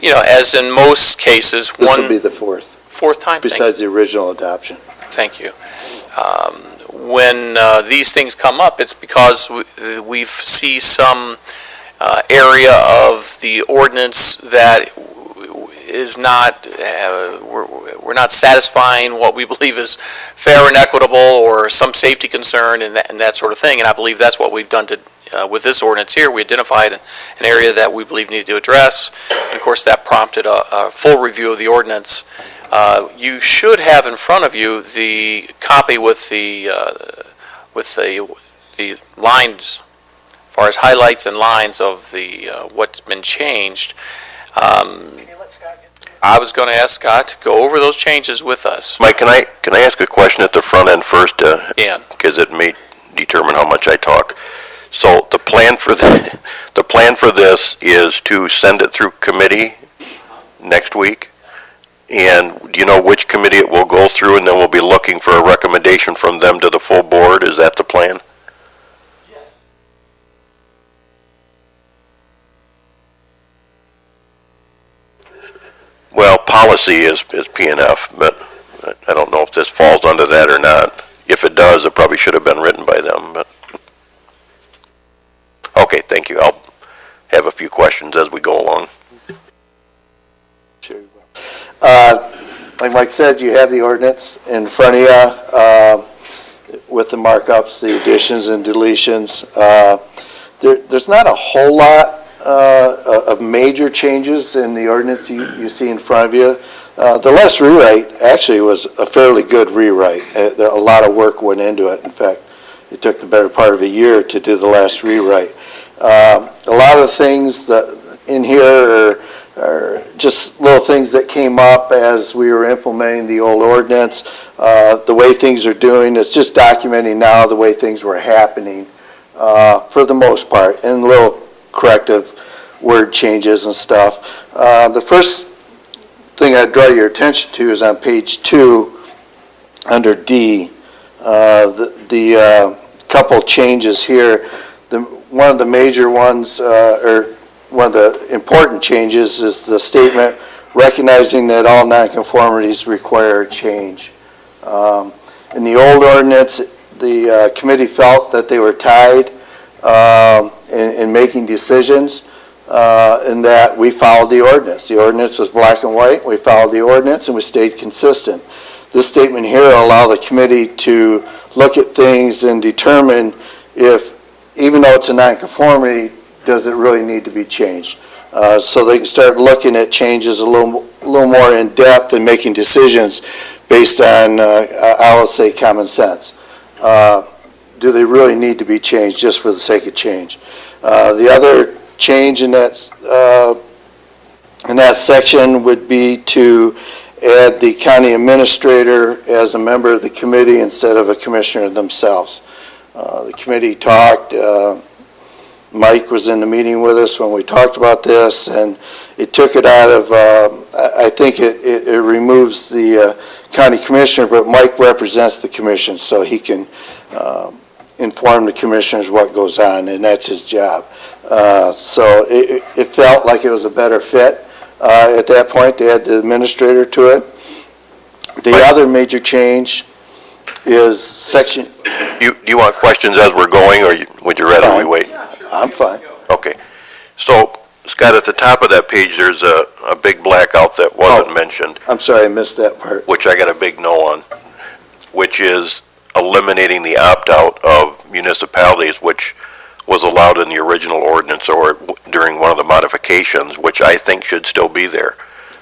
S7: as in most cases,
S15: This will be the fourth
S7: time.
S15: besides the original adoption.
S7: Thank you. When these things come up, it's because we see some area of the ordinance that is not, we're not satisfying what we believe is fair and equitable, or some safety concern and that sort of thing. And I believe that's what we've done with this ordinance here. We identified an area that we believe needed to address. And of course, that prompted a full review of the ordinance. You should have in front of you the copy with the lines, as far as highlights and lines of the what's been changed. I was going to ask Scott to go over those changes with us.
S5: Mike, can I ask a question at the front end first?
S7: Yeah.
S5: Because it may determine how much I talk. So the plan for this is to send it through committee next week? And do you know which committee it will go through, and then we'll be looking for a recommendation from them to the full board? Is that the plan?
S7: Yes.
S5: Well, policy is P&F, but I don't know if this falls under that or not. If it does, it probably should have been written by them, but. Okay, thank you. I'll have a few questions as we go along.
S15: Sure. Like Mike said, you have the ordinance in front of you with the markups, the additions and deletions. There's not a whole lot of major changes in the ordinance you see in front of you. The last rewrite actually was a fairly good rewrite. A lot of work went into it. In fact, it took the better part of a year to do the last rewrite. A lot of the things that in here are just little things that came up as we were implementing the old ordinance. The way things are doing, it's just documenting now the way things were happening for the most part, and little corrective word changes and stuff. The first thing I'd draw your attention to is on page 2 under D. The couple changes here. One of the major ones, or one of the important changes, is the statement recognizing that all nonconformities require a change. In the old ordinance, the committee felt that they were tied in making decisions, in that we followed the ordinance. The ordinance was black and white. We followed the ordinance and we stayed consistent. This statement here will allow the committee to look at things and determine if, even though it's a nonconformity, does it really need to be changed? So they can start looking at changes a little more in depth and making decisions based on, I would say, common sense. do they really need to be changed just for the sake of change? The other change in that section would be to add the county administrator as a member of the committee instead of a commissioner themselves. The committee talked, Mike was in the meeting with us when we talked about this, and it took it out of, I think it removes the county commissioner, but Mike represents the commission, so he can inform the commissioners what goes on, and that's his job. So it felt like it was a better fit at that point to add the administrator to it. The other major change is section...
S5: Do you want questions as we're going, or would you rather we wait?
S15: I'm fine.
S5: Okay. So, Scott, at the top of that page, there's a big blackout that wasn't mentioned,
S15: I'm sorry, I missed that part.
S5: which I got a big no on, which is eliminating the opt-out of municipalities, which was allowed in the original ordinance or during one of the modifications, which I think should still be there.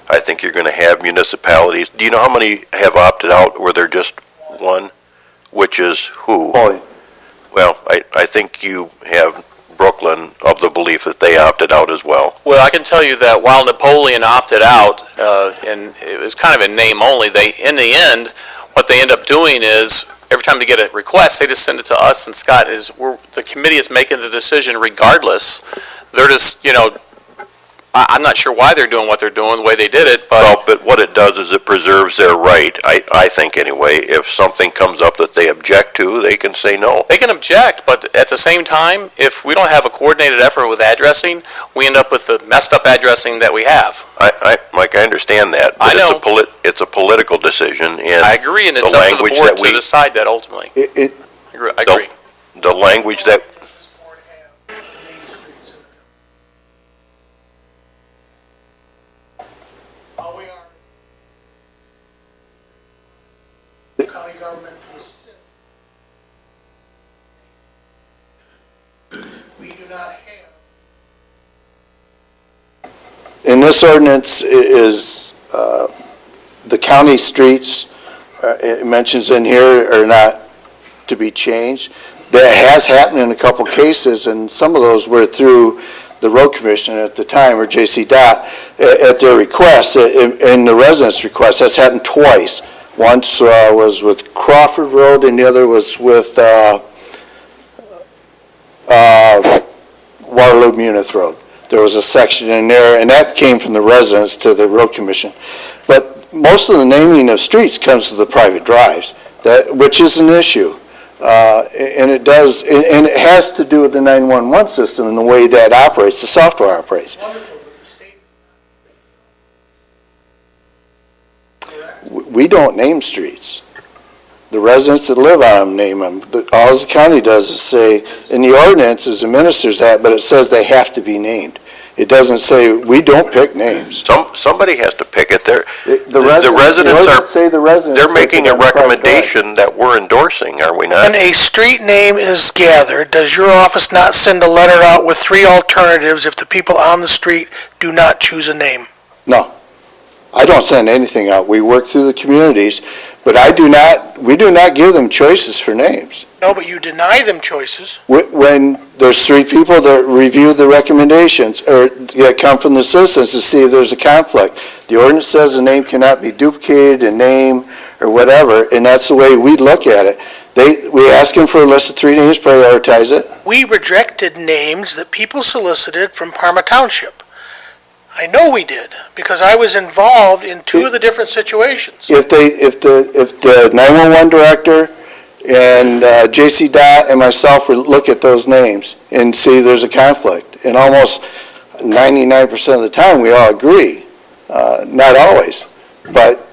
S5: I think you're going to have municipalities. Do you know how many have opted out, or they're just one? Which is who?
S15: Paulie.
S5: Well, I think you have Brooklyn of the belief that they opted out as well.
S7: Well, I can tell you that while Napoleon opted out, and it was kind of in name only, in the end, what they end up doing is, every time they get a request, they just send it to us, and Scott, the committee is making the decision regardless. They're just, I'm not sure why they're doing what they're doing, the way they did it, but...
S5: Well, but what it does is it preserves their right, I think anyway. If something comes up that they object to, they can say no.
S7: They can object, but at the same time, if we don't have a coordinated effort with addressing, we end up with the messed up addressing that we have.
S5: Mike, I understand that.
S7: I know.
S5: But it's a political decision, and...
S7: I agree, and it's up to the board to decide that ultimately. I agree.
S5: The language that...
S3: County government to assist. We do not have.
S15: In this ordinance is, the county streets, it mentions in here, are not to be changed. That has happened in a couple cases, and some of those were through the road commission at the time, or J.C. Dot, at their request, in the residents' request. That's happened twice. Once was with Crawford Road, and the other was with Waterloo Munith Road. There was a section in there, and that came from the residents to the road commission. But most of the naming of streets comes to the private drives, which is an issue. And it does, and it has to do with the 911 system and the way that operates, the software operates. We don't name streets. The residents that live on them name them. All the county does is say, in the ordinance, it administers that, but it says they have to be named. It doesn't say, we don't pick names.
S5: Somebody has to pick it.
S15: The residents
S5: they're making a recommendation that we're endorsing, are we not?
S3: When a street name is gathered, does your office not send a letter out with 3 alternatives if the people on the street do not choose a name?
S15: No. I don't send anything out. We work through the communities, but we do not give them choices for names.
S3: No, but you deny them choices.
S15: When there's 3 people that review the recommendations, or that come from the citizens to see if there's a conflict, the ordinance says a name cannot be duplicated, a name, or whatever, and that's the way we look at it. We ask them for a list of 3 names, prioritize it.
S3: We rejected names that people solicited from Parma Township. I know we did, because I was involved in 2 of the different situations.
S15: If the 911 director and J.C. Dot and myself would look at those names and see there's a conflict, and almost 99% of the time we all agree, not always, but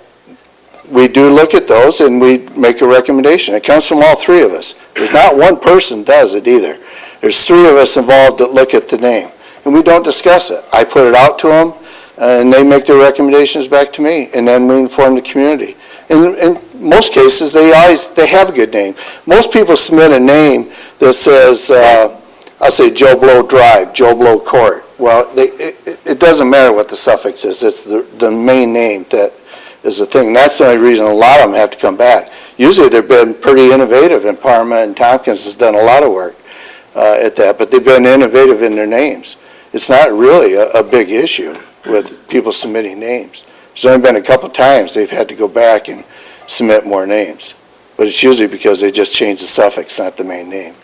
S15: we do look at those and we make a recommendation. It comes from all 3 of us. There's not one person does it either. There's 3 of us involved that look at the name. And we don't discuss it. I put it out to them, and they make their recommendations back to me, and then we inform the community. In most cases, they have a good name. Most people submit a name that says, I'll say Joe Blow Drive, Joe Blow Court. Well, it doesn't matter what the suffix is. It's the main name that is the thing. That's the only reason a lot of them have to come back. usually they've been pretty innovative, and Parma and Tompkins has done a lot of work at that, but they've been innovative in their names. It's not really a big issue with people submitting names. There's only been a couple times they've had to go back and submit more names, but it's usually because they just changed the suffix, not the main name.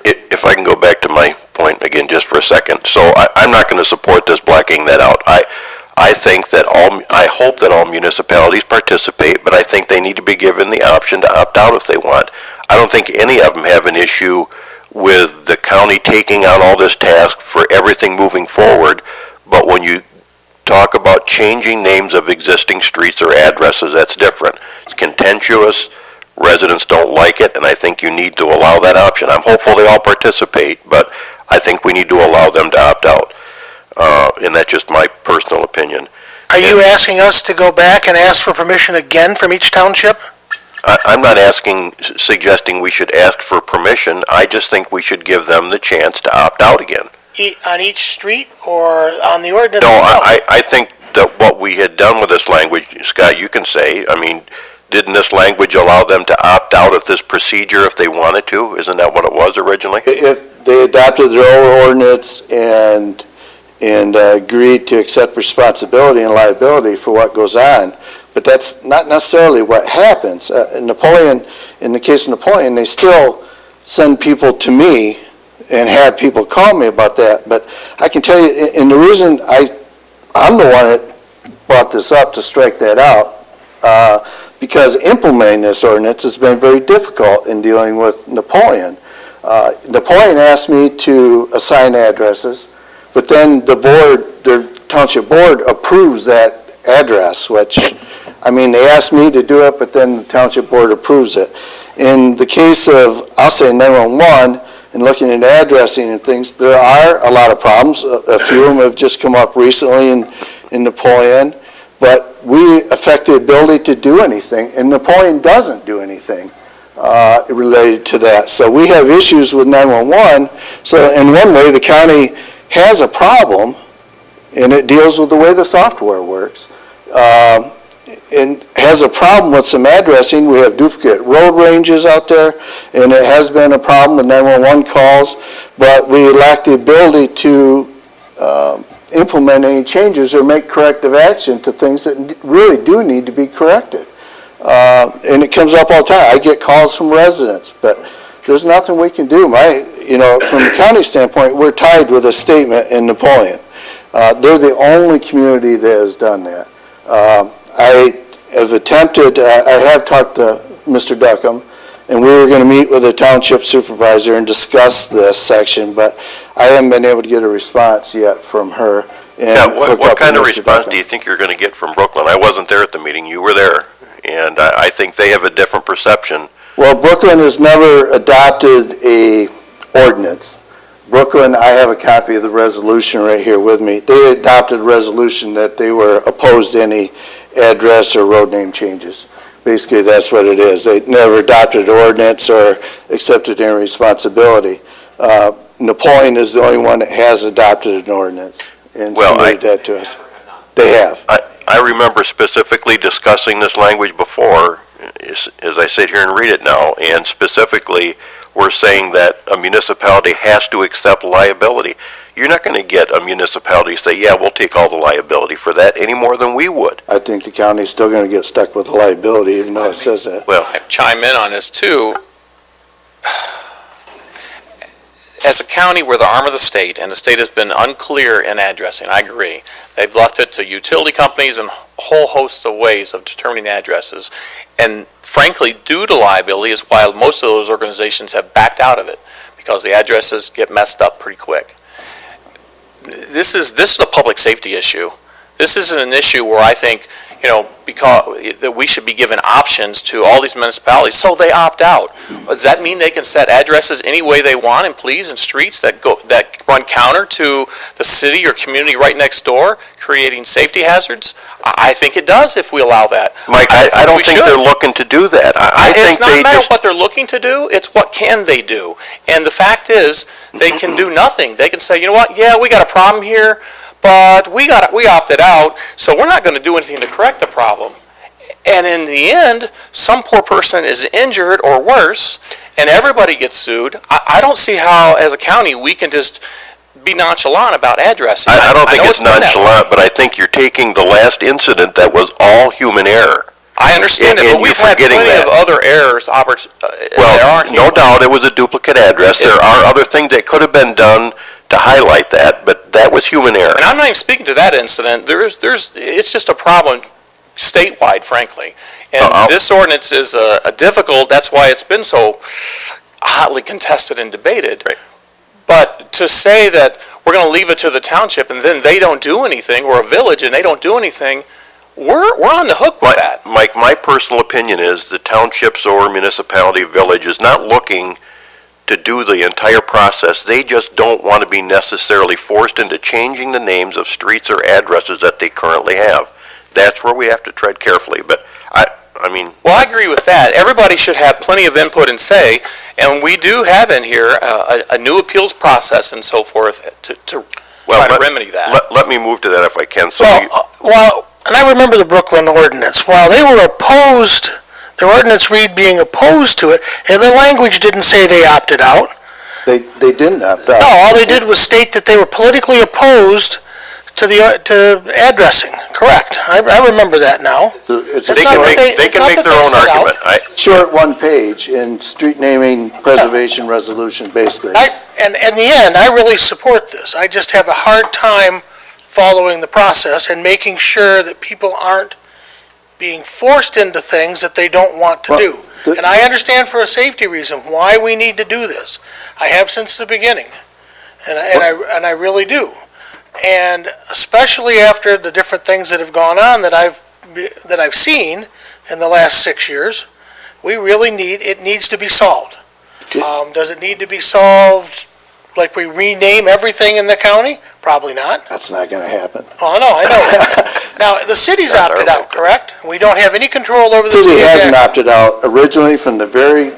S5: If I can go back to my point again just for a second. So I'm not going to support this blacking that out. I think that I hope that all municipalities participate, but I think they need to be given the option to opt out if they want. I don't think any of them have an issue with the county taking on all this task for everything moving forward, but when you talk about changing names of existing streets or addresses, that's different. It's contentious, residents don't like it, and I think you need to allow that option. I'm hopeful they all participate, but I think we need to allow them to opt out. And that's just my personal opinion.
S3: Are you asking us to go back and ask for permission again from each township?
S5: I'm not suggesting we should ask for permission. I just think we should give them the chance to opt out again.
S3: On each street or on the ordinance
S5: No,
S3: itself?
S5: I think that what we had done with this language, Scott, you can say, I mean, didn't this language allow them to opt out of this procedure if they wanted to? Isn't that what it was originally?
S15: If they adopted their own ordinance and agreed to accept responsibility and liability for what goes on, but that's not necessarily what happens. In the case of Napoleon, they still send people to me and have people call me about that, but I can tell you, and the reason I'm the one that brought this up to strike that out, because implementing this ordinance has been very difficult in dealing with Napoleon. Napoleon asked me to assign addresses, but then the township board approves that address, which, I mean, they asked me to do it, but then the township board approves it. In the case of, I'll say 911, and looking at addressing and things, there are a lot of problems. A few of them have just come up recently in Napoleon, but we affect the ability to do anything, and Napoleon doesn't do anything related to that. So we have issues with 911. So in one way, the county has a problem, and it deals with the way the software works, and has a problem with some addressing. We have duplicate road ranges out there, and it has been a problem with 911 calls, but we lack the ability to implement any changes or make corrective action to things that really do need to be corrected. And it comes up all the time. I get calls from residents, but there's nothing we can do. From the county standpoint, we're tied with a statement in Napoleon. They're the only community that has done that. I have talked to Mr. Duckham, and we were going to meet with the township supervisor and discuss this section, but I haven't been able to get a response yet from her.
S5: Yeah, what kind of response do you think you're going to get from Brooklyn? I wasn't there at the meeting, you were there, and I think they have a different perception.
S15: Well, Brooklyn has never adopted a ordinance. Brooklyn, I have a copy of the resolution right here with me. They adopted a resolution that they were opposed to any address or road name changes. Basically, that's what it is. They never adopted an ordinance or accepted any responsibility. Napoleon is the only one that has adopted an ordinance and submitted that to us. They have.
S5: I remember specifically discussing this language before, as I sit here and read it now, and specifically, we're saying that a municipality has to accept liability. You're not going to get a municipality to say, yeah, we'll take all the liability for that any more than we would.
S15: I think the county's still going to get stuck with the liability, even though it says that.
S7: Well, I chime in on this too. As a county, we're the arm of the state, and the state has been unclear in addressing. I agree. They've left it to utility companies and a whole host of ways of determining addresses. And frankly, due to liability is why most of those organizations have backed out of it, because the addresses get messed up pretty quick. This is a public safety issue. This isn't an issue where I think, because that we should be given options to all these municipalities, so they opt out. Does that mean they can set addresses any way they want and please in streets that run counter to the city or community right next door, creating safety hazards? I think it does if we allow that.
S5: Mike, I don't think they're looking to do that.
S7: It's not a matter of what they're looking to do, it's what can they do. And the fact is, they can do nothing. They can say, you know what, yeah, we got a problem here, but we opted out, so we're not going to do anything to correct the problem. And in the end, some poor person is injured or worse, and everybody gets sued. I don't see how, as a county, we can just be nonchalant about addressing.
S5: I don't think
S7: know
S5: it's
S7: been that way.
S5: nonchalant, but I think you're taking the last incident that was all human error.
S7: I understand it,
S5: And
S7: but we've
S5: you're
S7: had
S5: forgetting
S7: plenty of
S5: that.
S7: other errors, there
S5: Well,
S7: aren't
S5: no
S7: human.
S5: doubt it was a duplicate address. There are other things that could have been done to highlight that, but that was human error.
S7: And I'm not even speaking to that incident. It's just a problem statewide, frankly. And this ordinance is a difficult, that's why it's been so hotly contested and debated.
S5: Right.
S7: But to say that we're going to leave it to the township and then they don't do anything, or a village and they don't do anything, we're on the hook with that.
S5: Mike, my personal opinion is the townships or municipality village is not looking to do the entire process. They just don't want to be necessarily forced into changing the names of streets or addresses that they currently have. That's where we have to tread carefully, but I mean...
S7: Well, I agree with that. Everybody should have plenty of input and say, and we do have in here a new appeals process and so forth to try to remedy that.
S5: Let me move to that if I can. So
S3: And I remember the Brooklyn ordinance. While they were opposed, the ordinance read being opposed to it, and the language didn't say they opted out.
S15: They didn't opt out.
S3: No, all they did was state that they were politically opposed to addressing. Correct. I remember that now.
S15: It's
S3: It's
S15: a
S3: not
S15: short-
S3: that
S5: they
S3: it's
S5: can
S3: not
S5: make
S3: that
S5: their
S3: they
S5: own
S3: set out.
S5: argument.
S15: short one page in street naming preservation resolution, basically.
S3: And in the end, I really support this. I just have a hard time following the process and making sure that people aren't being forced into things that they don't want to do. And I understand for a safety reason why we need to do this. I have since the beginning, and I really do. And especially after the different things that have gone on that I've seen in the last 6 years, it needs to be solved. Does it need to be solved like we rename everything in the county? Probably not.
S15: That's not going to happen.
S3: Oh, no, I know. Now, the city's opted out, correct? We don't have any control over the
S15: The
S3: city
S15: city
S3: of
S15: hasn't
S3: Jackson.
S15: opted out. Originally, from the very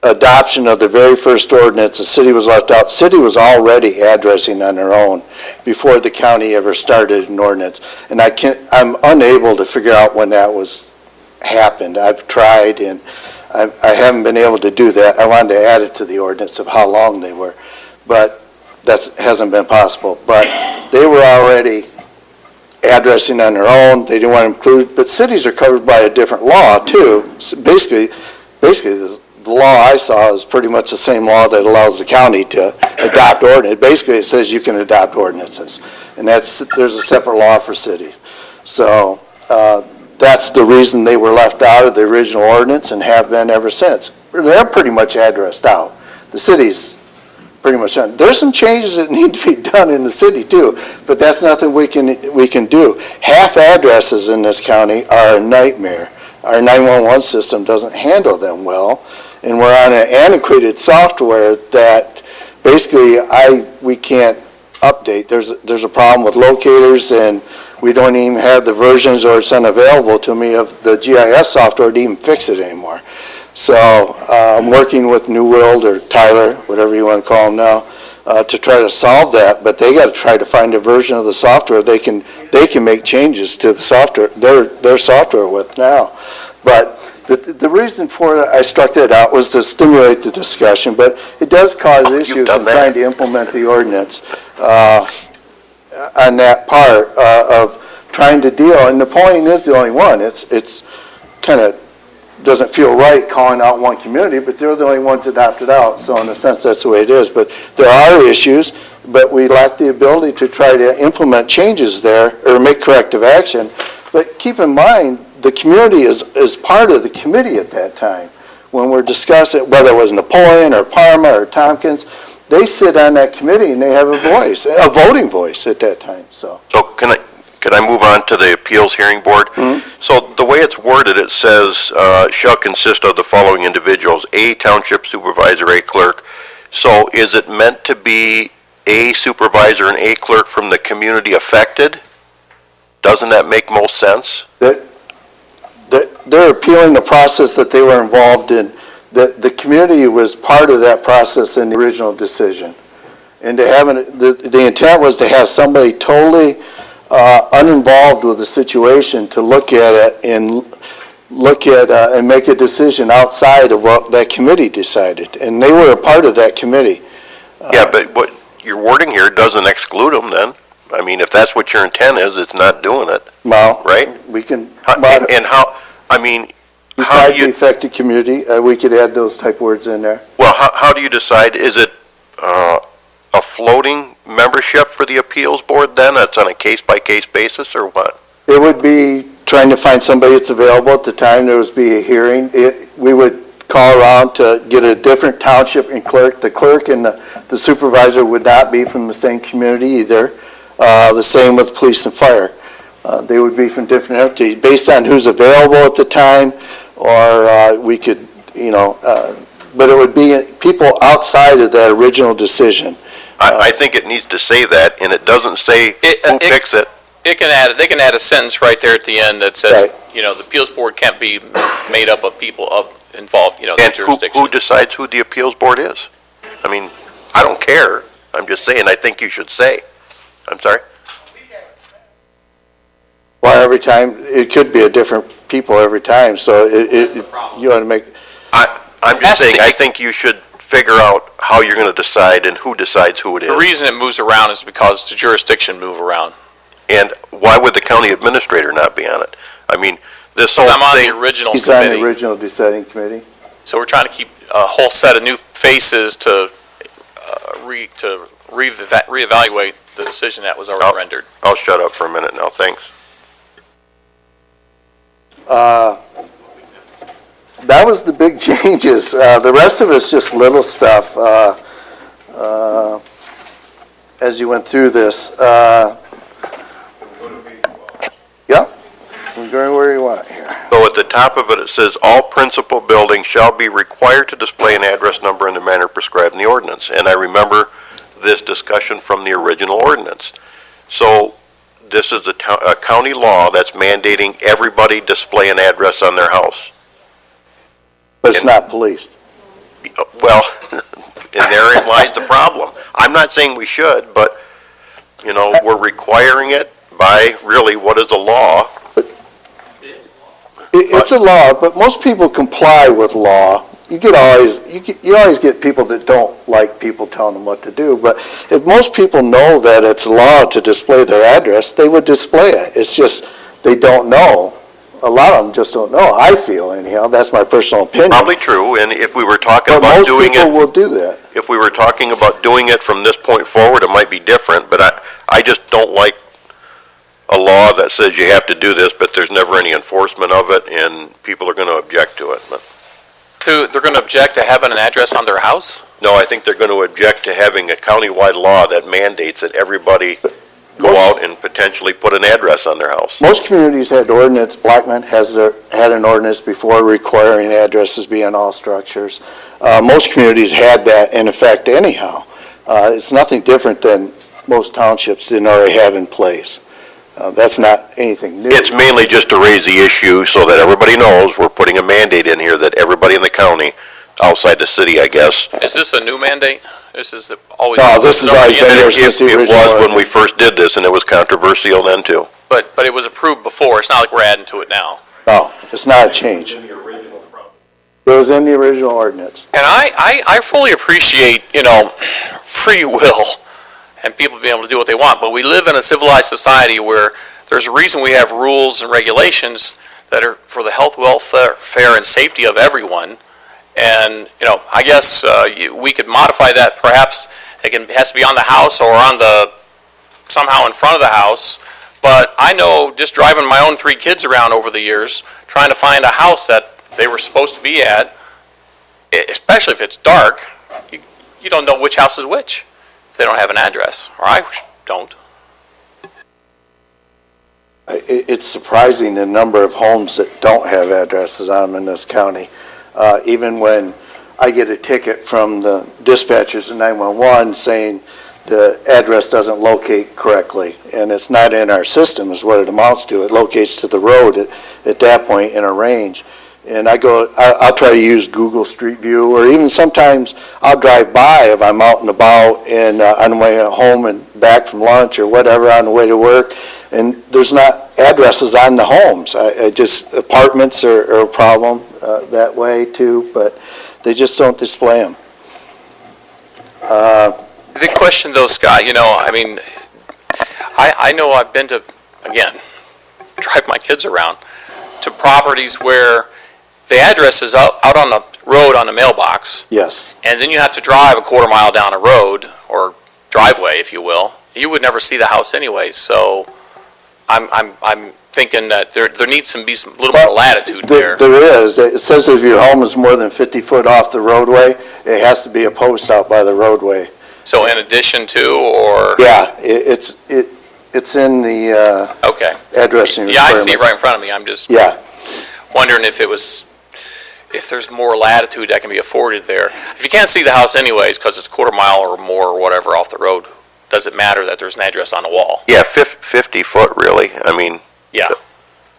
S15: adoption of the very first ordinance, the city was left out. City was already addressing on their own before the county ever started an ordinance. And I'm unable to figure out when that happened. I've tried, and I haven't been able to do that. I wanted to add it to the ordinance of how long they were, but that hasn't been possible. But they were already addressing on their own. They didn't want to include, but cities are covered by a different law, too. So basically, the law I saw is pretty much the same law that allows the county to adopt ordinance. Basically, it says you can adopt ordinances, and there's a separate law for city. So that's the reason they were left out of the original ordinance and have been ever since. They're pretty much addressed out. The city's pretty much done. There's some changes that need to be done in the city too, but that's nothing we can do. Half addresses in this county are a nightmare. Our 911 system doesn't handle them well, and we're on an antiquated software that basically we can't update. There's a problem with locators, and we don't even have the versions, or it's unavailable to me, of the GIS software to even fix it anymore. So I'm working with New World, or Tyler, whatever you want to call them now, to try to solve that, but they got to try to find a version of the software they can make changes to the software, their software with now. But the reason for it, I struck that out, was to stimulate the discussion, but it does cause issues in trying to implement the ordinance on that part of trying to deal, and Napoleon is the only one. It's kind of doesn't feel right calling out one community, but they're the only ones that opted out, so in a sense, that's the way it is. But there are issues, but we lack the ability to try to implement changes there, or make corrective action. But keep in mind, the community is part of the committee at that time. When we're discussing, whether it was Napoleon, or Parma, or Tompkins, they sit on that committee and they have a voice, a voting voice at that time, so.
S5: So can I move on to the appeals hearing board? So the way it's worded, it says, shall consist of the following individuals: a township supervisor, a clerk. So is it meant to be a supervisor and a clerk from the community affected? Doesn't that make most sense?
S15: They're appealing the process that they were involved in. The community was part of that process in the original decision. And to have the intent was to have somebody totally uninvolved with the situation to look at it and and make a decision outside of what that committee decided. And they were a part of that committee.
S5: Yeah, but what your wording here doesn't exclude them then. I mean, if that's what your intent is, it's not doing it,
S15: Well,
S5: right?
S15: we can,
S5: And how, I mean, how
S15: besides
S5: do
S15: the
S5: you,
S15: affected community, we could add those type words in there.
S5: well, how do you decide, is it a floating membership for the appeals board then? That's on a case-by-case basis, or what?
S15: It would be trying to find somebody that's available at the time there was be a hearing. We would call around to get a different township and clerk. The clerk and the supervisor would not be from the same community either. The same with police and fire. They would be from different entities, based on who's available at the time, or we could, but it would be people outside of that original decision.
S5: I think it needs to say that, and it doesn't say who picks it.
S7: They can add a sentence right there at the end that says,
S15: Right.
S7: the appeals board can't be made up of people involved, the
S5: And
S7: jurisdiction.
S5: who decides who the appeals board is? I mean, I don't care. I'm just saying, I think you should say. I'm sorry?
S15: Well, every time, it could be a different people every time, so you ought to make,
S5: I'm just saying, I think you should figure out how you're going to decide and who decides who it
S7: The
S5: is.
S7: reason it moves around is because the jurisdiction move around.
S5: And why would the county administrator not be on it? I mean, this whole
S7: Because I'm on the
S5: thing,
S7: original
S15: he's on the
S7: committee,
S15: original deciding committee.
S7: so we're trying to keep a whole set of new faces to reevaluate the decision that was already rendered.
S5: I'll shut up for a minute now, thanks.
S15: That was the big changes. The rest of it's just little stuff as you went through this. Yeah, we're going where you want here.
S5: So at the top of it, it says, "All principal buildings shall be required to display an address number in the manner prescribed in the ordinance." And I remember this discussion from the original ordinance. So this is a county law that's mandating everybody display an address on their house.
S15: But it's not policed.
S5: Well, and therein lies the problem. I'm not saying we should, but, we're requiring it by really what is a law.
S15: It's a law, but most people comply with law. You always get people that don't like people telling them what to do, but if most people know that it's law to display their address, they would display it. It's just, they don't know. A lot of them just don't know, I feel anyhow. That's my personal opinion.
S5: Probably true, and if we were talking
S15: But
S5: about
S15: most
S5: doing
S15: people
S5: it,
S15: will do that.
S5: if we were talking about doing it from this point forward, it might be different, but I just don't like a law that says you have to do this, but there's never any enforcement of it, and people are going to object to it. But
S7: They're going to object to having an address on their house?
S5: no, I think they're going to object to having a countywide law that mandates that everybody go out and potentially put an address on their house.
S15: Most communities had ordinance, Blackman had an ordinance before requiring addresses be on all structures. Most communities had that in effect anyhow. It's nothing different than most townships didn't already have in place. That's not anything new.
S5: It's mainly just to raise the issue so that everybody knows we're putting a mandate in here that everybody in the county, outside the city, I guess.
S7: Is this a new mandate? This is always.
S15: No, this has always been there since the
S5: It
S15: original.
S5: was when we first did this, and it was controversial then too.
S7: But it was approved before. It's not like we're adding to it now.
S15: No, it's not a change. It was in the original ordinance.
S7: And I fully appreciate, free will and people being able to do what they want. But we live in a civilized society where there's a reason we have rules and regulations that are for the health, welfare, and safety of everyone. And, I guess we could modify that. Perhaps it has to be on the house or somehow in front of the house. But I know, just driving my own 3 kids around over the years, trying to find a house that they were supposed to be at, especially if it's dark, you don't know which house is which if they don't have an address, or I don't.
S15: It's surprising the number of homes that don't have addresses on them in this county. Even when I get a ticket from the dispatchers in 911 saying the address doesn't locate correctly, and it's not in our system is what it amounts to. It locates to the road at that point in a range. and I'll try to use Google Street View, or even sometimes I'll drive by if I'm out and about and on the way home and back from lunch or whatever, on the way to work, and there's not addresses on the homes. I just, apartments are a problem that way too, but they just don't display them.
S7: The question though, Scott, I mean, I know I've been to, again, drive my kids around, to properties where the address is out on the road on the mailbox,
S15: Yes.
S7: and then you have to drive a quarter mile down a road, or driveway, if you will. You would never see the house anyways, so I'm thinking that there needs to be some little bit of latitude there.
S15: There is. It says if your home is more than 50 foot off the roadway, it has to be a post out by the roadway.
S7: So in addition to, or?
S15: Yeah, it's in the
S7: Okay.
S15: addressing
S7: Yeah, I
S15: requirements.
S7: see it right in front of me. I'm just
S15: Yeah.
S7: wondering if there's more latitude that can be afforded there. If you can't see the house anyways, because it's quarter mile or more or whatever off the road, does it matter that there's an address on the wall?
S5: Yeah, 50 foot really, I mean,
S7: Yeah.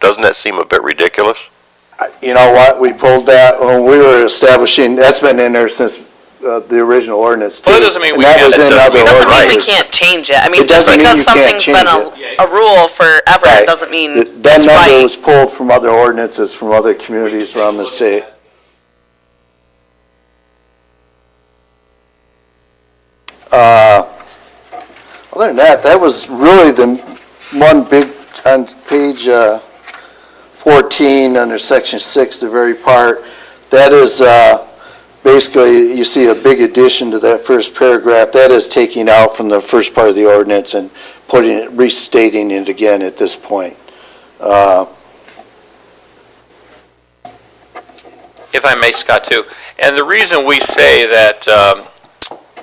S5: doesn't that seem a bit ridiculous?
S15: You know what, we pulled that when we were establishing, that's been in there since the original ordinance too.
S7: Well, that doesn't mean
S15: And
S7: we
S15: that
S7: can't-
S15: was in other
S13: It doesn't mean we
S15: ordinances.
S13: can't change it. I mean,
S15: It
S13: just
S15: doesn't mean
S13: because
S15: you can't
S13: something's been a rule forever,
S15: Right.
S13: it doesn't mean
S15: That
S13: it's
S15: number
S13: right.
S15: was pulled from other ordinances from other communities around the state. Other than that, that was really the one big, on page 14, under section 6, the very part, that is basically, you see a big addition to that first paragraph. That is taking out from the first part of the ordinance and restating it again at this point.
S7: If I may, Scott, too. And the reason we say that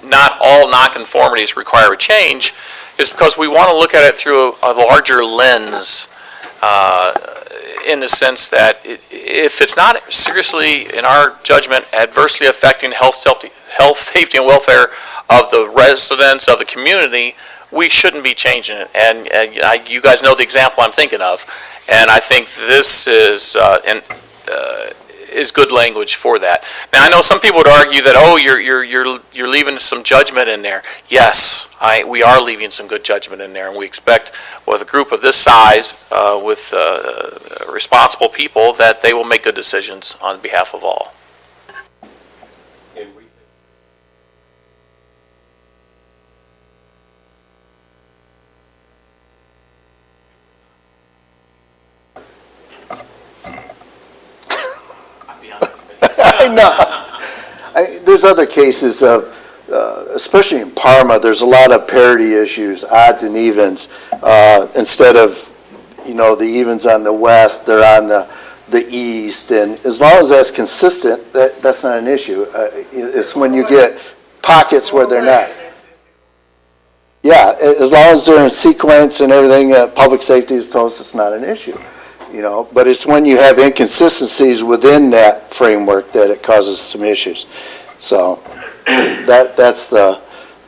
S7: not all nonconformities require a change is because we want to look at it through a larger lens, in the sense that if it's not seriously, in our judgment, adversely affecting health, safety, and welfare of the residents of the community, we shouldn't be changing it. And you guys know the example I'm thinking of. And I think this is good language for that. Now, I know some people would argue that, oh, you're leaving some judgment in there. Yes, we are leaving some good judgment in there, and we expect with a group of this size, with responsible people, that they will make good decisions on behalf of all.
S15: I know. There's other cases of, especially in Parma, there's a lot of parity issues, odds and evens. Instead of, the evens on the west, they're on the east. And as long as that's consistent, that's not an issue. It's when you get pockets where they're not. Yeah, as long as they're in sequence and everything, public safety has told us it's not an issue. But it's when you have inconsistencies within that framework that it causes some issues. So that's the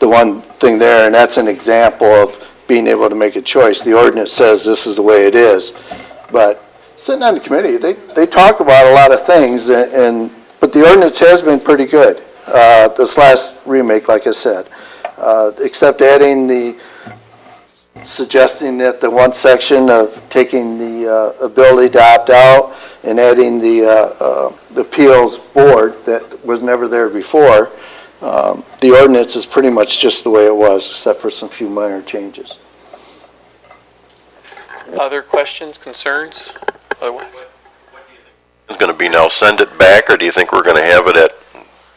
S15: one thing there, and that's an example of being able to make a choice. The ordinance says this is the way it is, but sitting on the committee, they talk about a lot of things, but the ordinance has been pretty good. This last remake, like I said, except suggesting that the one section of taking the ability to opt out and adding the appeals board that was never there before, the ordinance is pretty much just the way it was, except for some few minor changes.
S7: Other questions, concerns? Otherwise?
S5: Is going to be now send it back, or do you think we're going to have it at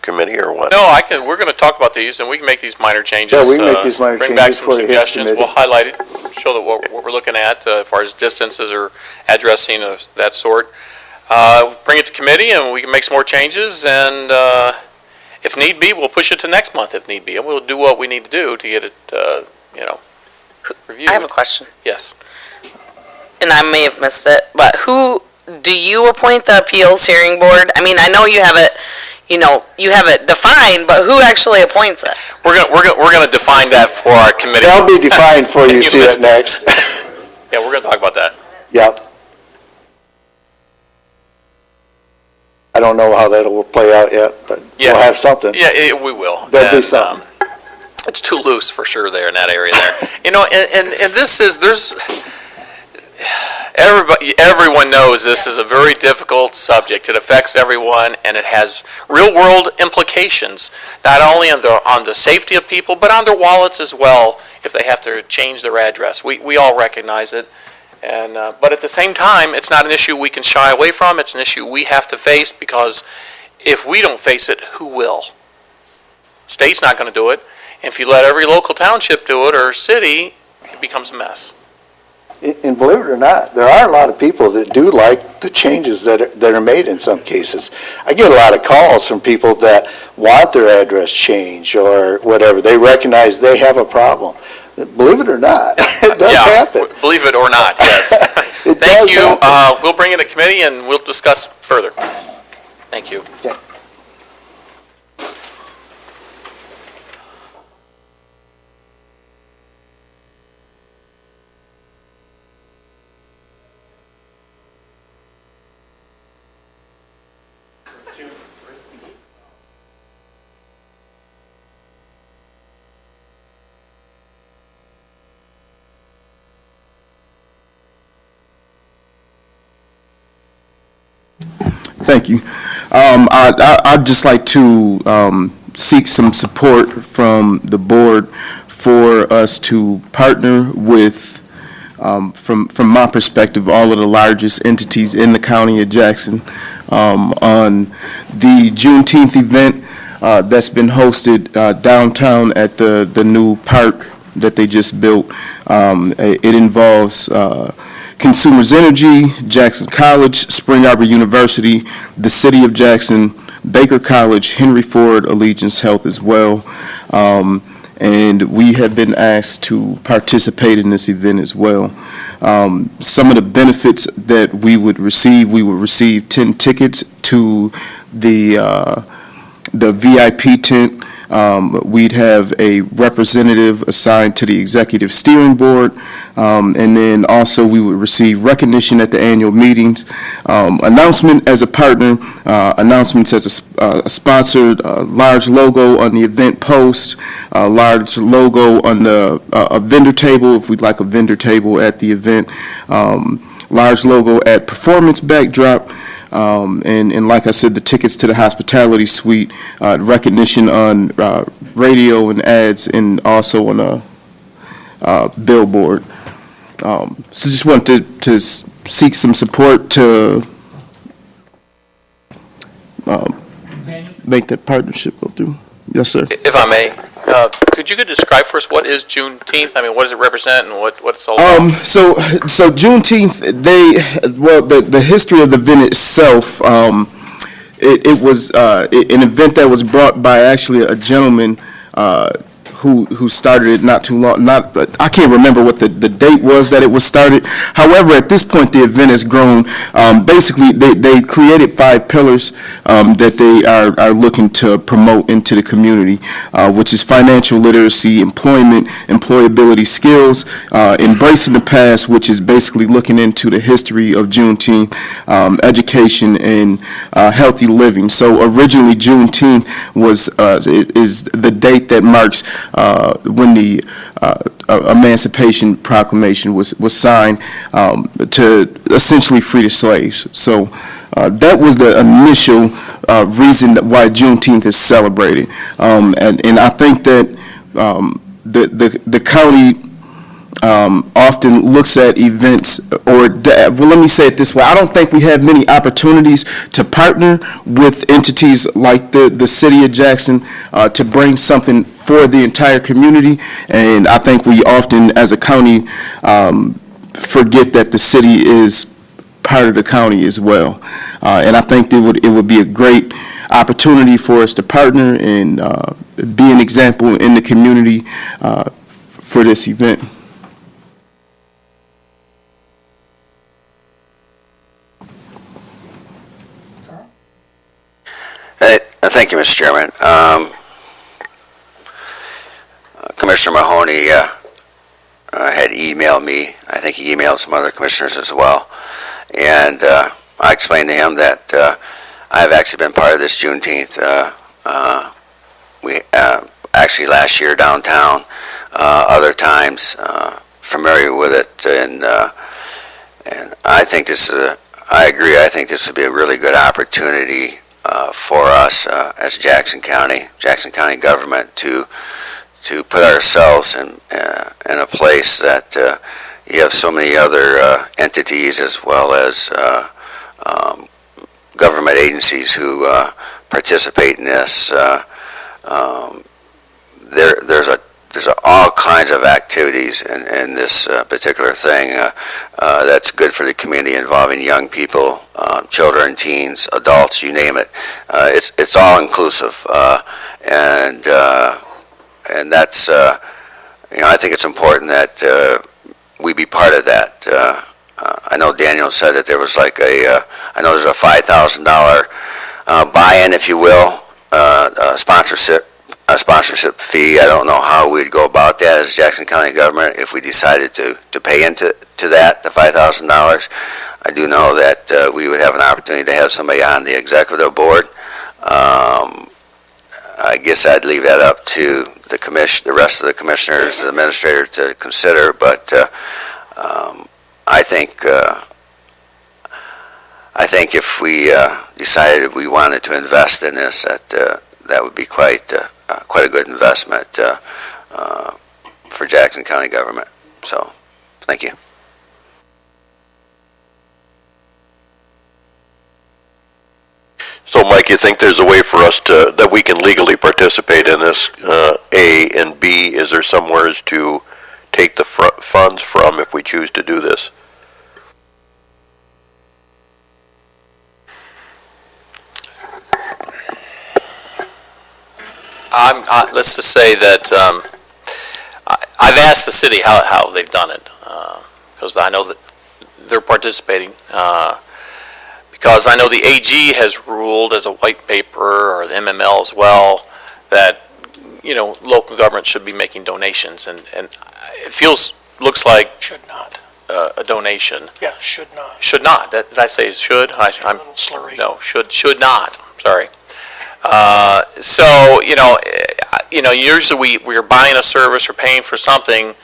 S5: committee, or what?
S7: No, we're going to talk about these, and we can make these minor changes.
S15: Yeah, we can make these minor
S7: Bring back
S15: changes
S7: some
S15: before it hits
S7: suggestions.
S15: committee.
S7: We'll highlight it, show that what we're looking at as far as distances or addressing of that sort. Bring it to committee, and we can make some more changes, and if need be, we'll push it to next month if need be, and we'll do what we need to do to get it, reviewed.
S13: I have a question,
S7: Yes.
S13: and I may have missed it, but who, do you appoint the appeals hearing board? I mean, I know you have it, you have it defined, but who actually appoints it?
S7: We're gonna define that for our committee.
S15: That'll be defined for you, see
S7: missed
S15: it next.
S7: 'It. Yeah, we're gonna talk about that.
S15: Yep. I don't know how that will play out yet, but
S7: Yeah.
S15: we'll have something.
S7: Yeah, we will.
S15: There'll be
S7: And,
S15: something.
S7: It's too loose for sure there in that area there. You know, and this is, everyone knows this is a very difficult subject. It affects everyone, and it has real-world implications, not only on the safety of people, but on their wallets as well, if they have to change their address. We all recognize it. And, but at the same time, it's not an issue we can shy away from. It's an issue we have to face, because if we don't face it, who will? State's not going to do it. If you let every local township do it, or city, it becomes a mess.
S15: And believe it or not, there are a lot of people that do like the changes that are made in some cases. I get a lot of calls from people that want their address changed or whatever. They recognize they have a problem. Believe it or not, it does happen.
S7: Believe it or not, yes.
S15: It
S7: Thank
S15: does
S7: you.
S15: happen.
S7: We'll bring in a committee and we'll discuss further. Thank you.
S15: Okay.
S16: Thank you. I'd just like to seek some support from the board for us to partner with, from my perspective, all of the largest entities in the county of Jackson on the Juneteenth event that's been hosted downtown at the new park that they just built. It involves Consumers Energy, Jackson College, Spring Arbor University, the City of Jackson, Baker College, Henry Ford, Allegiance Health as well. And we have been asked to participate in this event as well. Some of the benefits that we would receive 10 tickets to the VIP tent. We'd have a representative assigned to the executive steering board, and then also we would receive recognition at the annual meetings, announcement as a partner, announcements as a sponsored, large logo on the event post, a large logo on a vendor table, if we'd like a vendor table at the event, large logo at performance backdrop, and like I said, the tickets to the hospitality suite, recognition on radio and ads, and also on a billboard. So just wanted to seek some support to make that partnership go through. Yes, sir.
S7: If I may, could you describe for us what is Juneteenth? I mean, what does it represent and what it's all about?
S16: So Juneteenth, the history of the event itself, it was an event that was brought by actually a gentleman who started it not too long, I can't remember what the date was that it was started. However, at this point, the event has grown. Basically, they created 5 pillars that they are looking to promote into the community, which is financial literacy, employment, employability skills, embracing the past, which is basically looking into the history of Juneteenth, education, and healthy living. So originally, Juneteenth is the date that marks when the Emancipation Proclamation was signed to essentially free the slaves. So that was the initial reason why Juneteenth is celebrated. And I think that the county often looks at events, well, let me say it this way. I don't think we have many opportunities to partner with entities like the City of Jackson to bring something for the entire community. And I think we often, as a county, forget that the city is part of the county as well. And I think it would be a great opportunity for us to partner and be an example in the community for this event.
S10: Thank you, Mr. Chairman. Commissioner Mahoney had emailed me. I think he emailed some other commissioners as well. And I explained to him that I've actually been part of this Juneteenth. We actually last year downtown, other times, familiar with it, and I think I agree. I think this would be a really good opportunity for us as Jackson County government to put ourselves in a place that you have so many other entities as well as government agencies who participate in this. There's all kinds of activities in this particular thing that's good for the community involving young people, children, teens, adults, you name it. It's all inclusive, and that's I think it's important that we be part of that. I know Daniel said that there was like I know there's a $5,000 buy-in, if you will, sponsorship fee. I don't know how we'd go about that as Jackson County government if we decided to pay into that, the $5,000. I do know that we would have an opportunity to have somebody on the executive board. I guess I'd leave that up to the rest of the commissioners, the administrator to consider, but I think if we decided we wanted to invest in this, that would be quite a good investment for Jackson County government. So, thank you.
S5: So, Mike, you think there's a way for us that we can legally participate in this, A, and B, is there somewhere to take the funds from if we choose to do this?
S7: Let's just say that I've asked the city how they've done it, because I know that they're participating. Because I know the AG has ruled as a white paper, or the MML as well, that local government should be making donations, and it looks like
S3: Should not.
S7: a donation.
S3: Yeah, should not.
S7: Should not. Did I say should? I'm
S3: A little slurry.
S7: no, should not. Sorry. Usually we're buying a service or paying for something.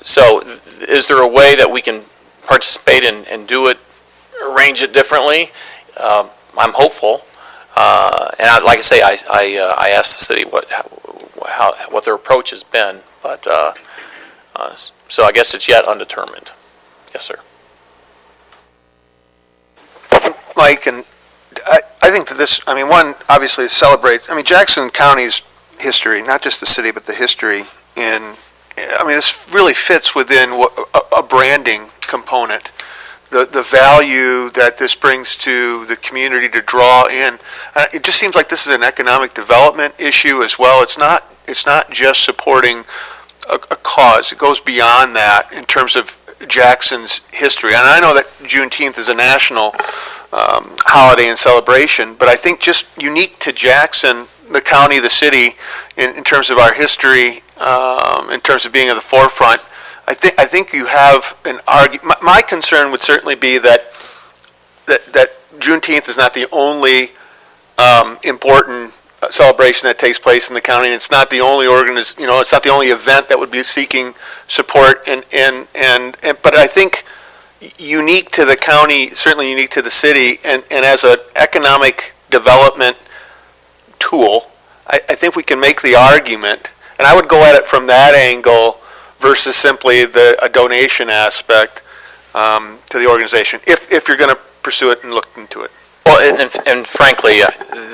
S7: So is there a way that we can participate and do it, arrange it differently? I'm hopeful. And like I say, I asked the city what their approach has been, but so I guess it's yet undetermined. Yes, sir.
S6: Mike, and I think that this, one, obviously it celebrates, Jackson County's history, not just the city, but the history this really fits within a branding component. The value that this brings to the community to draw in. It just seems like this is an economic development issue as well. It's not just supporting a cause. It goes beyond that in terms of Jackson's history. And I know that Juneteenth is a national holiday and celebration, but I think just unique to Jackson, the county, the city, in terms of our history, in terms of being at the forefront, I think you have an argument. My concern would certainly be that Juneteenth is not the only important celebration that takes place in the county. And it's not the only it's not the only event that would be seeking support. But I think unique to the county, certainly unique to the city, and as an economic development tool, I think we can make the argument, and I would go at it from that angle versus simply a donation aspect to the organization, if you're going to pursue it and look into it.
S7: Well, and frankly,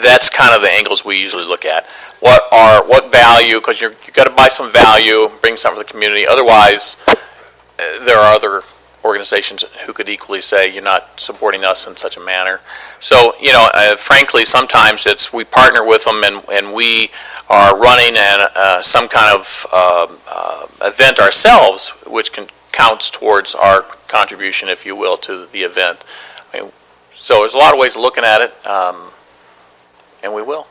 S7: that's kind of the angles we usually look at. What value, because you got to buy some value, bring something to the community. Otherwise, there are other organizations who could equally say, you're not supporting us in such a manner. So, frankly, sometimes we partner with them and we are running some kind of event ourselves, which counts towards our contribution, if you will, to the event. So there's a lot of ways of looking at it, and we will.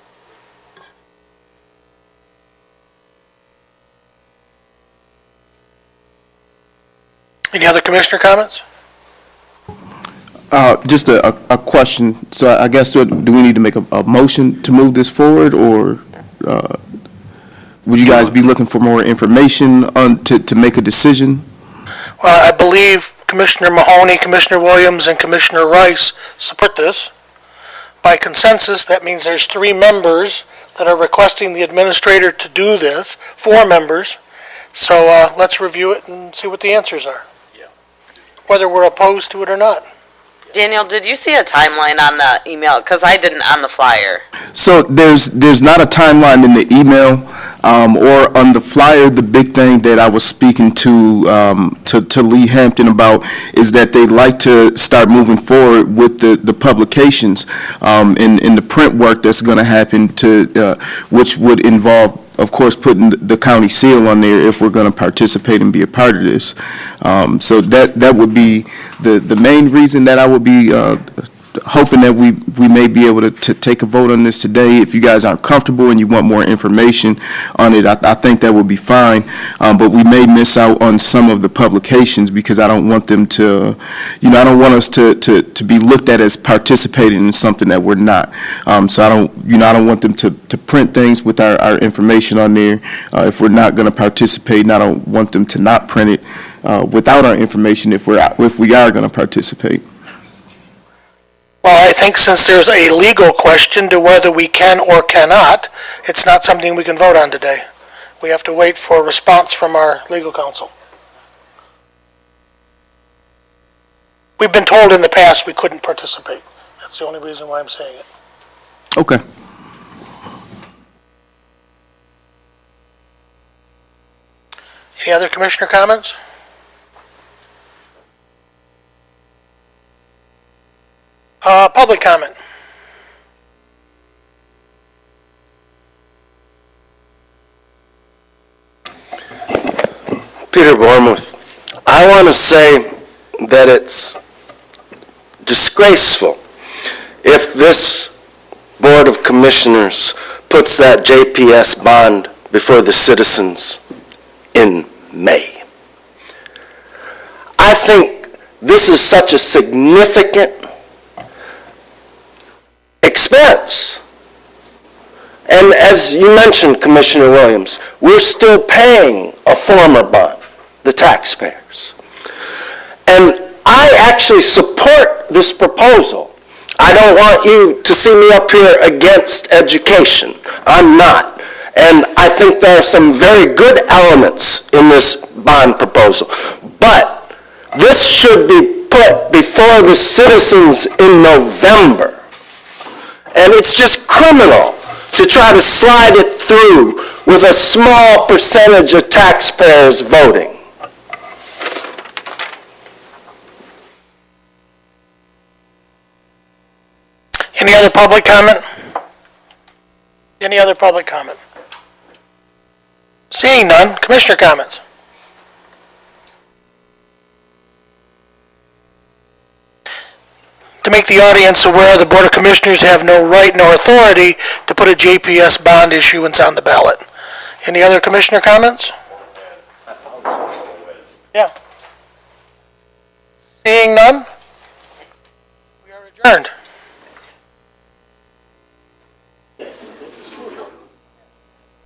S3: Any other commissioner comments?
S16: Just a question. So I guess, do we need to make a motion to move this forward, or would you guys be looking for more information to make a decision?
S3: Well, I believe Commissioner Mahoney, Commissioner Williams, and Commissioner Rice support this. By consensus, that means there's 3 members that are requesting the administrator to do this, 4 members. So let's review it and see what the answers are.
S7: Yeah.
S3: Whether we're opposed to it or not.
S13: Daniel, did you see a timeline on the email? Because I didn't on the flyer.
S16: So there's not a timeline in the email or on the flyer. The big thing that I was speaking to Lee Hampton about is that they'd like to start moving forward with the publications in the print work that's going to happen which would involve, of course, putting the county seal on there if we're going to participate and be a part of this. So that would be the main reason that I would be hoping that we may be able to take a vote on this today. If you guys aren't comfortable and you want more information on it, I think that would be fine. But we may miss out on some of the publications because I don't want them to, I don't want us to be looked at as participating in something that we're not. So I don't want them to print things with our information on there if we're not going to participate, and I don't want them to not print it without our information if we are going to participate.
S3: Well, I think since there's a legal question to whether we can or cannot, it's not something we can vote on today. We have to wait for a response from our legal counsel. We've been told in the past we couldn't participate. That's the only reason why I'm saying it.
S16: Okay.
S3: Any other commissioner comments? Public comment.
S17: Peter Bournemouth. I want to say that it's disgraceful if this Board of Commissioners puts that JPS bond before the citizens in May. I think this is such a significant expense. And as you mentioned, Commissioner Williams, we're still paying a former bond, the taxpayers. And I actually support this proposal. I don't want you to see me up here against education. I'm not. And I think there are some very good elements in this bond proposal. But this should be put before the citizens in November. And it's just criminal to try to slide it through with a small percentage of taxpayers voting.
S3: Any other public comment? Any other public comment? Seeing none, commissioner comments. To make the audience aware, the Board of Commissioners have no right nor authority to put a JPS bond issuance on the ballot. Any other commissioner comments? Yeah. Seeing none, we are adjourned.